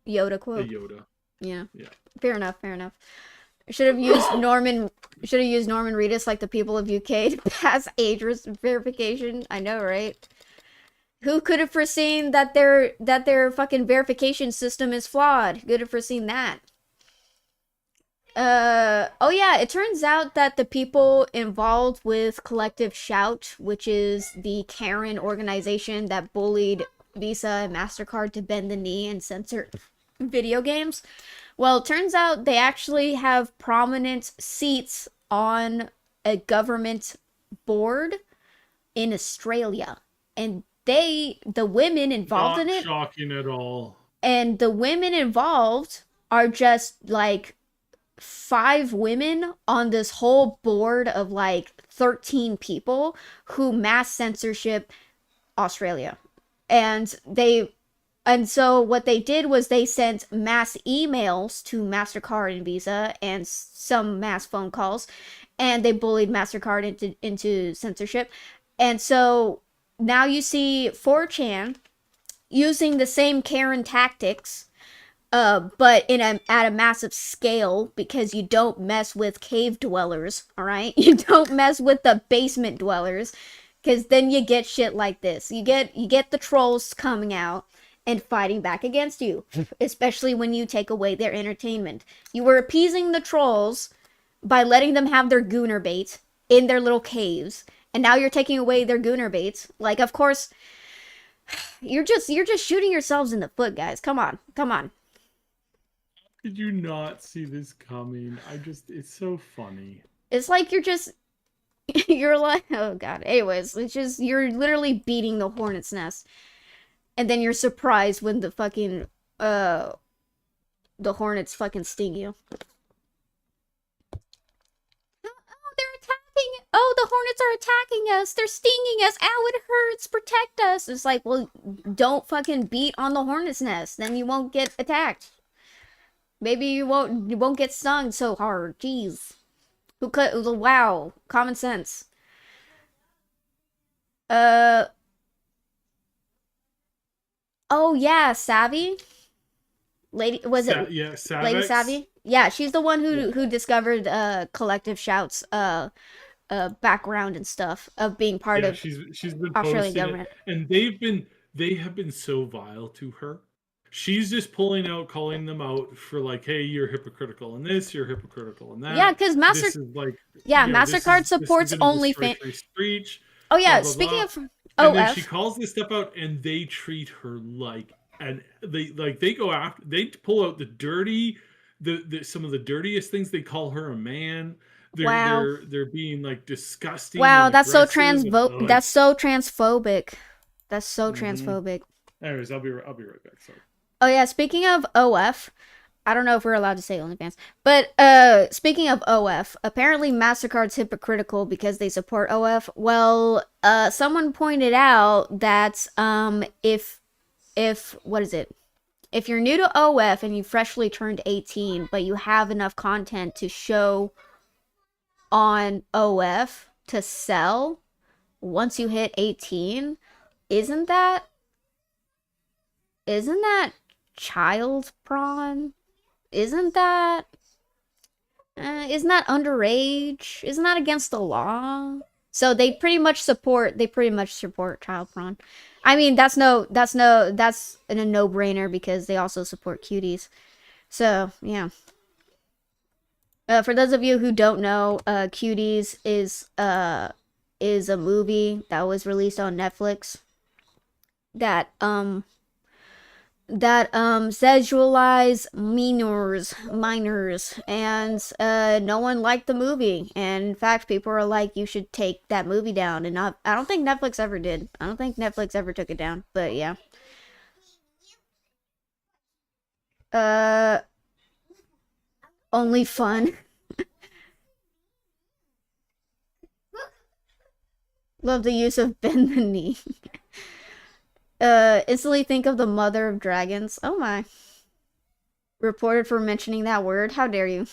Yoda quote. a Yoda. Yeah. Yeah. Fair enough. Fair enough. Should have used Norman Reedus like the people of UK to pass age verification. I know, right? Who could have foreseen that their fucking verification system is flawed? Could have foreseen that. Oh yeah, it turns out that the people involved with Collective Shout, which is the Karen organization that bullied Visa and MasterCard to bend the knee and censor video games, well, it turns out they actually have prominent seats on a government board in Australia. And the women involved Not in it, shocking at all. and the women involved are just like 5 women on this whole board of like 13 people who mass censorship Australia. And so what they did was they sent mass emails to MasterCard and Visa and some mass phone calls, and they bullied MasterCard into censorship. And so now you see 4chan using the same Karen tactics but at a massive scale because you don't mess with cave dwellers, all right? You don't mess with the basement dwellers, because then you get shit like this. You get the trolls coming out and fighting back against you, especially when you take away their entertainment. You were appeasing the trolls by letting them have their gooner bait in their little caves, and now you're taking away their gooner baits. Like, of course, you're just shooting yourselves in the foot, guys. Come on, come on. Did you not see this coming? It's so funny. It's like you're like, oh god. Anyways, it's just, you're literally beating the hornet's nest. And then you're surprised when the fucking, the hornets fucking sting you. Oh, they're attacking! Oh, the hornets are attacking us! They're stinging us! Ow, it hurts! Protect us! It's like, well, don't fucking beat on the hornet's nest. Then you won't get attacked. Maybe you won't get stung so hard. Jeez. Who could? Wow. Common sense. Oh yeah, Savvy. Lady, was it? Yeah, Savex. Lady Savvy? Yeah, she's the one who discovered Collective Shout's background and stuff of being part of she's been Australian posting government. it, and they have been so vile to her. She's just calling them out for like, hey, you're hypocritical in this, you're hypocritical in that. Yeah, because this is like, MasterCard supports OnlyFans. Oh yeah, blah, speaking blah. of And then OF, she calls this stuff out, and they treat her like, and they go after, they pull out the dirty, some of the dirtiest things. They call her a man. Wow. They're being like disgusting. Wow, and that's so aggressive and, that's so transphobic. That's so Mhm. transphobic. Anyways, I'll be right back. Sorry. Oh yeah, speaking of OF, I don't know if we're allowed to say OnlyFans, but speaking of OF, apparently MasterCard's hypocritical because they support OF. Well, someone pointed out that if what is it? If you're new to OF and you freshly turned 18, but you have enough content to show on OF to sell once you hit 18, isn't that child prawn? Isn't that underage? Isn't that against the law? So they pretty much support child prawn. I mean, that's a no-brainer because they also support cuties. So, yeah. For those of you who don't know, Cuties is a movie that was released on Netflix that sexualize minors, and no one liked the movie. And in fact, people are like, you should take that movie down. And I don't think Netflix ever did. I don't think Netflix ever took it down. But yeah. Only fun. Love the use of bend the knee. Instantly think of the mother of dragons. Oh my. Reported for mentioning that word. How dare you?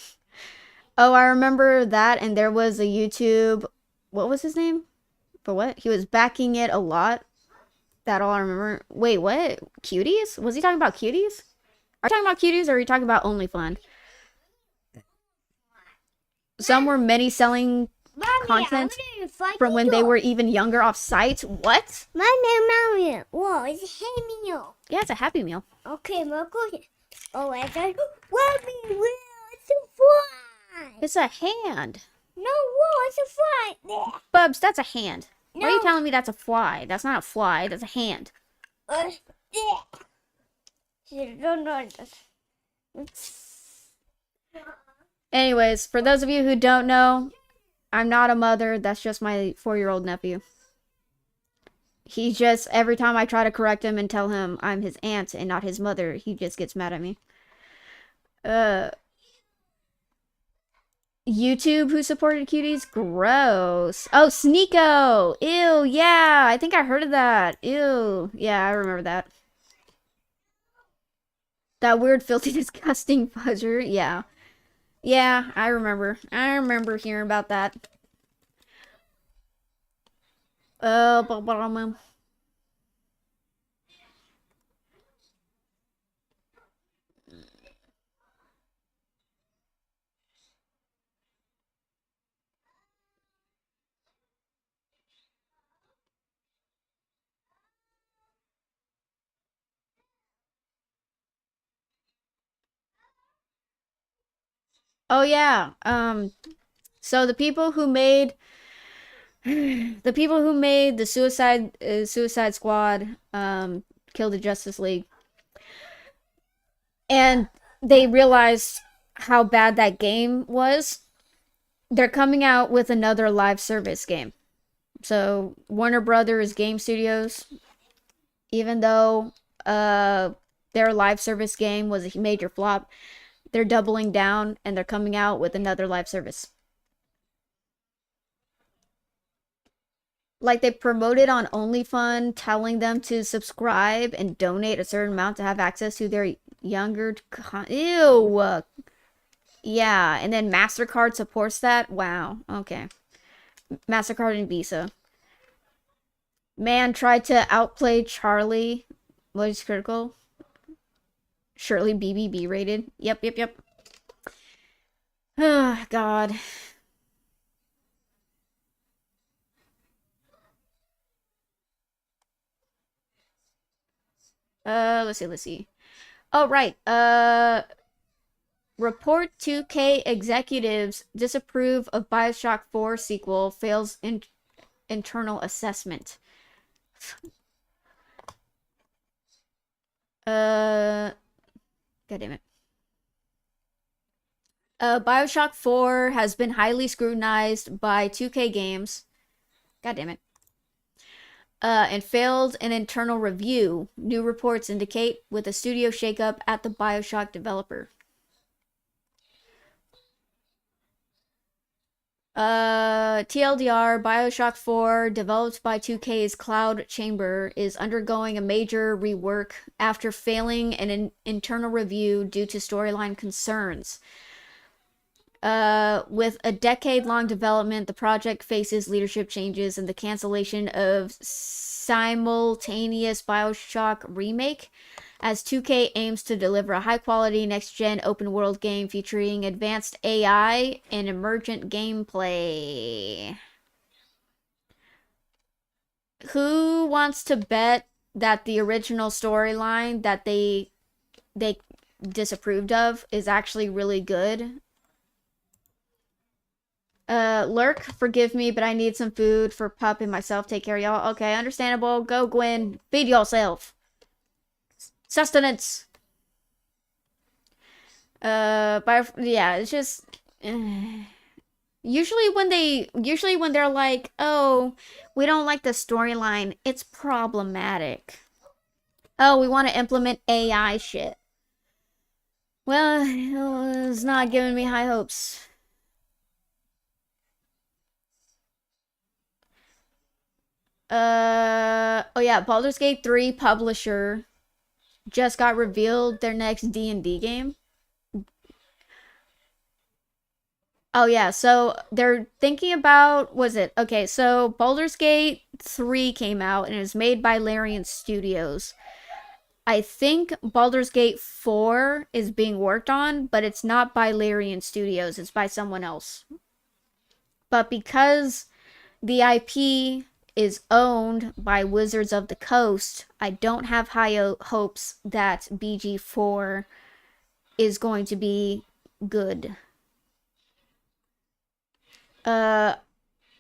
Oh, I remember that, and there was a YouTube. What was his name? For what? He was backing it a lot. That all I remember. Wait, what? Cuties? Was he talking about cuties? Are you talking about cuties, or are you talking about OnlyFans? Some were many selling content from when they were even younger off site. What? My name Mario. Whoa, it's a Happy Meal. Yeah, it's a Happy Meal. Okay, Marco. Oh, I got it's a fly. It's a hand. No, whoa, it's a fly. There. Bubs, that's a hand. No. Why are you telling me that's a fly? That's not a fly, that's a hand. There. You don't know this. Anyways, for those of you who don't know, I'm not a mother. That's just my 4-year-old nephew. He just, every time I try to correct him and tell him I'm his aunt and not his mother, he just gets mad at me. YouTube who supported cuties? Gross. Oh, Sneeko! Ew, yeah, I think I heard of that. Ew, yeah, I remember that. That weird, filthy, disgusting fuzzer, yeah. Yeah, I remember. I remember hearing about that. Oh yeah. So the people who made the Suicide Squad, Kill the Justice League, and they realized how bad that game was. They're coming out with another live service game. So Warner Brothers Game Studios, even though their live service game was a major flop, they're doubling down and they're coming out with another live service. Like they promoted on OnlyFun, telling them to subscribe and donate a certain amount to have access to their younger. Ew. Yeah, and then MasterCard supports that. Wow. Okay. MasterCard and Visa. Man tried to outplay Charlie. What is critical? Shirley BBB rated. Yep, yep, yep. Oh, God. Let's see. Oh, right. Report 2K executives disapprove of BioShock 4 sequel, fails internal assessment. God damn it. BioShock 4 has been highly scrutinized by 2K Games. God damn it. And failed an internal review, new reports indicate, with a studio shakeup at the BioShock developer. TLDR, BioShock 4, developed by 2K's Cloud Chamber, is undergoing a major rework after failing an internal review due to storyline concerns. With a decade-long development, the project faces leadership changes and the cancellation of simultaneous BioShock remake, as 2K aims to deliver a high-quality next-gen open-world game featuring advanced AI and emergent gameplay. Who wants to bet that the original storyline that they disapproved of is actually really good? Lurk, forgive me, but I need some food for Pup and myself. Take care, y'all. Okay, understandable. Go, Gwen. Feed yourself. Sustenance. Yeah, it's just usually when they're like, "Oh, we don't like the storyline. It's problematic." Oh, we want to implement AI shit. Well, it's not giving me high hopes. Oh yeah, Baldur's Gate 3 publisher just got revealed their next D&D game. Oh yeah, so they're thinking about, was it? Okay, so Baldur's Gate 3 came out and it was made by Larian Studios. I think Baldur's Gate 4 is being worked on, but it's not by Larian Studios, it's by someone else. But because the IP is owned by Wizards of the Coast, I don't have high hopes that BG4 is going to be good.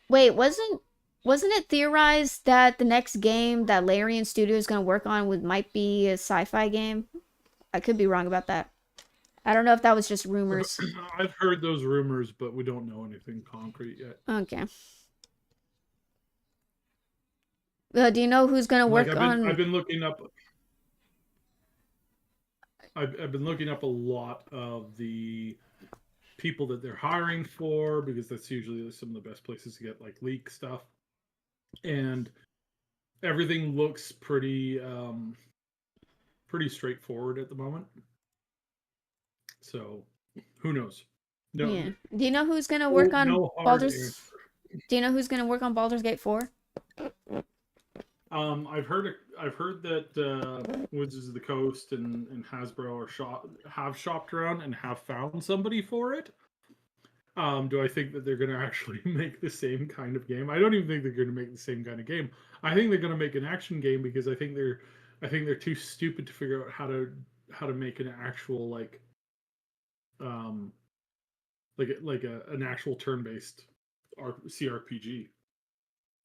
Wait, wasn't it theorized that the next game that Larian Studio is going to work on might be a sci-fi game? I could be wrong about that. I don't know if that was just rumors. I've heard those rumors, but we don't know anything concrete yet. Okay. Do you know who's going to work on? I've been looking up. I've been looking up a lot of the people that they're hiring for, because that's usually some of the best places to get like leak stuff, and everything looks pretty straightforward at the moment. So who knows? No. Yeah. Do you know who's gonna work on no Baldur's? answer. Do you know who's gonna work on Baldur's Gate 4? I've heard that Wizards of the Coast and Hasbro have shopped around and have found somebody for it. Do I think that they're going to actually make the same kind of game? I don't even think they're going to make the same kind of game. I think they're going to make an action game, because I think they're too stupid to figure out how to make an actual like an actual turn-based CRPG.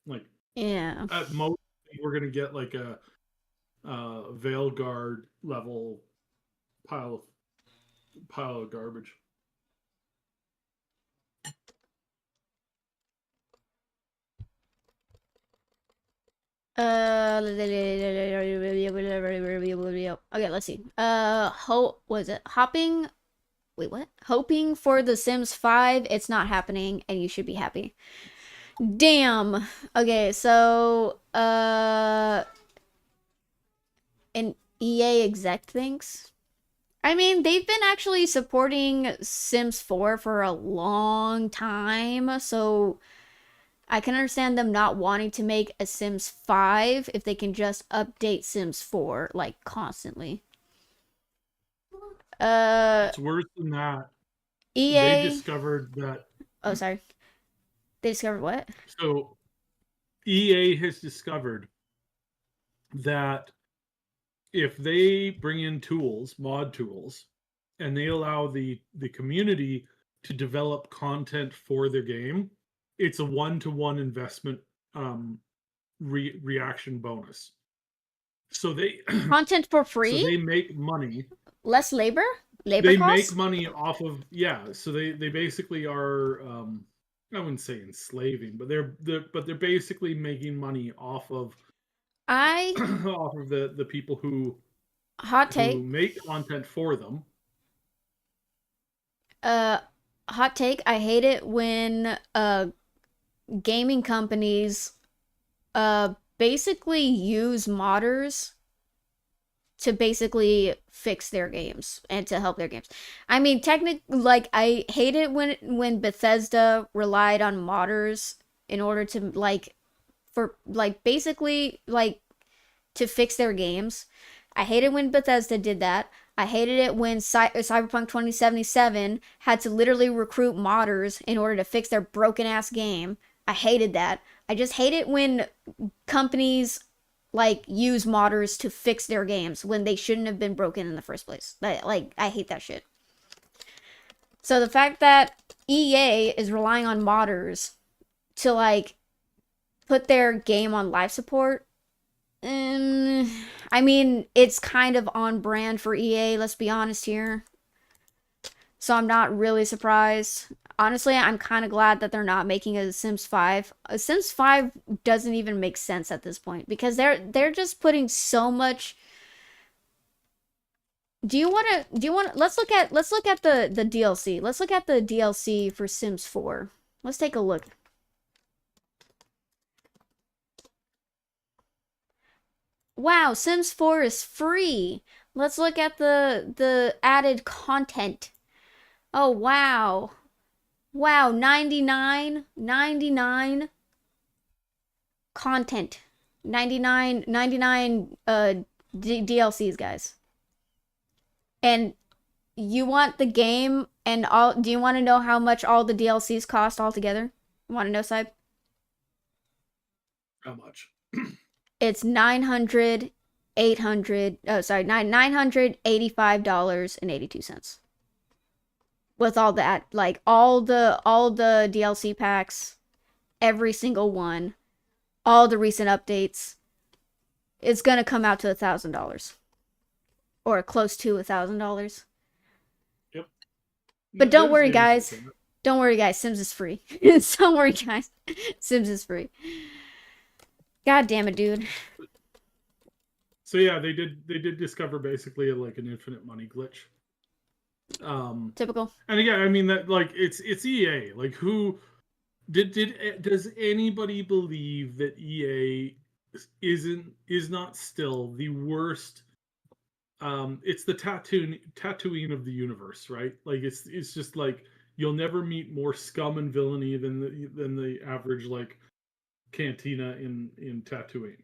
Like Yeah. at most, we're gonna get like a Veilguard level pile of garbage. Okay, let's see. Was it hopping? Wait, what? Hoping for The Sims 5. It's not happening, and you should be happy. Damn. Okay, so an EA exec thinks. I mean, they've been actually supporting Sims 4 for a long time, so I can understand them not wanting to make a Sims 5 if they can just update Sims 4 like constantly. It's worse than that. EA. They discovered that. Oh, sorry. They discovered what? So, EA has discovered that if they bring in tools, mod tools, and they allow the community to develop content for their game, it's a 1-to-1 investment reaction bonus. So they Content for free? So they make money. Less labor? They costs? make money off of, yeah. So they basically are I wouldn't say enslaving, but they're basically making money off of off of the people who make content for them. Hot take, I hate it when gaming companies basically use modders to basically fix their games and to help their games. I mean, technically, like, I hate it when Bethesda relied on modders in order to basically to fix their games. I hate it when Bethesda did that. I hated it when Cyberpunk 2077 had to literally recruit modders in order to fix their broken ass game. I hated that. I just hate it when companies use modders to fix their games when they shouldn't have been broken in the first place. I hate that shit. So the fact that EA is relying on modders to put their game on life support, I mean, it's kind of on brand for EA, let's be honest here. So I'm not really surprised. Honestly, I'm kind of glad that they're not making a Sims 5. A Sims 5 doesn't even make sense at this point because they're just putting so much. Do you want to let's look at the DLC. Let's look at the DLC for Sims 4. Let's take a look. Wow, Sims 4 is free. Let's look at the added content. Oh, wow. Wow, 99 content. 99 DLCs, guys. And you want the game and all, do you want to know how much all the DLCs cost altogether? You want to know, Saib? How much? It's $985.82. With all that, all the DLC packs, every single one, all the recent updates, it's gonna come out to $1,000. Or close to $1,000. Yep. But don't worry, guys. Don't worry, guys. Sims is free. Don't worry, guys. Sims is free. God damn it, dude. So yeah, they did discover basically an infinite money glitch. Typical. And again, I mean that it's EA. Who does anybody believe that EA is not still the worst? It's the Tatooine of the universe, right? It's just you'll never meet more scum and villainy than the average cantina in Tatooine.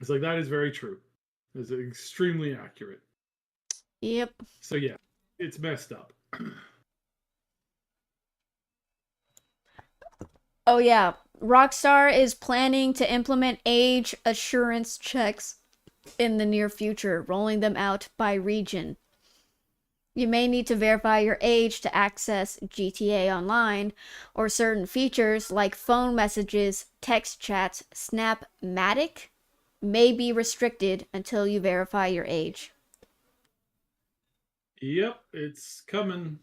It's that is very true. It's extremely accurate. Yep. So yeah, it's messed up. Oh yeah, Rockstar is planning to implement age assurance checks in the near future, rolling them out by region. You may need to verify your age to access GTA Online, or certain features like phone messages, text chats, Snapmatic may be restricted until you verify your age. Yep, it's coming.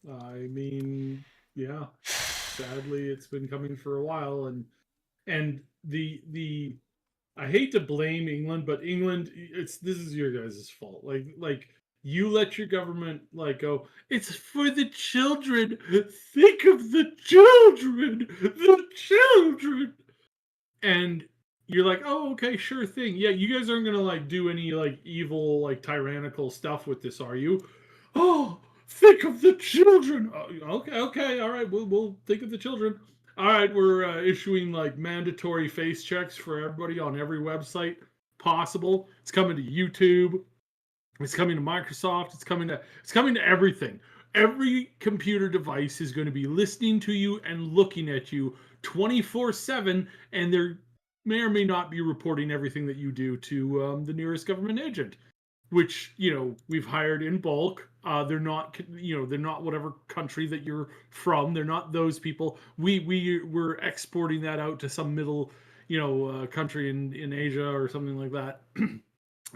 I mean, yeah. Sadly, it's been coming for a while, and the I hate to blame England, but England, it's this is your guys' fault. Like you let your government like go. It's for the children. Think of the children. The children. And you're like, oh, okay, sure thing. Yeah, you guys aren't gonna like do any like evil, like tyrannical stuff with this, are you? Oh, think of the children. Okay, okay, all right, we'll think of the children. All right, we're issuing like mandatory face checks for everybody on every website possible. It's coming to YouTube. It's coming to Microsoft. It's coming to everything. Every computer device is going to be listening to you and looking at you 24/7, and they may or may not be reporting everything that you do to the nearest government agent, which we've hired in bulk. They're not whatever country that you're from. They're not those people. We're exporting that out to some middle country in Asia or something like that.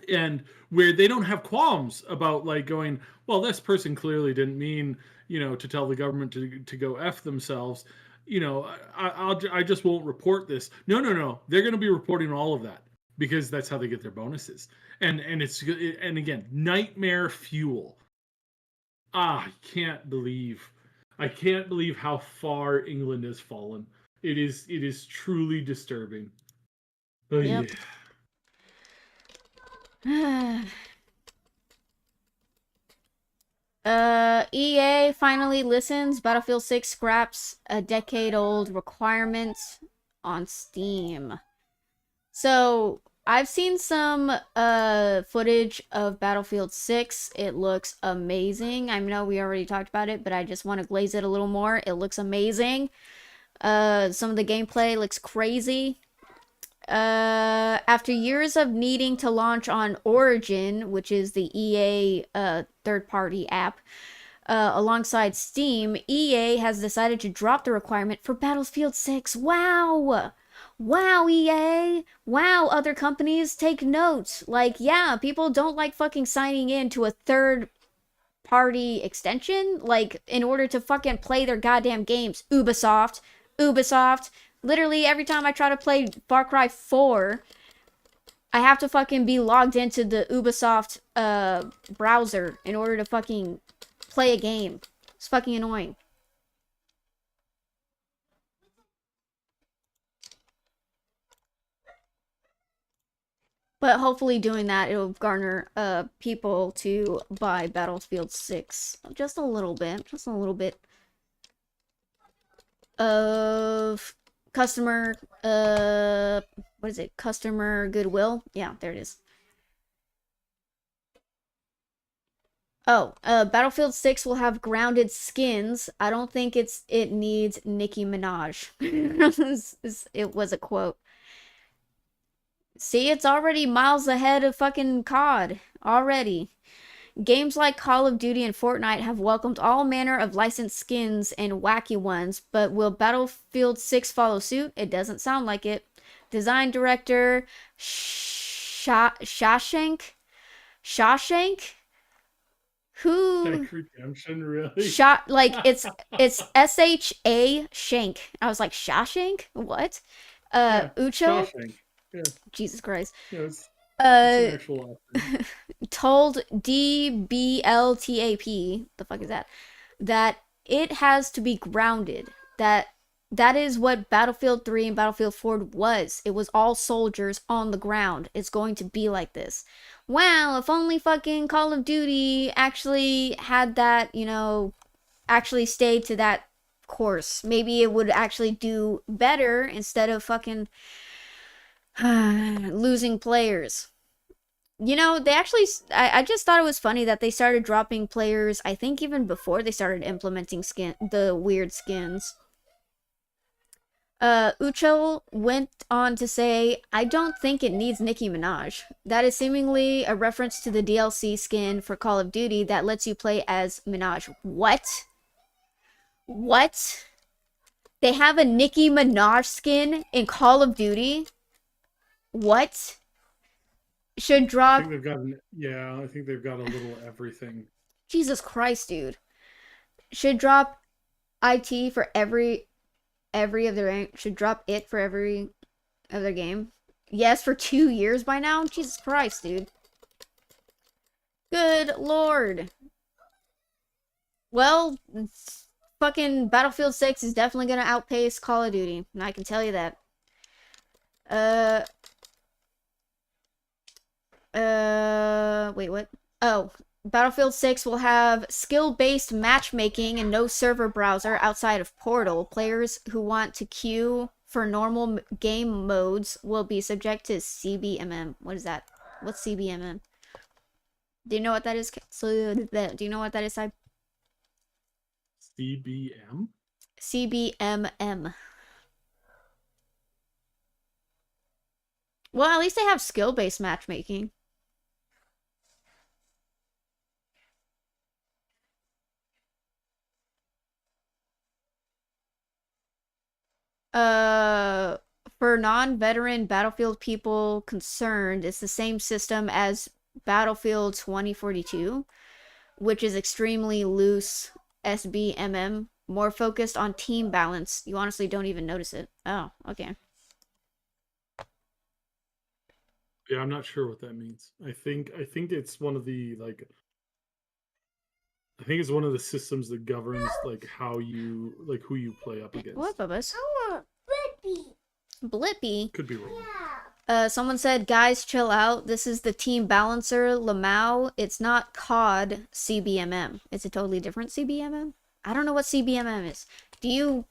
And where they don't have qualms about like going, well, this person clearly didn't mean to tell the government to go f themselves. I just won't report this. No, no, no, they're going to be reporting all of that because that's how they get their bonuses. And again, nightmare fuel. I can't believe how far England has fallen. It is truly disturbing. But Yep. EA finally listens. Battlefield 6 scraps a decade-old requirement on Steam. So, I've seen some footage of Battlefield 6. It looks amazing. I know we already talked about it, but I just want to glaze it a little more. It looks amazing. Some of the gameplay looks crazy. After years of needing to launch on Origin, which is the EA third-party app, alongside Steam, EA has decided to drop the requirement for Battlefield 6. Wow! Wow, EA! Wow, other companies, take note. Like, yeah, people don't like fucking signing in to a third-party extension, like, in order to fucking play their goddamn games. Ubisoft. Literally, every time I try to play Far Cry 4, I have to fucking be logged into the Ubisoft browser in order to fucking play a game. It's fucking annoying. But hopefully doing that, it'll garner people to buy Battlefield 6. Just a little bit. Just a little bit of customer what is it, customer goodwill. Yeah, there it is. Battlefield 6 will have grounded skins. I don't think it needs Nicki Minaj. It was a quote. See, it's already miles ahead of fucking COD already. Games like Call of Duty and Fortnite have welcomed all manner of licensed skins and wacky ones, but will Battlefield 6 follow suit? It doesn't sound like it. Design director Shawshank? Who? Redemption, really? It's SHA Shank. I was like, Shawshank? What? Yeah, Ucho? Shawshank. Yeah, Jesus Christ. yeah, it's an actual option. Told DBLTAP, the fuck is that? That it has to be grounded. That is what Battlefield 3 and Battlefield 4 was. It was all soldiers on the ground. It's going to be like this. Wow, if only fucking Call of Duty actually had that, actually stayed to that course. Maybe it would actually do better instead of fucking losing players. They actually, I just thought it was funny that they started dropping players, I think even before they started implementing the weird skins. Ucho went on to say, I don't think it needs Nicki Minaj. That is seemingly a reference to the DLC skin for Call of Duty that lets you play as Minaj. What? What? They have a Nicki Minaj skin in Call of Duty? What? Should I drop. think they've got I think they've got a little everything. Jesus Christ, dude. Should drop IT for every of their should drop it for every of their game. Yes, for 2 years by now. Jesus Christ, dude. Good lord. Well, fucking Battlefield 6 is definitely gonna outpace Call of Duty. I can tell you that. Wait, what? Oh, Battlefield 6 will have skill-based matchmaking and no server browser outside of Portal. Players who want to queue for normal game modes will be subject to CBMM. What is that? What's CBMM? Do you know what that is? Do you know what that is, Sai? CBM? CBMM. Well, at least they have skill-based matchmaking. For non-veteran Battlefield people concerned, it's the same system as Battlefield 2042, which is extremely loose SBMM, more focused on team balance. You honestly don't even notice it. Oh, okay. Yeah, I'm not sure what that means. I think it's one of the I think it's one of the systems that governs how you who you play up against. What, Bubba's? I want Blippi. Blippi? Could be wrong. Someone said, guys, chill out. This is the team balancer, Lamau. It's not COD CBMM. It's a totally different CBMM. I don't know what CBMM is. Do you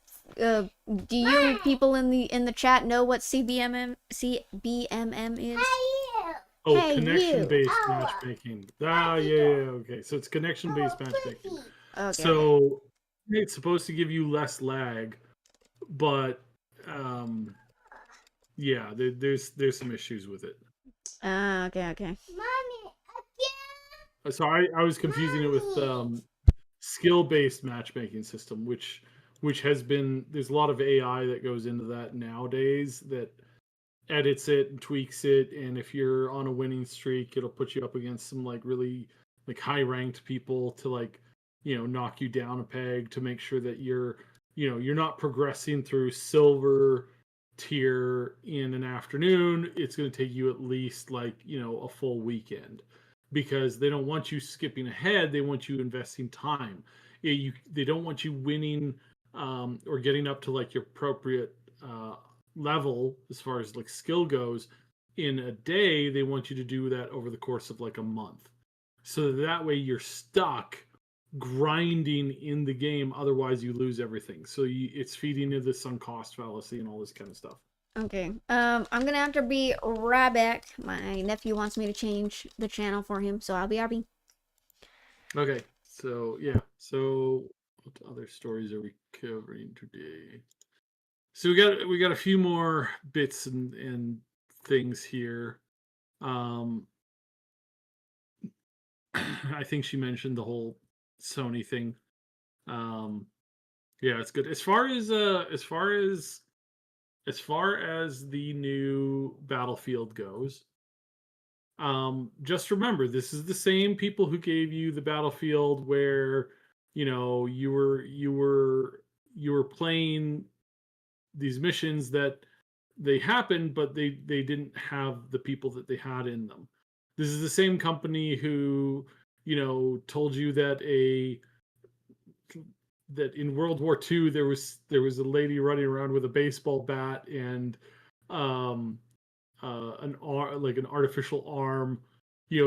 people in the chat know what CBMM is? Oh, Hey, connection-based you. matchmaking. Okay. So it's connection-based matchmaking. Okay. So it's supposed to give you less lag, but yeah, there's some issues with it. Okay. Mommy, again. So I was confusing it with skill-based matchmaking system, which has been, there's a lot of AI that goes into that nowadays that edits it and tweaks it, and if you're on a winning streak, it'll put you up against some really high ranked people to knock you down a peg to make sure that you're not progressing through silver tier in an afternoon. It's going to take you at least a full weekend, because they don't want you skipping ahead. They want you investing time. They don't want you winning or getting up to your appropriate level as far as skill goes in a day. They want you to do that over the course of a month, so that way you're stuck grinding in the game. Otherwise you lose everything. So it's feeding into the sunk cost fallacy and all this kind of stuff. Okay. I'm gonna have to be right back. My nephew wants me to change the channel for him, so I'll be RB. Okay. So yeah. So what other stories are we covering today? So we got a few more bits and things here. I think she mentioned the whole Sony thing. Yeah, it's good. As far as the new Battlefield goes, just remember, this is the same people who gave you the Battlefield where you were playing these missions that they happened, but they didn't have the people that they had in them. This is the same company who told you that in World War II there was a lady running around with a baseball bat and an artificial arm,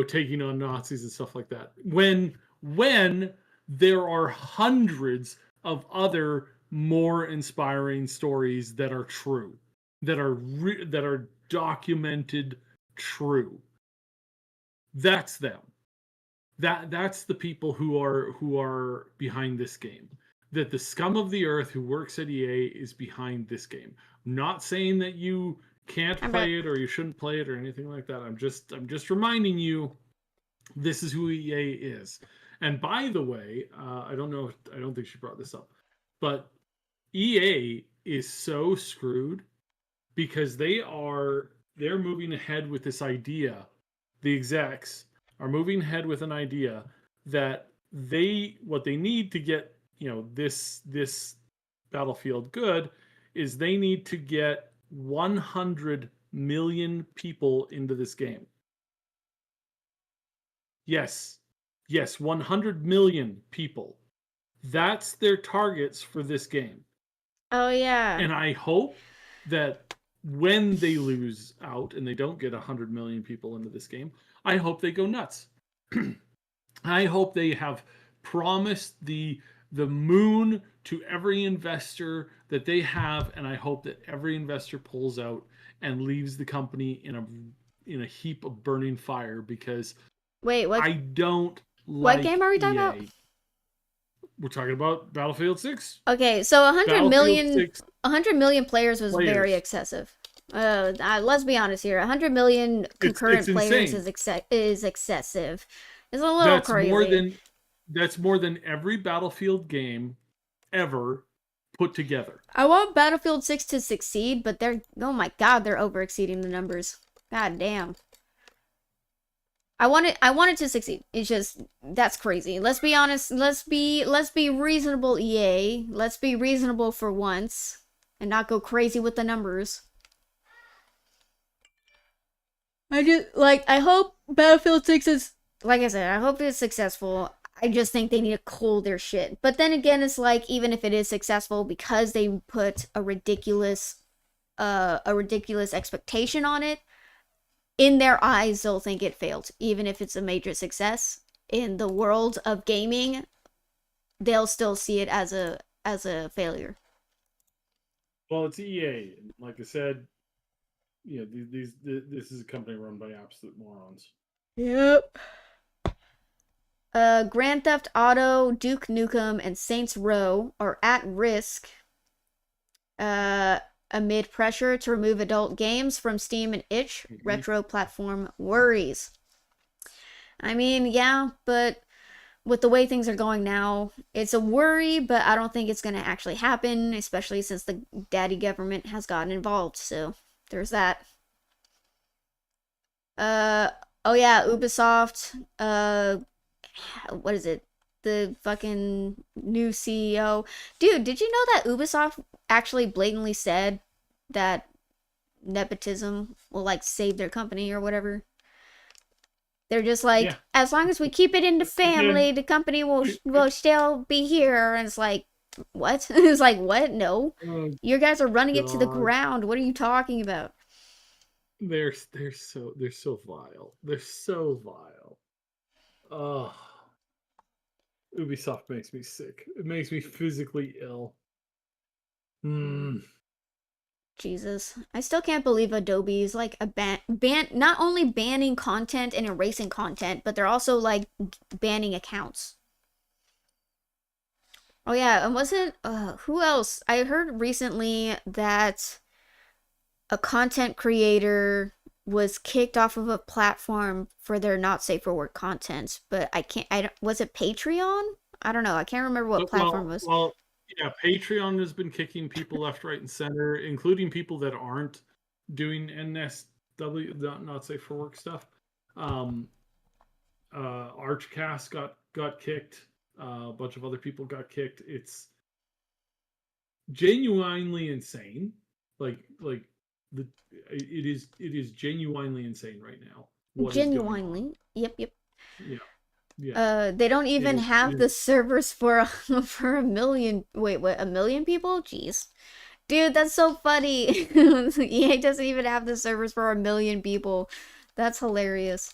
taking on Nazis and stuff like that. When there are hundreds of other more inspiring stories that are true, that are documented true. That's them. That's the people who are behind this game. that the scum of the earth who works at EA is behind this game. I'm not saying that you can't I bet. play it or you shouldn't play it or anything like that. I'm just reminding you this is who EA is. And by the way, I don't know. I don't think she brought this up, but EA is so screwed because they're moving ahead with this idea. The execs are moving ahead with an idea that what they need to get this Battlefield good is they need to get 100 million people into this game. Yes. Yes, 100 million people. That's their targets for this game. Oh yeah. And I hope that when they lose out and they don't get 100 million people into this game, I hope they go nuts. I hope they have promised the moon to every investor that they have, and I hope that every investor pulls out and leaves the company in a heap of burning fire because Wait, I don't what like game are we talking about? EA. We're talking about Battlefield 6. Okay, so 100 Battlefield million 6 100 million players was very players. excessive. Let's be honest here. 100 million concurrent It's players insane. is excessive. It's a little crazy. That's more than every Battlefield game ever put together. I want Battlefield 6 to succeed, but oh my god, they're over exceeding the numbers. God damn. I want it to succeed. It's just that's crazy. Let's be honest. Let's be reasonable, EA. Let's be reasonable for once and not go crazy with the numbers. I hope Battlefield 6 is, like I said, I hope it's successful. I just think they need to cool their shit. But then again, it's like, even if it is successful, because they put a ridiculous expectation on it, in their eyes, they'll think it failed. Even if it's a major success, in the world of gaming, they'll still see it as a failure. Well, it's EA. Like I said, this is a company run by absolute morons. Yep. Grand Theft Auto, Duke Nukem, and Saints Row are at risk amid pressure to remove adult games from Steam and itch retro platform worries. I mean, yeah, but with the way things are going now, it's a worry, but I don't think it's going to actually happen, especially since the daddy government has gotten involved. So there's that. Oh yeah, Ubisoft, what is it? The fucking new CEO. Dude, did you know that Ubisoft actually blatantly said that nepotism will like save their company or whatever? They're just like, Yeah. as long as we keep it in the family, the company will still be here. And it's like, what? It's like, what? No, you guys are running it to the ground. What are you talking about? They're so vile. They're so vile. Oh, Ubisoft makes me sick. It makes me physically ill. Jesus, I still can't believe Adobe is like a ban not only banning content and erasing content, but they're also like banning accounts. Oh yeah, and wasn't who else? I heard recently that a content creator was kicked off of a platform for their not safe for work content, but was it Patreon? I don't know. I can't remember what platform it was. Well, yeah, Patreon has been kicking people left, right, and center, including people that aren't doing NSW, not safe for work stuff. Archcast got kicked. A bunch of other people got kicked. It's genuinely insane. It is genuinely insane right now. Genuinely, yep. Yeah. They don't even have the servers for a million. Wait, what? 1 million people? Jeez, dude, that's so funny. EA doesn't even have the servers for 1 million people. That's hilarious.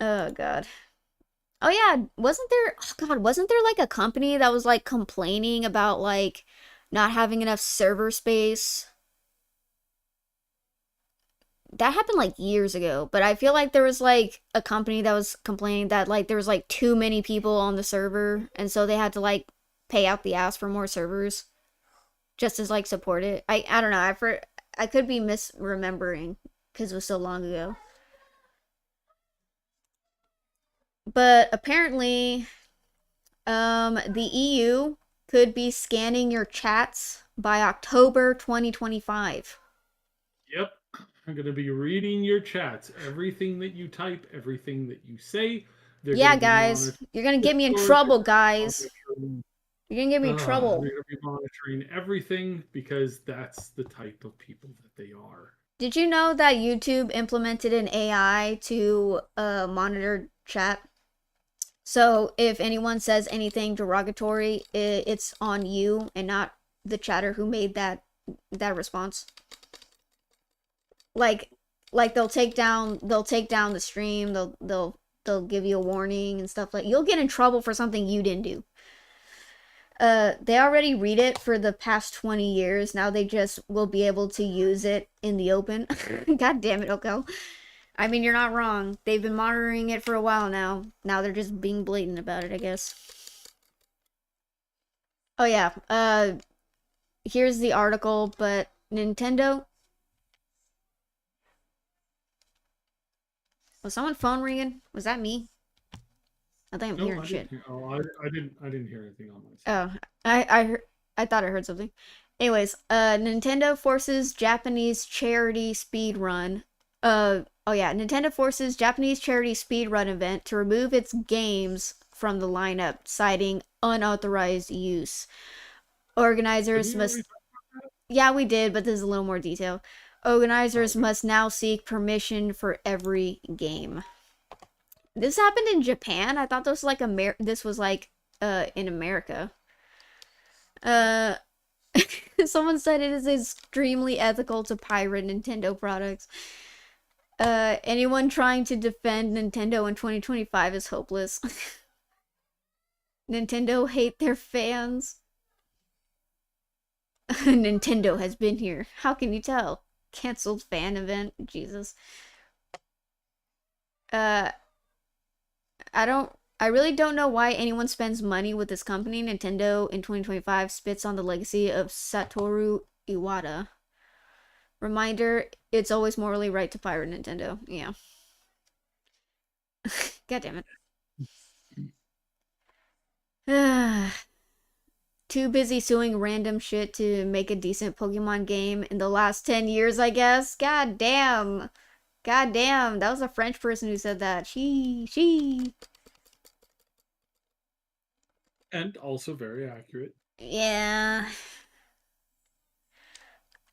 Oh god. Oh yeah, wasn't there like a company that was like complaining about like not having enough server space? That happened like years ago, but I feel like there was like a company that was complaining that like there was like too many people on the server, and so they had to like pay out the ass for more servers just as like support it. I don't know. I could be misremembering because it was so long ago. But apparently, the EU could be scanning your chats by October 2025. Yep. I'm going to be reading your chats. Everything that you type, everything that you say. They're Yeah, going to be guys, you're gonna get me in monitoring. trouble, guys. monitoring You're gonna get me in they're trouble. going to be monitoring everything because that's the type of people that they are. Did you know that YouTube implemented an AI to monitor chat? So if anyone says anything derogatory, it's on you and not the chatter who made that response. Like they'll take down the stream. They'll give you a warning and stuff like. You'll get in trouble for something you didn't do. They already read it for the past 20 years. Now they just will be able to use it in the open. God damn it, Oko. I mean, you're not wrong. They've been monitoring it for a while now. Now they're just being blatant about it, I guess. Oh yeah, here's the article, but Nintendo... Was someone phone ringing? Was that me? I think I'm hearing shit. I didn't hear anything on my side. Oh, I thought I heard something. Anyways, Nintendo forces Japanese charity speed run. Nintendo forces Japanese charity speed run event to remove its games from the lineup, citing unauthorized use. Organizers must. Yeah, we did, but there's a little more detail. Organizers must now seek permission for every game. This happened in Japan. I thought this was like this was like in America. Someone said it is extremely ethical to pirate Nintendo products. Anyone trying to defend Nintendo in 2025 is hopeless. Nintendo hate their fans. Nintendo has been here. How can you tell? Cancelled fan event. Jesus. I really don't know why anyone spends money with this company. Nintendo in 2025 spits on the legacy of Satoru Iwata. Reminder, it's always morally right to pirate Nintendo. Yeah. God damn it. Too busy suing random shit to make a decent Pokemon game in the last 10 years, I guess. God damn. God damn. That was a French person who said that. She. And also very accurate. Yeah.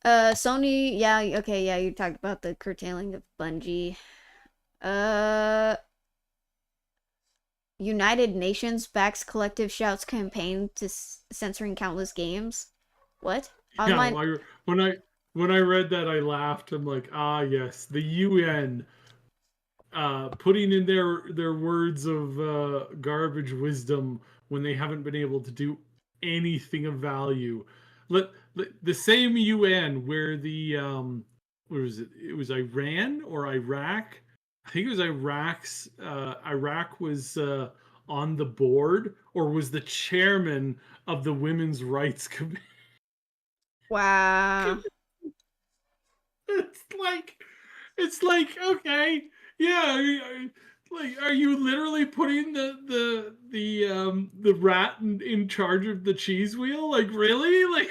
Sony, yeah, okay, yeah, you talked about the curtailing of Bungie. United Nations backs Collective Shout's campaign to censoring countless games. What? Online... Yeah, when I read that, I laughed. I'm like, ah, yes, the UN putting in their words of garbage wisdom when they haven't been able to do anything of value. The same UN where the what was it? It was Iran or Iraq. I think it was Iraq's. Iraq was on the board or was the chairman of the Women's Rights Committee. Wow. It's like okay, yeah. Like, are you literally putting the rat in charge of the cheese wheel? Like, really? Like,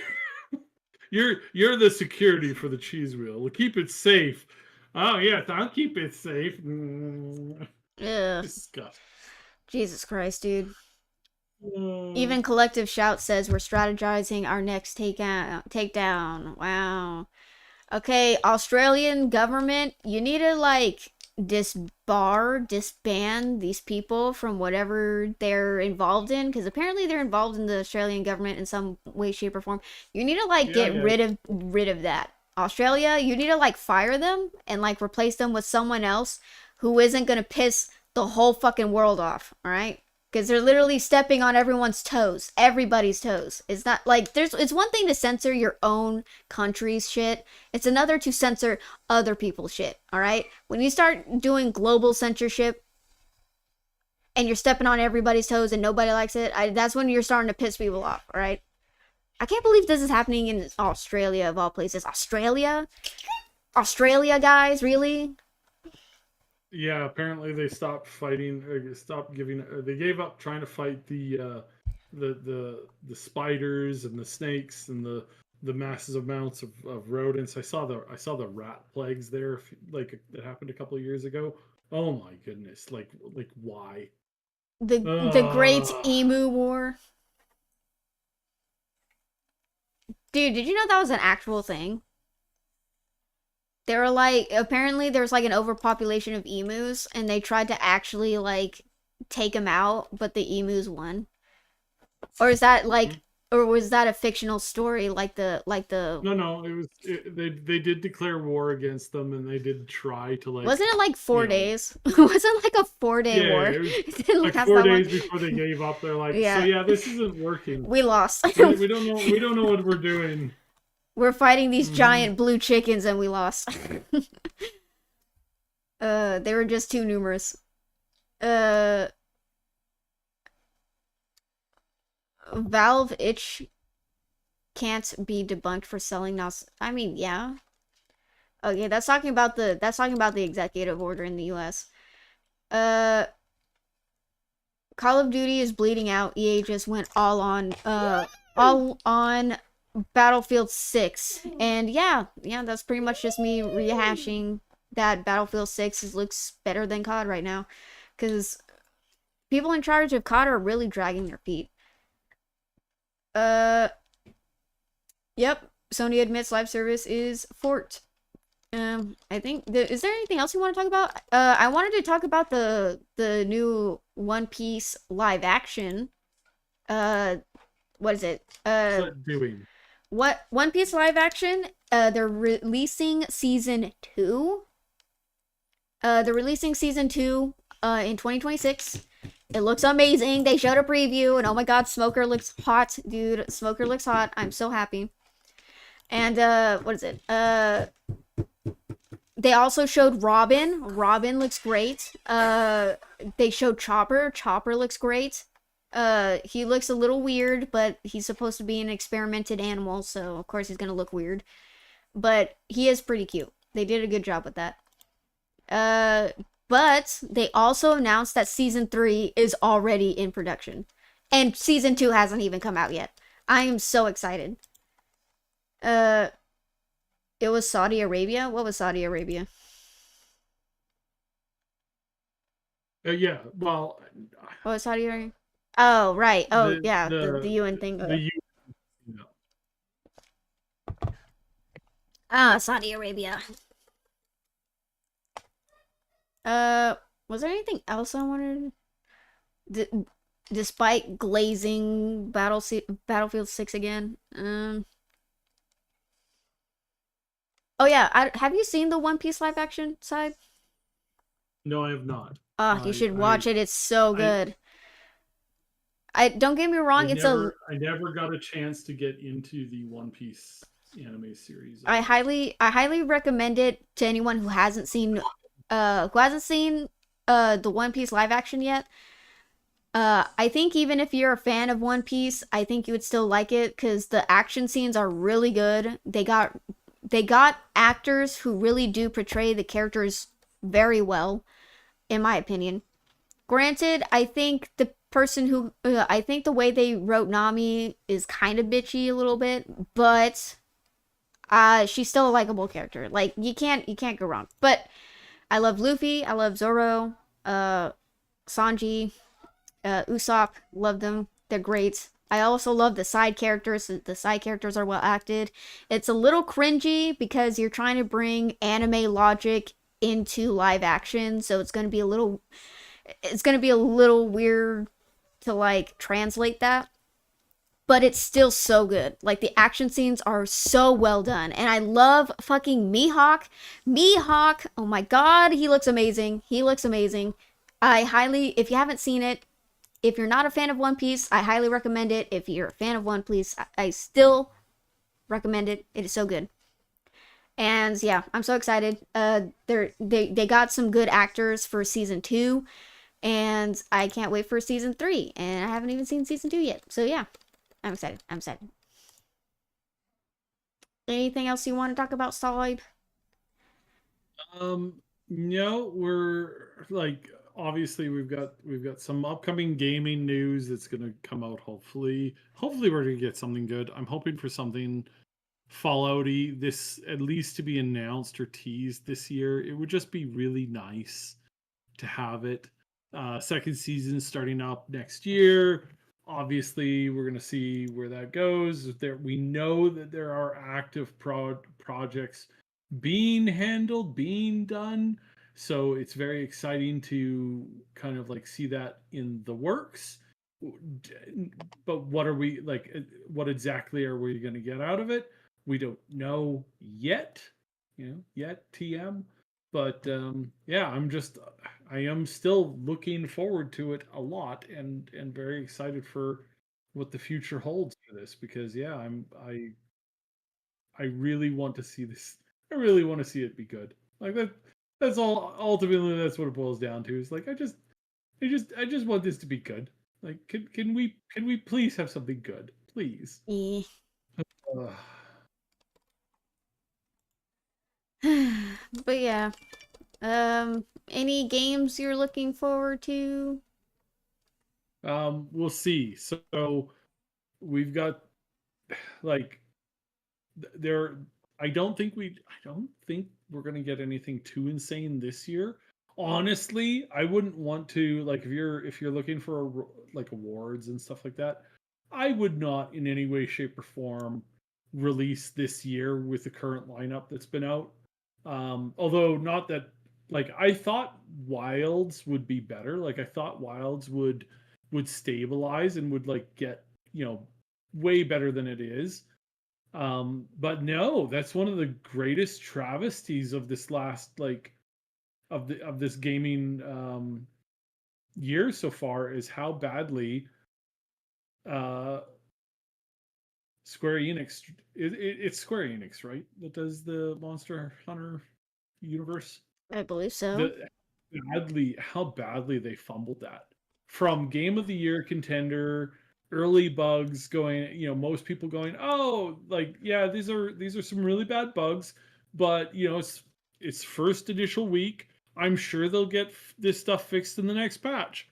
you're the security for the cheese wheel. We'll keep it safe. Oh yes, I'll keep it safe. Ugh. Disgusting. Jesus Christ, dude. Even Collective Shout says we're strategizing our next takedown. Wow. Okay, Australian government, you need to like disband these people from whatever they're involved in, because apparently they're involved in the Australian government in some way, shape, or form. You need to like get rid of that. Australia, you need to like fire them and like replace them with someone else who isn't gonna piss the whole fucking world off, alright? Because they're literally stepping on everyone's toes. Everybody's toes. It's not like it's one thing to censor your own country's shit. It's another to censor other people's shit. All right? When you start doing global censorship, and you're stepping on everybody's toes and nobody likes it, that's when you're starting to piss people off, all right? I can't believe this is happening in Australia, of all places. Australia? Australia, guys, really? Yeah, apparently they stopped fighting. Stopped giving. They gave up trying to fight the spiders and the snakes and the massive amounts of rodents. I saw the rat plagues there, like that happened a couple of years ago. Oh my goodness! Like why? The Great Uh, Emu War. Dude, did you know that was an actual thing? They were like, apparently there's like an overpopulation of emus, and they tried to actually like take them out, but the emus won. Or is that like, or was that a fictional story like the no. They did declare war against them, and they did try to wasn't it like you four know days? Wasn't it like a 4 day yeah, war? it was It didn't like last four that long. days before they gave up. They're like, so Yeah, yeah, this isn't working. we lost. We don't know what we're doing. We're fighting these Hmm. giant blue chickens and we lost. They were just too numerous. Uh, Valve itch can't be debunked for selling now. I mean, yeah. Okay, that's talking about the executive order in the U.S. Uh, Call of Duty is bleeding out. EA just went all on Battlefield 6. And yeah, that's pretty much just me rehashing that Battlefield 6 looks better than COD right now, cuz people in charge of COD are really dragging their feet. Uh yep, Sony admits live service is fort. I think is there anything else you want to talk about? I wanted to talk about the new One Piece live action. Uh, what is it? What's that doing? What One Piece live action? They're releasing season 2. They're releasing season 2 in 2026. It looks amazing. They showed a preview and oh my god, Smoker looks hot, dude. Smoker looks hot. I'm so happy. And what is it? They also showed Robin. Robin looks great. They showed Chopper. Chopper looks great. He looks a little weird, but he's supposed to be an experimented animal, so of course he's gonna look weird. But he is pretty cute. They did a good job with that. But they also announced that season 3 is already in production. And season 2 hasn't even come out yet. I am so excited. Uh, it was Saudi Arabia? What was Saudi Arabia? Yeah. Well, What was Saudi Arabia? Oh, right. Oh, the yeah, the the UN thing. the you know, Saudi Arabia. Was there anything else I wanted? D Despite glazing Battlefield 6 again. Oh yeah, have you seen the One Piece live action side? no, I have not. Ah, you should watch it. It's so I good. I don't get me I wrong, never got a chance to get into the One Piece anime series at all. I highly recommend it to anyone who hasn't seen the One Piece live action yet. I think even if you're a fan of One Piece, I think you would still like it because the action scenes are really good. They got actors who really do portray the characters very well, in my opinion. Granted, I think I think the way they wrote Nami is kind of bitchy a little bit, but she's still a likable character. Like you can't go wrong. But I love Luffy, I love Zoro, Sanji, Usopp, love them. They're great. I also love the side characters. The side characters are well acted. It's a little cringy because you're trying to bring anime logic into live action, so it's gonna be a little weird to like translate that. But it's still so good. Like the action scenes are so well done, and I love fucking Mihawk. Mihawk, oh my god, he looks amazing. He looks amazing. If you haven't seen it, if you're not a fan of One Piece, I highly recommend it. If you're a fan of One Piece, I still recommend it. It is so good. And yeah, I'm so excited. They got some good actors for season 2. And I can't wait for season 3. And I haven't even seen season 2 yet. So yeah, I'm excited. I'm excited. Anything else you want to talk about, Solid? Um, no, we're like obviously we've got some upcoming gaming news that's gonna come out. Hopefully we're gonna get something good. I'm hoping for something Fallouty this at least to be announced or teased this year. It would just be really nice to have it. Second season starting up next year. Obviously, we're going to see where that goes. There, we know that there are active projects being handled, being done. So it's very exciting to kind of like see that in the works. But what are we like? What exactly are we going to get out of it? We don't know yet. Yet TM. But yeah, I am still looking forward to it a lot and very excited for what the future holds for this because yeah, I really want to see this. I really want to see it be good. Like that's all ultimately that's what it boils down to. Is like I just want this to be good. Like can we please have something good? Please. Eh. Ugh. But yeah. Any games you're looking forward to? We'll see. So we've got like there I don't think we're going to get anything too insane this year. Honestly, I wouldn't want to like if you're looking for like awards and stuff like that, I would not in any way shape or form release this year with the current lineup that's been out. Although not that like I thought Wilds would be better. Like I thought Wilds would stabilize and would like get, way better than it is. But no, that's one of the greatest travesties of this last like of this gaming year so far is how badly uh Square Enix it's Square Enix, right? That does the Monster Hunter universe. I believe so. The how badly they fumbled that from game of the year contender, early bugs going, most people going, oh, like yeah, these are some really bad bugs, but it's first initial week. I'm sure they'll get this stuff fixed in the next patch.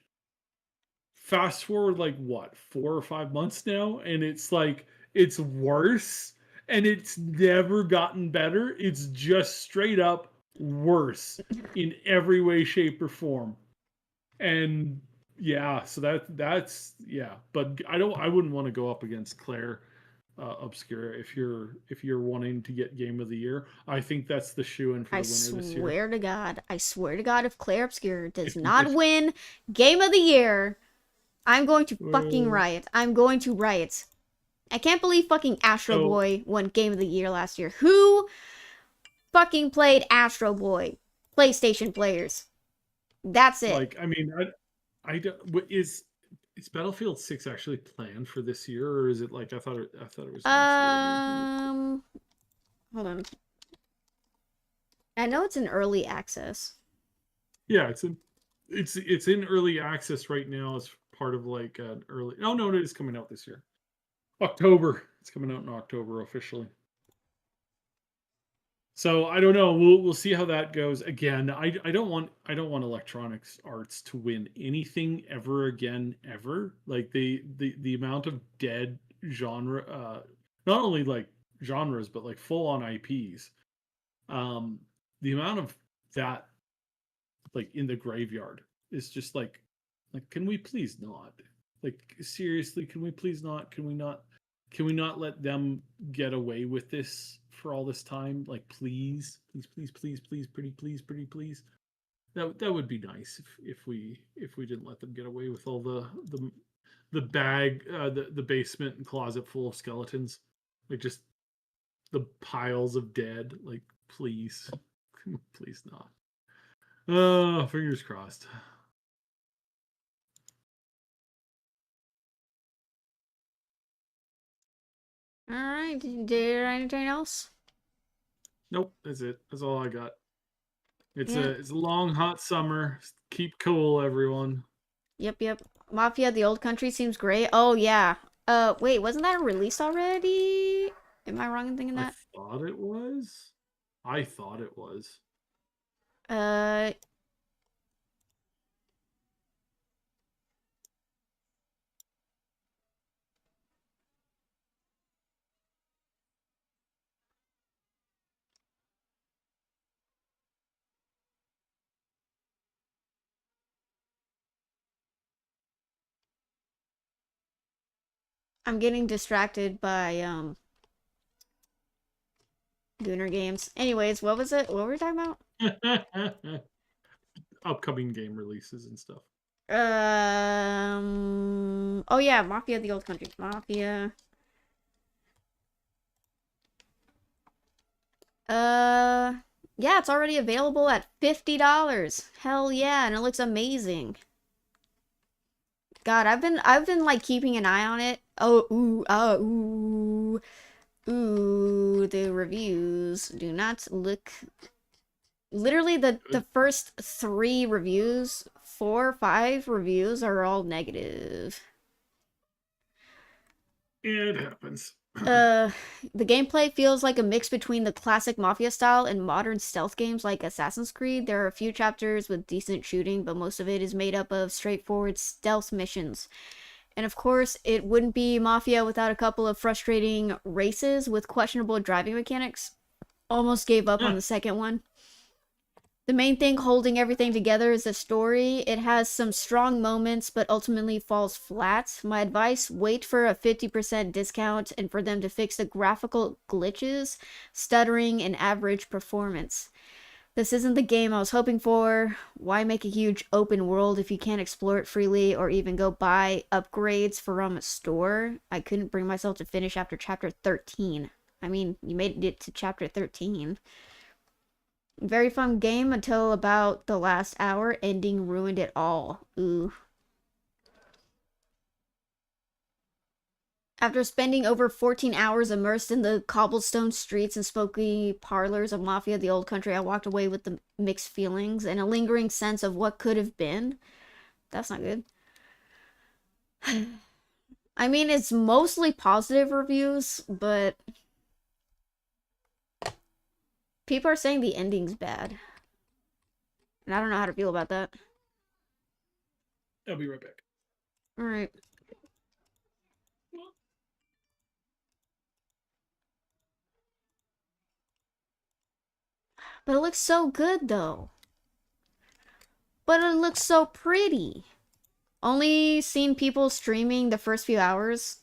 Fast forward like what, 4 or 5 months now, and it's like it's worse, and it's never gotten better. It's just straight up worse in every way, shape, or form. And yeah, so that's yeah. But I wouldn't want to go up against Claire Obscura if you're wanting to get Game of the Year. I think that's the shoe in for I the winner this year. swear to God. I swear to God, if Claire Obscure does If you not just win Game of the Year, I'm going to fucking uh, riot. I'm going to riot. I can't believe fucking Astro so Boy won Game of the Year last year. Who fucking played Astro Boy? PlayStation players. That's it. like I mean I don't is Battlefield 6 actually planned for this year or is it like I thought it was next year when it was gonna be. Um, hold on. I know it's in early access. Yeah, it's in early access right now as part of like an early. Oh no, it is coming out this year. October. It's coming out in October officially. So I don't know. We'll see how that goes. Again, I don't want Electronics Arts to win anything ever again ever. Like the amount of dead genre, not only like genres but like full on IPs. Um, the amount of that like in the graveyard is just like can we please not? Like seriously, can we please not? Can we not let them get away with this for all this time? Like please, please, please, please, please, pretty please, pretty please. That would be nice if we didn't let them get away with all the bag the basement and closet full of skeletons. Like just the piles of dead. Like please. Please not. Oh, fingers crossed. All right. Did anything else? Nope, that's it. That's all I got. Yeah. It's a long hot summer. Keep cool, everyone. Yep. Mafia: The Old Country seems great. Oh yeah. Wait, wasn't that released already? Am I wrong in thinking I that? thought it was. I thought it was. Uh, I'm getting distracted by Gooner games. Anyways, what was it? What were we talking about? Upcoming game releases and stuff. Oh yeah, Mafia: The Old Country. Mafia. Uh, yeah, it's already available at $50. Hell yeah, and it looks amazing. God, I've been like keeping an eye on it. Ooh, the reviews do not look. Literally, the first 3 reviews, 4, 5 reviews are all negative. It happens. The gameplay feels like a mix between the classic Mafia style and modern stealth games like Assassin's Creed. There are a few chapters with decent shooting, but most of it is made up of straightforward stealth missions. And of course, it wouldn't be Mafia without a couple of frustrating races with questionable driving mechanics. Almost gave up on the second one. The main thing holding everything together is the story. It has some strong moments, but ultimately falls flat. My advice, wait for a 50% discount and for them to fix the graphical glitches, stuttering, and average performance. This isn't the game I was hoping for. Why make a huge open world if you can't explore it freely or even go buy upgrades from a store? I couldn't bring myself to finish after chapter 13. I mean, you made it to chapter 13. Very fun game until about the last hour. Ending ruined it all. Ooh. After spending over 14 hours immersed in the cobblestone streets and smoky parlors of Mafia: The Old Country, I walked away with the mixed feelings and a lingering sense of what could have been. That's not good. I mean, it's mostly positive reviews, but people are saying the ending's bad. And I don't know how to feel about that. I'll be right back. Alright. But it looks so good, though. But it looks so pretty. Only seen people streaming the first few hours.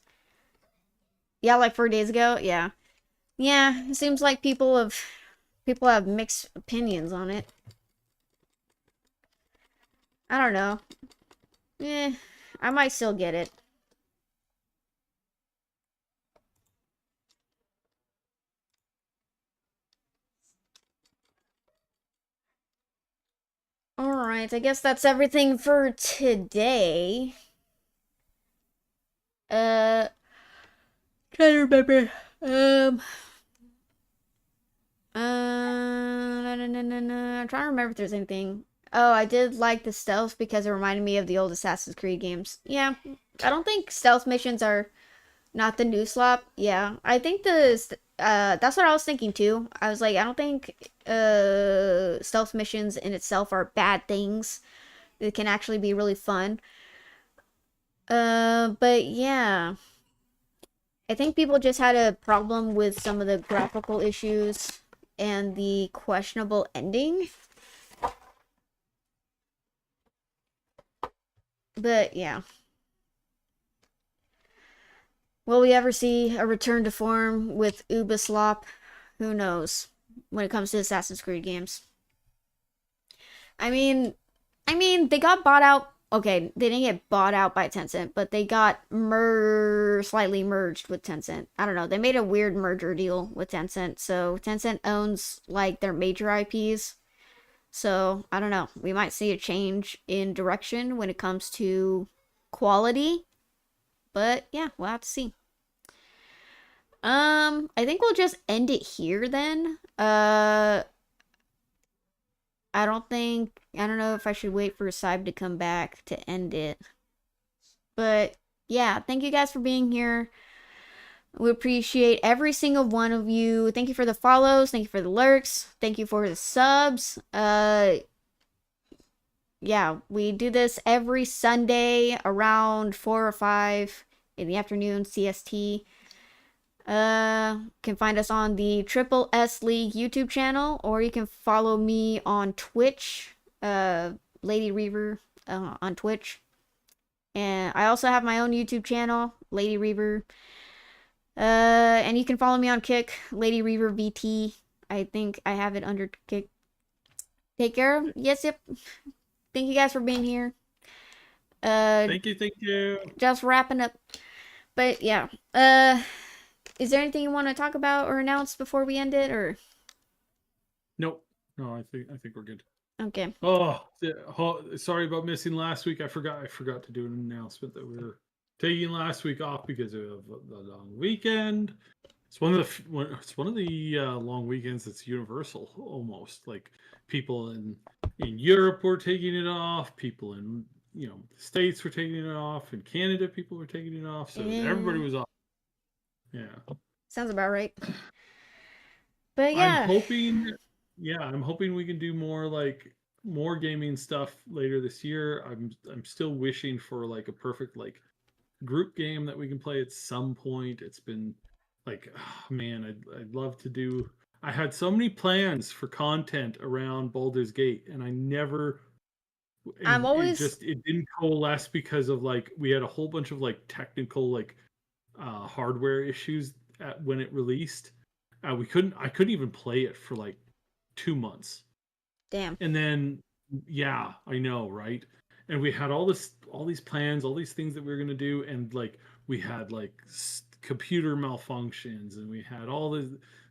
Yeah, like 4 days ago. Yeah. Yeah, it seems like people have mixed opinions on it. I don't know. Eh, I might still get it. Alright, I guess that's everything for today. Uh, trying to remember. I'm trying to remember if there's anything. Oh, I did like the stealth because it reminded me of the old Assassin's Creed games. Yeah, I don't think stealth missions are not the new slop. Yeah, I think that's what I was thinking too. I was like, I don't think stealth missions in itself are bad things. It can actually be really fun. But yeah, I think people just had a problem with some of the graphical issues and the questionable ending. But yeah. Will we ever see a return to form with Ubisoft? Who knows when it comes to Assassin's Creed games. I mean, they got bought out. Okay, they didn't get bought out by Tencent, but they got slightly merged with Tencent. I don't know. They made a weird merger deal with Tencent, so Tencent owns like their major IPs. So I don't know. We might see a change in direction when it comes to quality, but yeah, we'll have to see. I think we'll just end it here then. I don't know if I should wait for Saib to come back to end it. But yeah, thank you guys for being here. We appreciate every single one of you. Thank you for the follows. Thank you for the lurks. Thank you for the subs. Yeah, we do this every Sunday around 4 or 5 in the afternoon, CST. Can find us on the Triple S League YouTube channel, or you can follow me on Twitch, Lady Reaver, on Twitch. And I also have my own YouTube channel, Lady Reaver. And you can follow me on Kick, Lady Reaver VT. I think I have it under Kick. Take care. Yes, yep. Thank you guys for being here. Thank you. Just wrapping up. But yeah. Is there anything you want to talk about or announce before we end it, or? Nope. No, I think we're good. Okay. Oh, sorry about missing last week. I forgot to do an announcement that we were taking last week off because of the long weekend. It's one of the long weekends that's universal almost. Like people in Europe were taking it off. People in the States were taking it off. In Canada, people were taking it off. So everybody was off. Yeah. Sounds about right. But yeah. I'm hoping we can do more gaming stuff later this year. I'm still wishing for like a perfect group game that we can play at some point. It's been man, I'd love to do. I had so many plans for content around Baldur's Gate, and I never. It didn't coalesce because of we had a whole bunch of technical hardware issues when it released. I couldn't even play it for 2 months. Damn. And then yeah, I know, right? And we had all these plans, all these things that we were going to do, and we had computer malfunctions, and we had all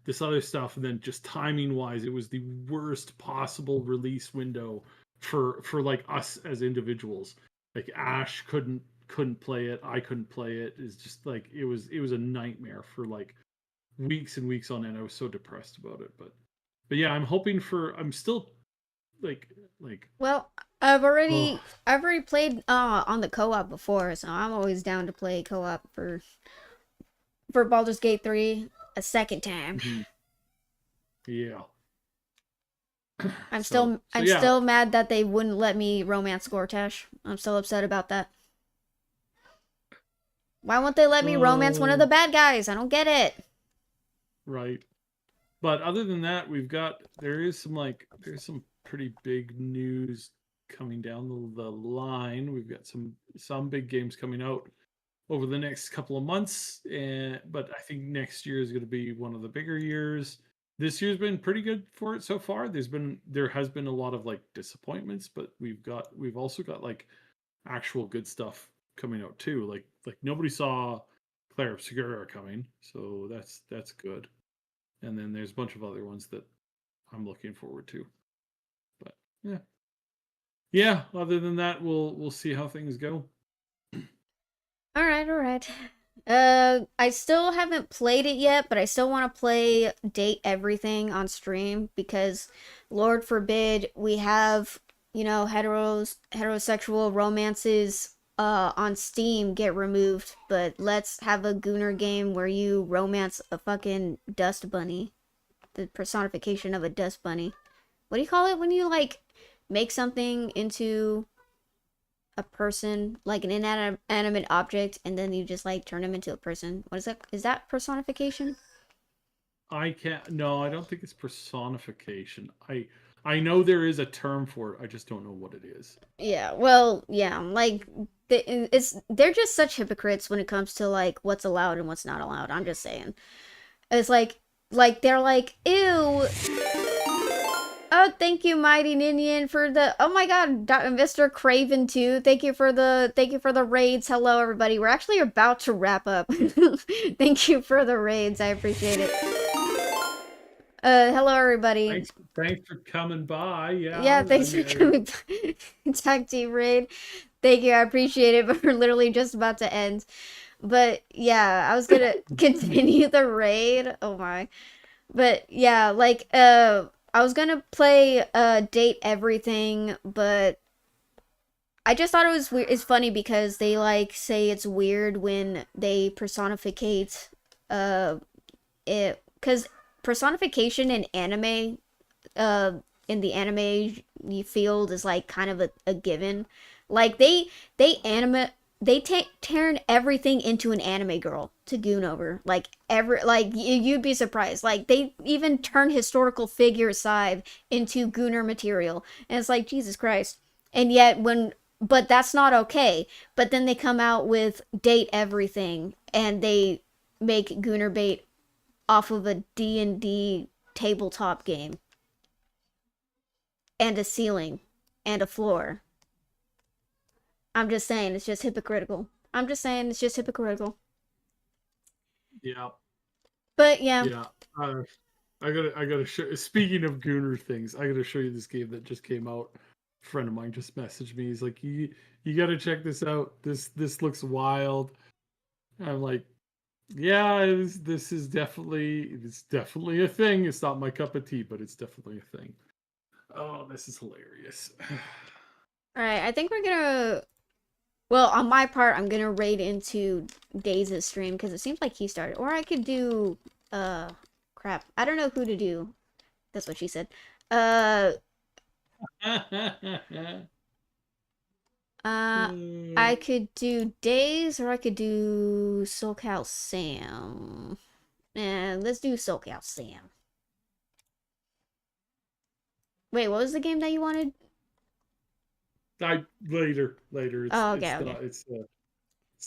this other stuff, and then just timing wise it was the worst possible release window for us as individuals. Ash couldn't play it, I couldn't play it. It's just it was a nightmare for weeks and weeks on end. I was so depressed about it, but yeah, I'm still well, I've already played on the co-op before, so I'm always down to play co-op for Baldur's Gate 3 a second time. Mm-hmm. Yeah. I'm still mad that they wouldn't let me romance Gortash. I'm still upset about that. Why won't they let me romance one of the bad guys? I don't get it. Right. But other than that, there's some pretty big news coming down the line. We've got some big games coming out over the next couple of months, but I think next year is going to be one of the bigger years. This year's been pretty good for it so far. There has been a lot of disappointments, but we've also got actual good stuff coming out too. Like nobody saw Claire of Segura coming, so that's good. And then there's a bunch of other ones that I'm looking forward to. But yeah. Other than that, we'll see how things go. All right. I still haven't played it yet, but I still want to play Date Everything on stream because, Lord forbid, we have heterosexual romances on Steam get removed, but let's have a Gooner game where you romance a fucking dust bunny, the personification of a dust bunny. What do you call it when you make something into a person, like an inanimate object, and then you just turn them into a person? What is that? Is that personification? No, I don't think it's personification. I know there is a term for it. I just don't know what it is. Yeah, well, yeah, they're just such hypocrites when it comes to what's allowed and what's not allowed. I'm just saying. It's they're ew. Oh, thank you, Mighty Ninian, for the. Oh my God, Mr. Craven too. Thank you for the raids. Hello, everybody. We're actually about to wrap up. Thank you for the raids. I appreciate it. Hello, everybody. Thanks for coming by. Yeah, thanks for coming by. Tag team raid. Thank you. I appreciate it. But we're literally just about to end. But yeah, I was gonna continue the raid. Oh my. But yeah, I was gonna play Date Everything, but I just thought it was weird. It's funny because they like say it's weird when they personificate it, because personification in anime, uh in the anime field is like kind of a given. Like they anime they turn everything into an anime girl to goon over. Like every like you'd be surprised. Like they even turn historical figure side into gooner material, and it's like Jesus Christ. And yet when but that's not okay. But then they come out with Date Everything, and they make gooner bait off of a D&D tabletop game, and a ceiling and a floor. I'm just saying it's just hypocritical. I'm just saying it's just hypocritical. Yeah, But yeah. yeah. I gotta show. Speaking of Gooner things, I gotta show you this game that just came out. A friend of mine just messaged me. He's like, you gotta check this out. This looks wild. I'm like, yeah, this is definitely a thing. It's not my cup of tea, but it's definitely a thing. Oh, this is hilarious. Alright, I think we're gonna well, on my part, I'm gonna raid into Daze's stream because it seems like he started. Or I could do crap. I don't know who to do. That's what she said. I could do Daze, or I could do SoCal Sam. Let's do SoCal Sam. Wait, what was the game that you wanted? Later. Oh, okay, okay. It's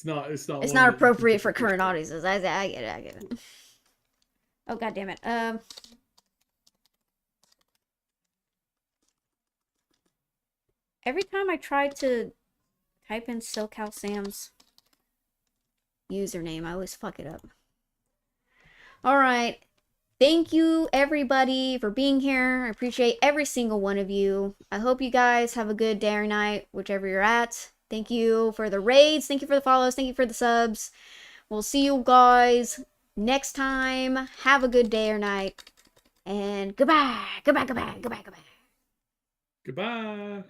not It's one not that you can appropriate for typically current play. audiences. I get it, I get it. Oh, god damn it. Every time I try to type in SoCal Sam's username, I always fuck it up. Alright. Thank you, everybody, for being here. I appreciate every single one of you. I hope you guys have a good day or night, whichever you're at. Thank you for the raids. Thank you for the follows. Thank you for the subs. We'll see you guys next time. Have a good day or night. And goodbye. Goodbye, goodbye, goodbye, goodbye. Goodbye.